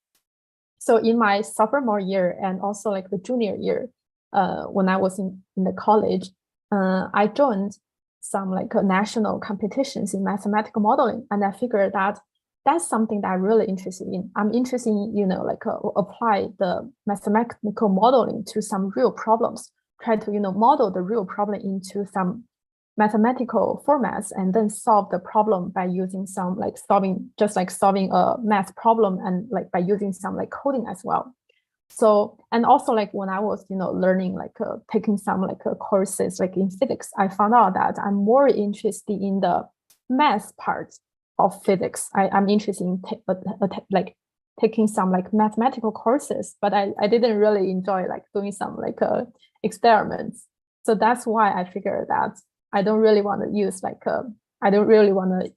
B: So in my sophomore year and also like the junior year, when I was in the college, I joined some like national competitions in mathematical modeling. And I figured that that's something that I'm really interested in. I'm interested in, like apply the mathematical modeling to some real problems, try to, model the real problem into some mathematical formats and then solve the problem by using some solving a math problem and like by using some like coding as well. So, and also like when I was, learning, taking some courses like in physics, I found out that I'm more interested in the math part of physics. I'm interested in taking some like mathematical courses, but I didn't really enjoy like doing some experiments. So that's why I figured that I don't really want to use I don't really want to,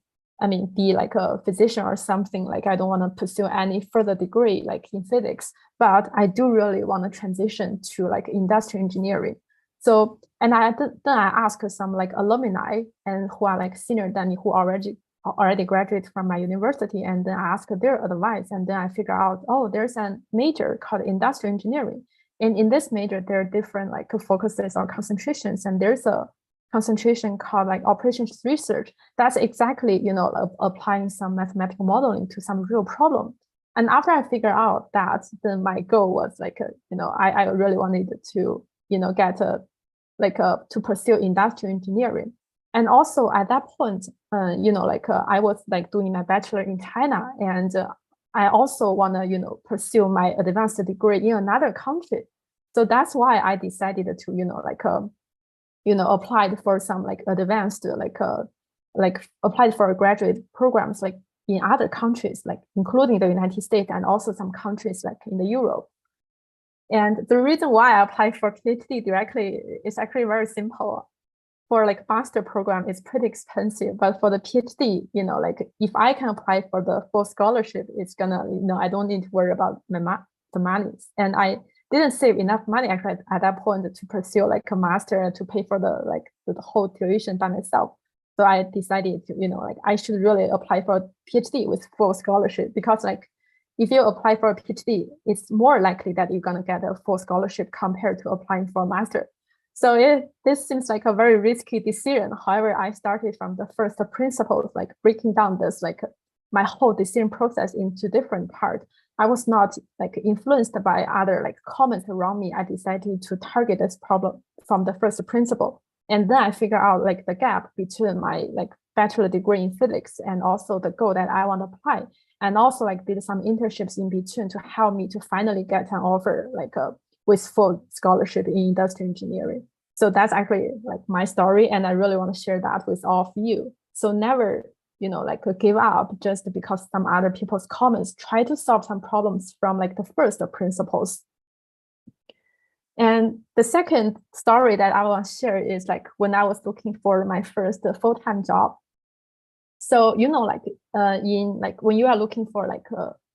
B: be like a physician or something. Like I don't want to pursue any further degree like in physics, but I do really want to transition to like industrial engineering. So, and then I asked some like alumni and who are like senior than me who already graduated from my university, and then I asked their advice, and then I figure out, oh, there's a major called industrial engineering, and in this major there are different like focuses or concentrations, and there's a concentration called like operations research. That's exactly applying some mathematical modeling to some real problem. And after I figured out that, then my goal was like I really wanted to get to pursue industrial engineering. And also at that point, I was like doing my bachelor in China, and I also want to, pursue my advanced degree in another country. So that's why I decided to, applied for some like advanced, applied for graduate programs like in other countries, like including the United States and also some countries like in the Europe. And the reason why I applied for PhD directly is actually very simple. For like master program, it's pretty expensive, but for the PhD, if I can apply for the full scholarship, it's gonna, I don't need to worry about the money. And I didn't save enough money actually at that point to pursue like a master to pay for the whole tuition by myself. So I decided to, I should really apply for a PhD with full scholarship, because like if you apply for a PhD, it's more likely that you're gonna get a full scholarship compared to applying for a master. So this seems like a very risky decision. However, I started from the first principles, like breaking down this, like my whole decision process into different parts. I was not like influenced by other like comments around me. I decided to target this problem from the first principle. And then I figure out like the gap between my like bachelor degree in physics and also the goal that I want to apply. And also like did some internships in between to help me to finally get an offer like with full scholarship in industrial engineering. So that's actually like my story, and I really want to share that with all of you. So never, give up just because some other people's comments. Try to solve some problems from like the first principles. And the second story that I want to share is like when I was looking for my first full-time job. So, in like when you are looking for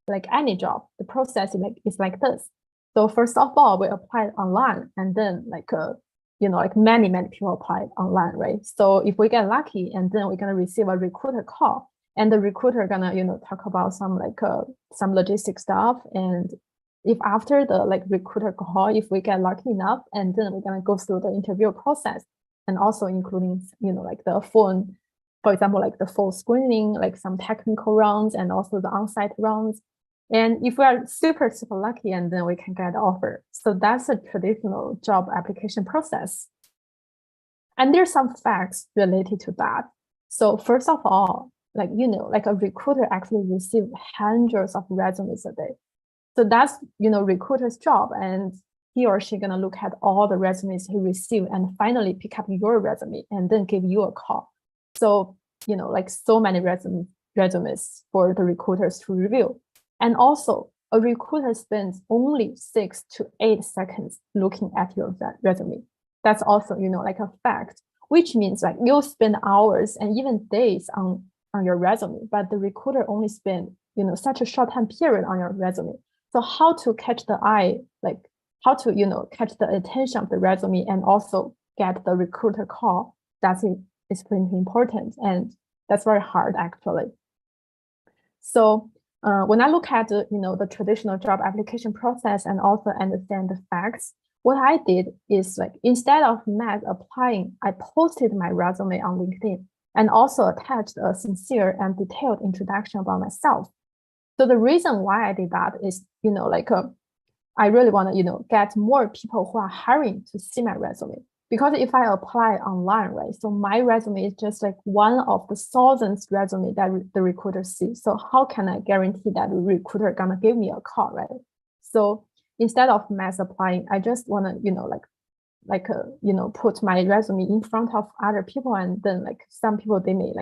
B: like any job, the process is like this. So first of all, we applied online, and then many people applied online, right? So if we get lucky, and then we're gonna receive a recruiter call, and the recruiter gonna talk about some some logistic stuff. And if after the recruiter call, if we get lucky enough, and then we're gonna go through the interview process, and also including the phone, for example, like the full screening, like some technical rounds, and also the on-site rounds. And if we are super lucky, and then we can get an offer. So that's a traditional job application process. And there's some facts related to that. So first of all, a recruiter actually receives hundreds of resumes a day. So that's, recruiter's job, and he or she gonna look at all the resumes he received and finally pick up your resume and then give you a call. So, so many resumes for the recruiters to review. And also, a recruiter spends only 6 to 8 seconds looking at your resume. That's also, a fact, which means like you'll spend hours and even days on your resume, but the recruiter only spend, such a short time period on your resume. So how to catch the eye, how to, catch the attention of the resume and also get the recruiter call, is pretty important. And that's very hard actually. So when I look at the traditional job application process and also understand the facts, what I did is instead of mass applying, I posted my resume on LinkedIn. and also attached a sincere and detailed introduction about myself. So the reason why I did that is, I really want to, get more people who are hiring to see my resume. Because if I apply online, right, so my resume is just like one of the thousands resume that the recruiter sees. So how can I guarantee that the recruiter gonna give me a call, right? So instead of mass applying, I just want to, put my resume in front of other people, and then like some people they may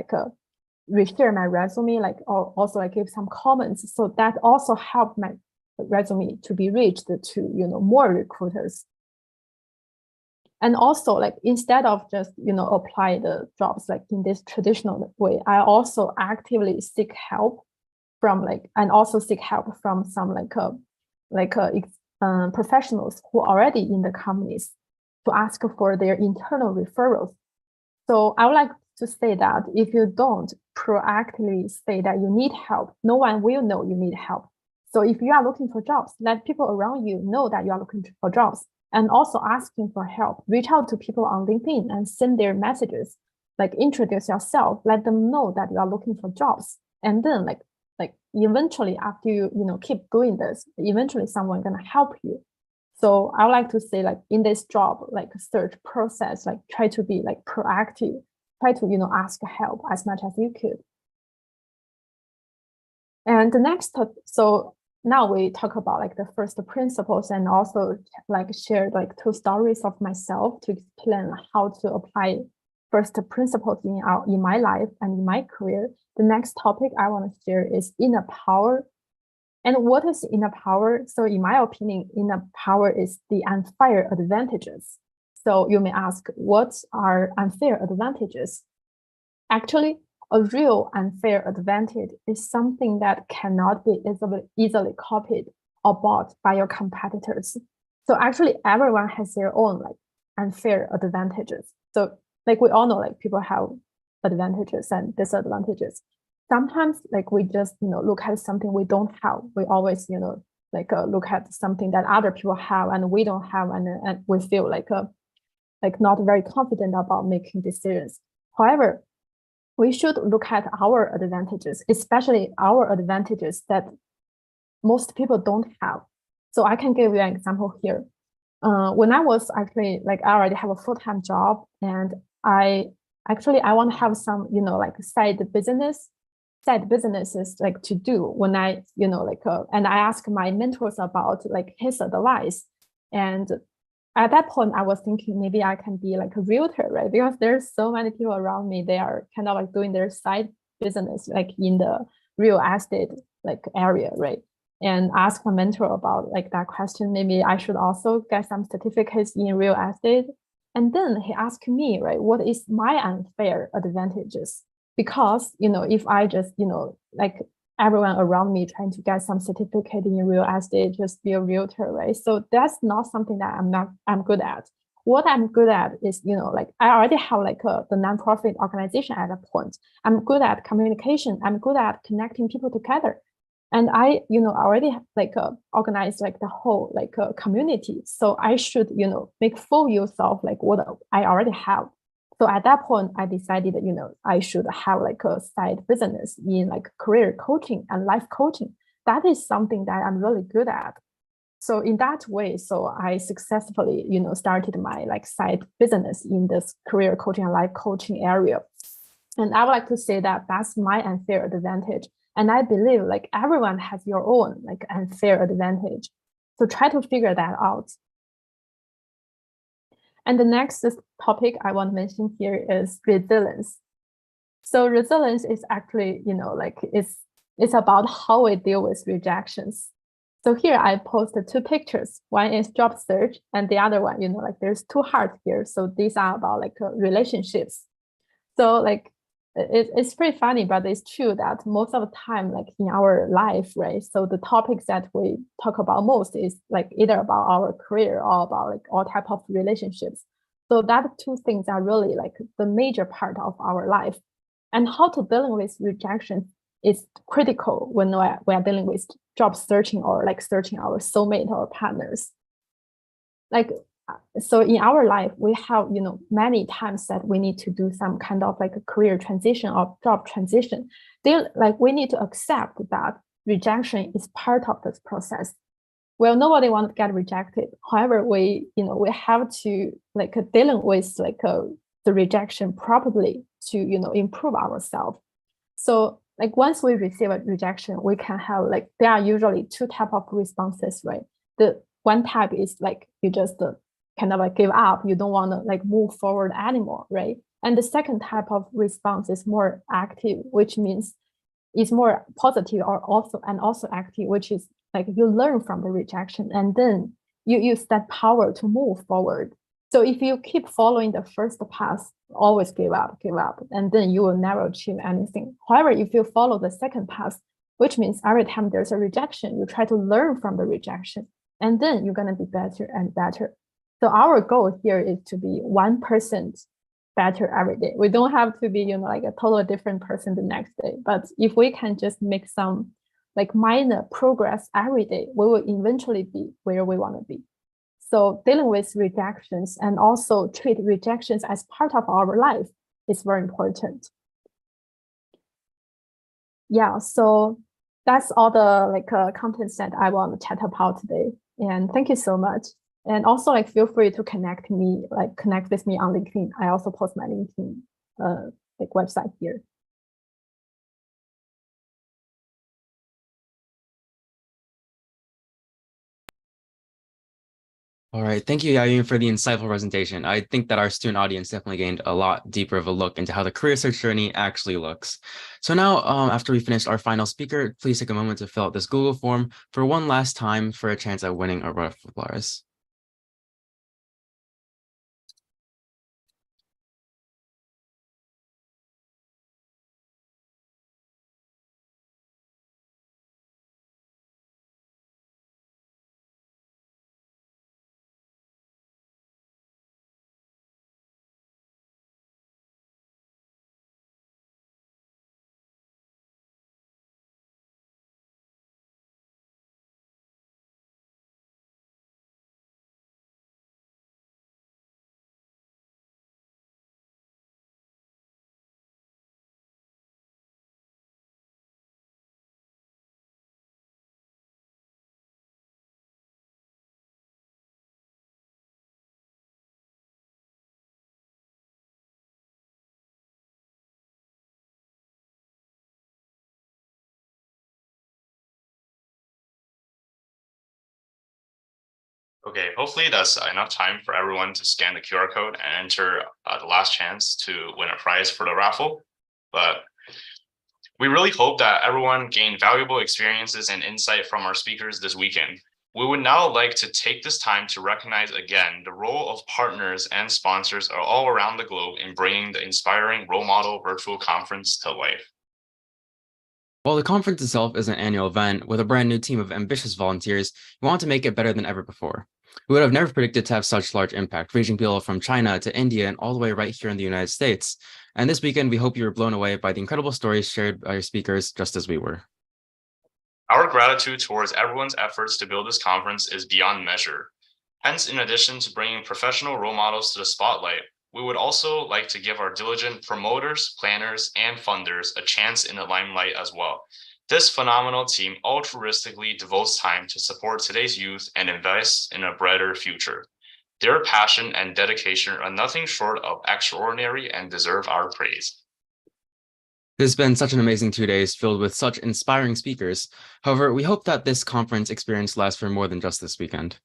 B: reshare my resume, or also I give some comments. So that also helped my resume to be reached to more recruiters. And also, like, instead of just apply the jobs like in this traditional way, I also actively seek help from some professionals who are already in the companies to ask for their internal referrals. So I would like to say that if you don't proactively say that you need help, no one will know you need help. So if you are looking for jobs, let people around you know that you are looking for jobs. And also asking for help, reach out to people on LinkedIn and send their messages, like introduce yourself, let them know that you are looking for jobs. And then like eventually after you keep doing this, eventually someone gonna help you. So I would like to say, like, in this job, like search process, like try to be like proactive, try to ask help as much as you could. And the next, so now we talk about like the first principles, and also like share like 2 stories of myself to explain how to apply first principles in my life and in my career. The next topic I want to share is inner power. And what is inner power? So in my opinion, inner power is the unfair advantages. So you may ask, what are unfair advantages? Actually, a real unfair advantage is something that cannot be easily copied or bought by your competitors. So actually, everyone has their own like unfair advantages. So like we all know, like people have advantages and disadvantages. Sometimes like we just look at something we don't have. We always look at something that other people have and we don't have, and we feel like not very confident about making decisions. However, we should look at our advantages, especially our advantages that most people don't have. So I can give you an example here. When I was actually I already have a full-time job, and I want to have some side businesses like to do when I and I asked my mentors about like his advice. And at that point, I was thinking maybe I can be like a realtor, right? Because there's so many people around me, they are kind of like doing their side business, like in the real estate like area, right? And ask my mentor about like that question. Maybe I should also get some certificates in real estate. And then he asked me, right, what is my unfair advantages? Because, if I just, like everyone around me trying to get some certificate in real estate, just be a realtor, right? So that's not something that I'm good at. What I'm good at is, I already have the nonprofit organization at a point. I'm good at communication. I'm good at connecting people together. And I, already organize the whole community. So I should, make full use of what I already have. So at that point, I decided that, I should have a side business in career coaching and life coaching. That is something that I'm really good at. So in that way, so I successfully, started my side business in this career coaching and life coaching area. And I would like to say that that's my unfair advantage. And I believe everyone has your own unfair advantage. So try to figure that out. And the next topic I want to mention here is resilience. So resilience is actually, it's about how we deal with rejections. So here I posted 2 pictures. One is job search, and the other one, there's 2 hearts here. So these are about relationships. So it's pretty funny, but it's true that most of the time, in our life, right? So the topics that we talk about most is either about our career or about all type of relationships. So that 2 things are really the major part of our life. And how to dealing with rejection is critical when we are dealing with job searching or searching our soulmate or partners. So in our life, we have, many times that we need to do some kind of like a career transition or job transition. We need to accept that rejection is part of this process. Well, nobody wants to get rejected. However, we have to dealing with the rejection properly to, improve ourselves. So once we receive a rejection, we can have there are usually two types of responses, right? The one type is you just kind of give up. You don't want to move forward anymore, right? And the second type of response is more active, which means it's more positive or also active, which is you learn from the rejection and then you use that power to move forward. So if you keep following the first path, always give up, and then you will never achieve anything. However, if you follow the second path, which means every time there's a rejection, you try to learn from the rejection, and then you're going to be better and better. So our goal here is to be 1% better every day. We don't have to be, a totally different person the next day. But if we can just make some minor progress every day, we will eventually be where we want to be. So dealing with rejections and also treat rejections as part of our life is very important. Yeah, so that's all the contents that I want to chat about today. And thank you so much. And also feel free to connect with me on LinkedIn. I also post my LinkedIn website here.
H: All right, thank you, Yayun, for the insightful presentation. I think that our student audience definitely gained a lot deeper of a look into how the career search journey actually looks. So now, after we finish our final speaker, please take a moment to fill out this Google form for one last time for a chance at winning a round of applause.
G: Okay, hopefully that's enough time for everyone to scan the QR code and enter the last chance to win a prize for the raffle. But we really hope that everyone gained valuable experiences and insight from our speakers this weekend. We would now like to take this time to recognize again the role of partners and sponsors all around the globe in bringing the Inspiring Role Model Virtual Conference to life.
H: While the conference itself is an annual event with a brand new team of ambitious volunteers, we want to make it better than ever before. We would have never predicted to have such large impact, reaching people from China to India and all the way right here in the United States. And this weekend, we hope you were blown away by the incredible stories shared by your speakers, just as we were.
G: Our gratitude towards everyone's efforts to build this conference is beyond measure. Hence, in addition to bringing professional role models to the spotlight, we would also like to give our diligent promoters, planners, and funders a chance in the limelight as well. This phenomenal team altruistically devotes time to support today's youth and invest in a brighter future. Their passion and dedication are nothing short of extraordinary and deserve our praise.
H: It has been such an amazing 2 days filled with such inspiring speakers. However, we hope that this conference experience lasts for more than just this weekend.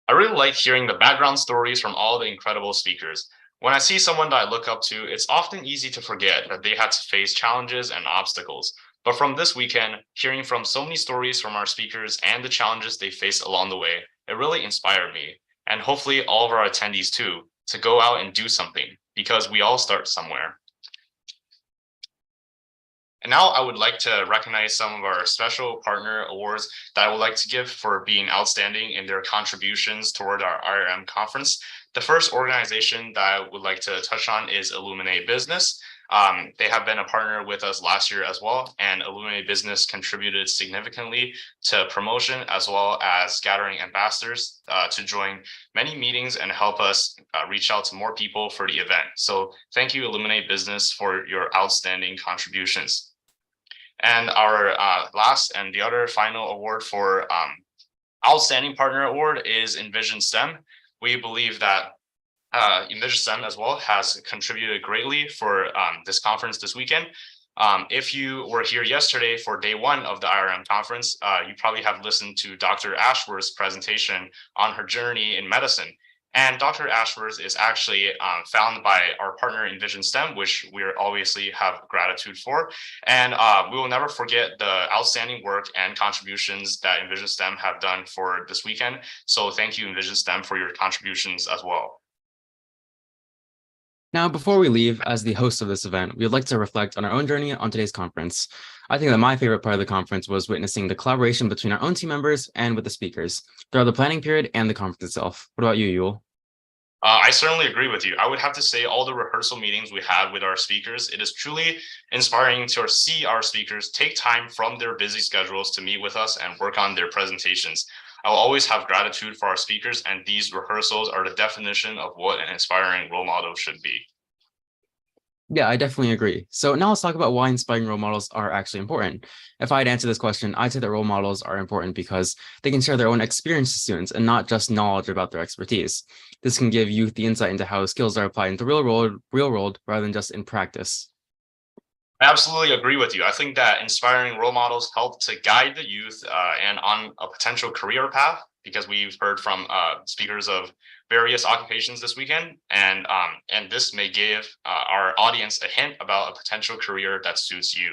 G: I really like hearing the background stories from all the incredible speakers. When I see someone that I look up to, it's often easy to forget that they had to face challenges and obstacles. But from this weekend, hearing from so many stories from our speakers and the challenges they faced along the way, it really inspired me, and hopefully all of our attendees too, to go out and do something, because we all start somewhere. And now I would like to recognize some of our special partner awards that I would like to give for being outstanding in their contributions toward our IRM conference. The first organization that I would like to touch on is Illuminate Business. They have been a partner with us last year as well, and Illuminate Business contributed significantly to promotion as well as scattering ambassadors to join many meetings and help us reach out to more people for the event. So thank you, Illuminate Business, for your outstanding contributions. And our last and the other final award for Outstanding Partner Award is Envision STEM. We believe that Envision STEM as well has contributed greatly for this conference this weekend. If you were here yesterday for day one of the IRM conference, you probably have listened to Dr. Ashworth's presentation on her journey in medicine. And Dr. Ashworth is actually found by our partner Envision STEM, which we obviously have gratitude for. And we will never forget the outstanding work and contributions that Envision STEM have done for this weekend. So thank you, Envision STEM, for your contributions as well.
H: Now, before we leave, as the host of this event, we'd like to reflect on our own journey on today's conference. I think that my favorite part of the conference was witnessing the collaboration between our own team members and with the speakers throughout the planning period and the conference itself. What about you, Yul?
G: I certainly agree with you. I would have to say all the rehearsal meetings we had with our speakers, it is truly inspiring to see our speakers take time from their busy schedules to meet with us and work on their presentations. I will always have gratitude for our speakers, and these rehearsals are the definition of what an inspiring role model should be.
H: Yeah, I definitely agree. So now let's talk about why inspiring role models are actually important. If I had answered this question, I'd say that role models are important because they can share their own experience to students and not just knowledge about their expertise. This can give youth the insight into how skills are applied in the real world rather than just in practice.
G: I absolutely agree with you. I think that inspiring role models help to guide the youth and on a potential career path, because we've heard from speakers of various occupations this weekend, and this may give our audience a hint about a potential career that suits you.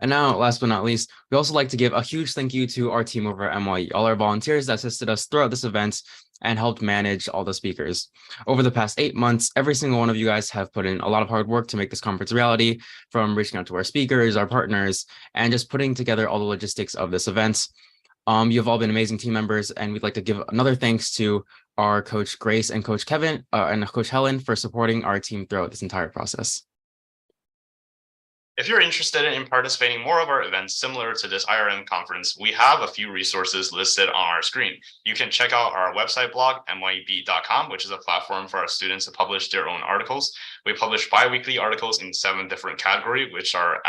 H: And now, last but not least, we also like to give a huge thank you to our team over at NYU, all our volunteers that assisted us throughout this event and helped manage all the speakers. Over the past 8 months, every single one of you guys have put in a lot of hard work to make this conference a reality, from reaching out to our speakers, our partners, and just putting together all the logistics of this event. You've all been amazing team members, and we'd like to give another thanks to our Coach Grace and Coach Kevin and Coach Helen for supporting our team throughout this entire process.
G: If you're interested in participating in more of our events similar to this IRM conference, we have a few resources listed on our screen. You can check out our website blog, nyubeat.com, which is a platform for our students to publish their own articles. We publish bi-weekly articles in 7 different categories, which are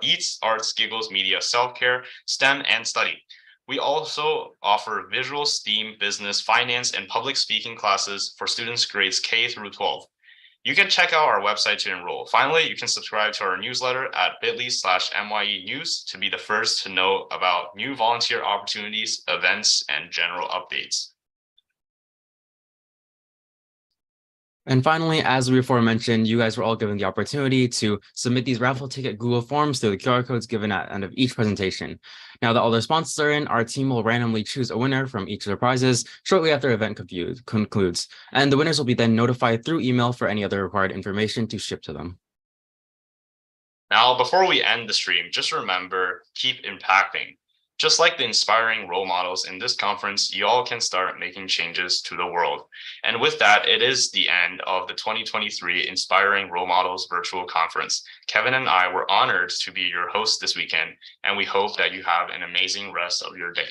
G: Eats, Arts, Giggles, Media, Self-Care, STEM, and Study. We also offer visual, STEAM, business, finance, and public speaking classes for students grades K through 12. You can check out our website to enroll. Finally, you can subscribe to our newsletter at bit.ly/NYE News to be the first to know about new volunteer opportunities, events, and general updates.
H: And finally, as we before mentioned, you guys were all given the opportunity to submit these raffle ticket Google Forms through the QR codes given at the end of each presentation. Now that all the responses are in, our team will randomly choose a winner from each of the prizes shortly after the event concludes. And the winners will be then notified through email for any other required information to ship to them.
G: Now, before we end the stream, just remember, keep impacting. Just like the inspiring role models in this conference, you all can start making changes to the world. And with that, it is the end of the 2023 Inspiring Role Models Virtual Conference. Kevin and I were honored to be your hosts this weekend, and we hope that you have an amazing rest of your day.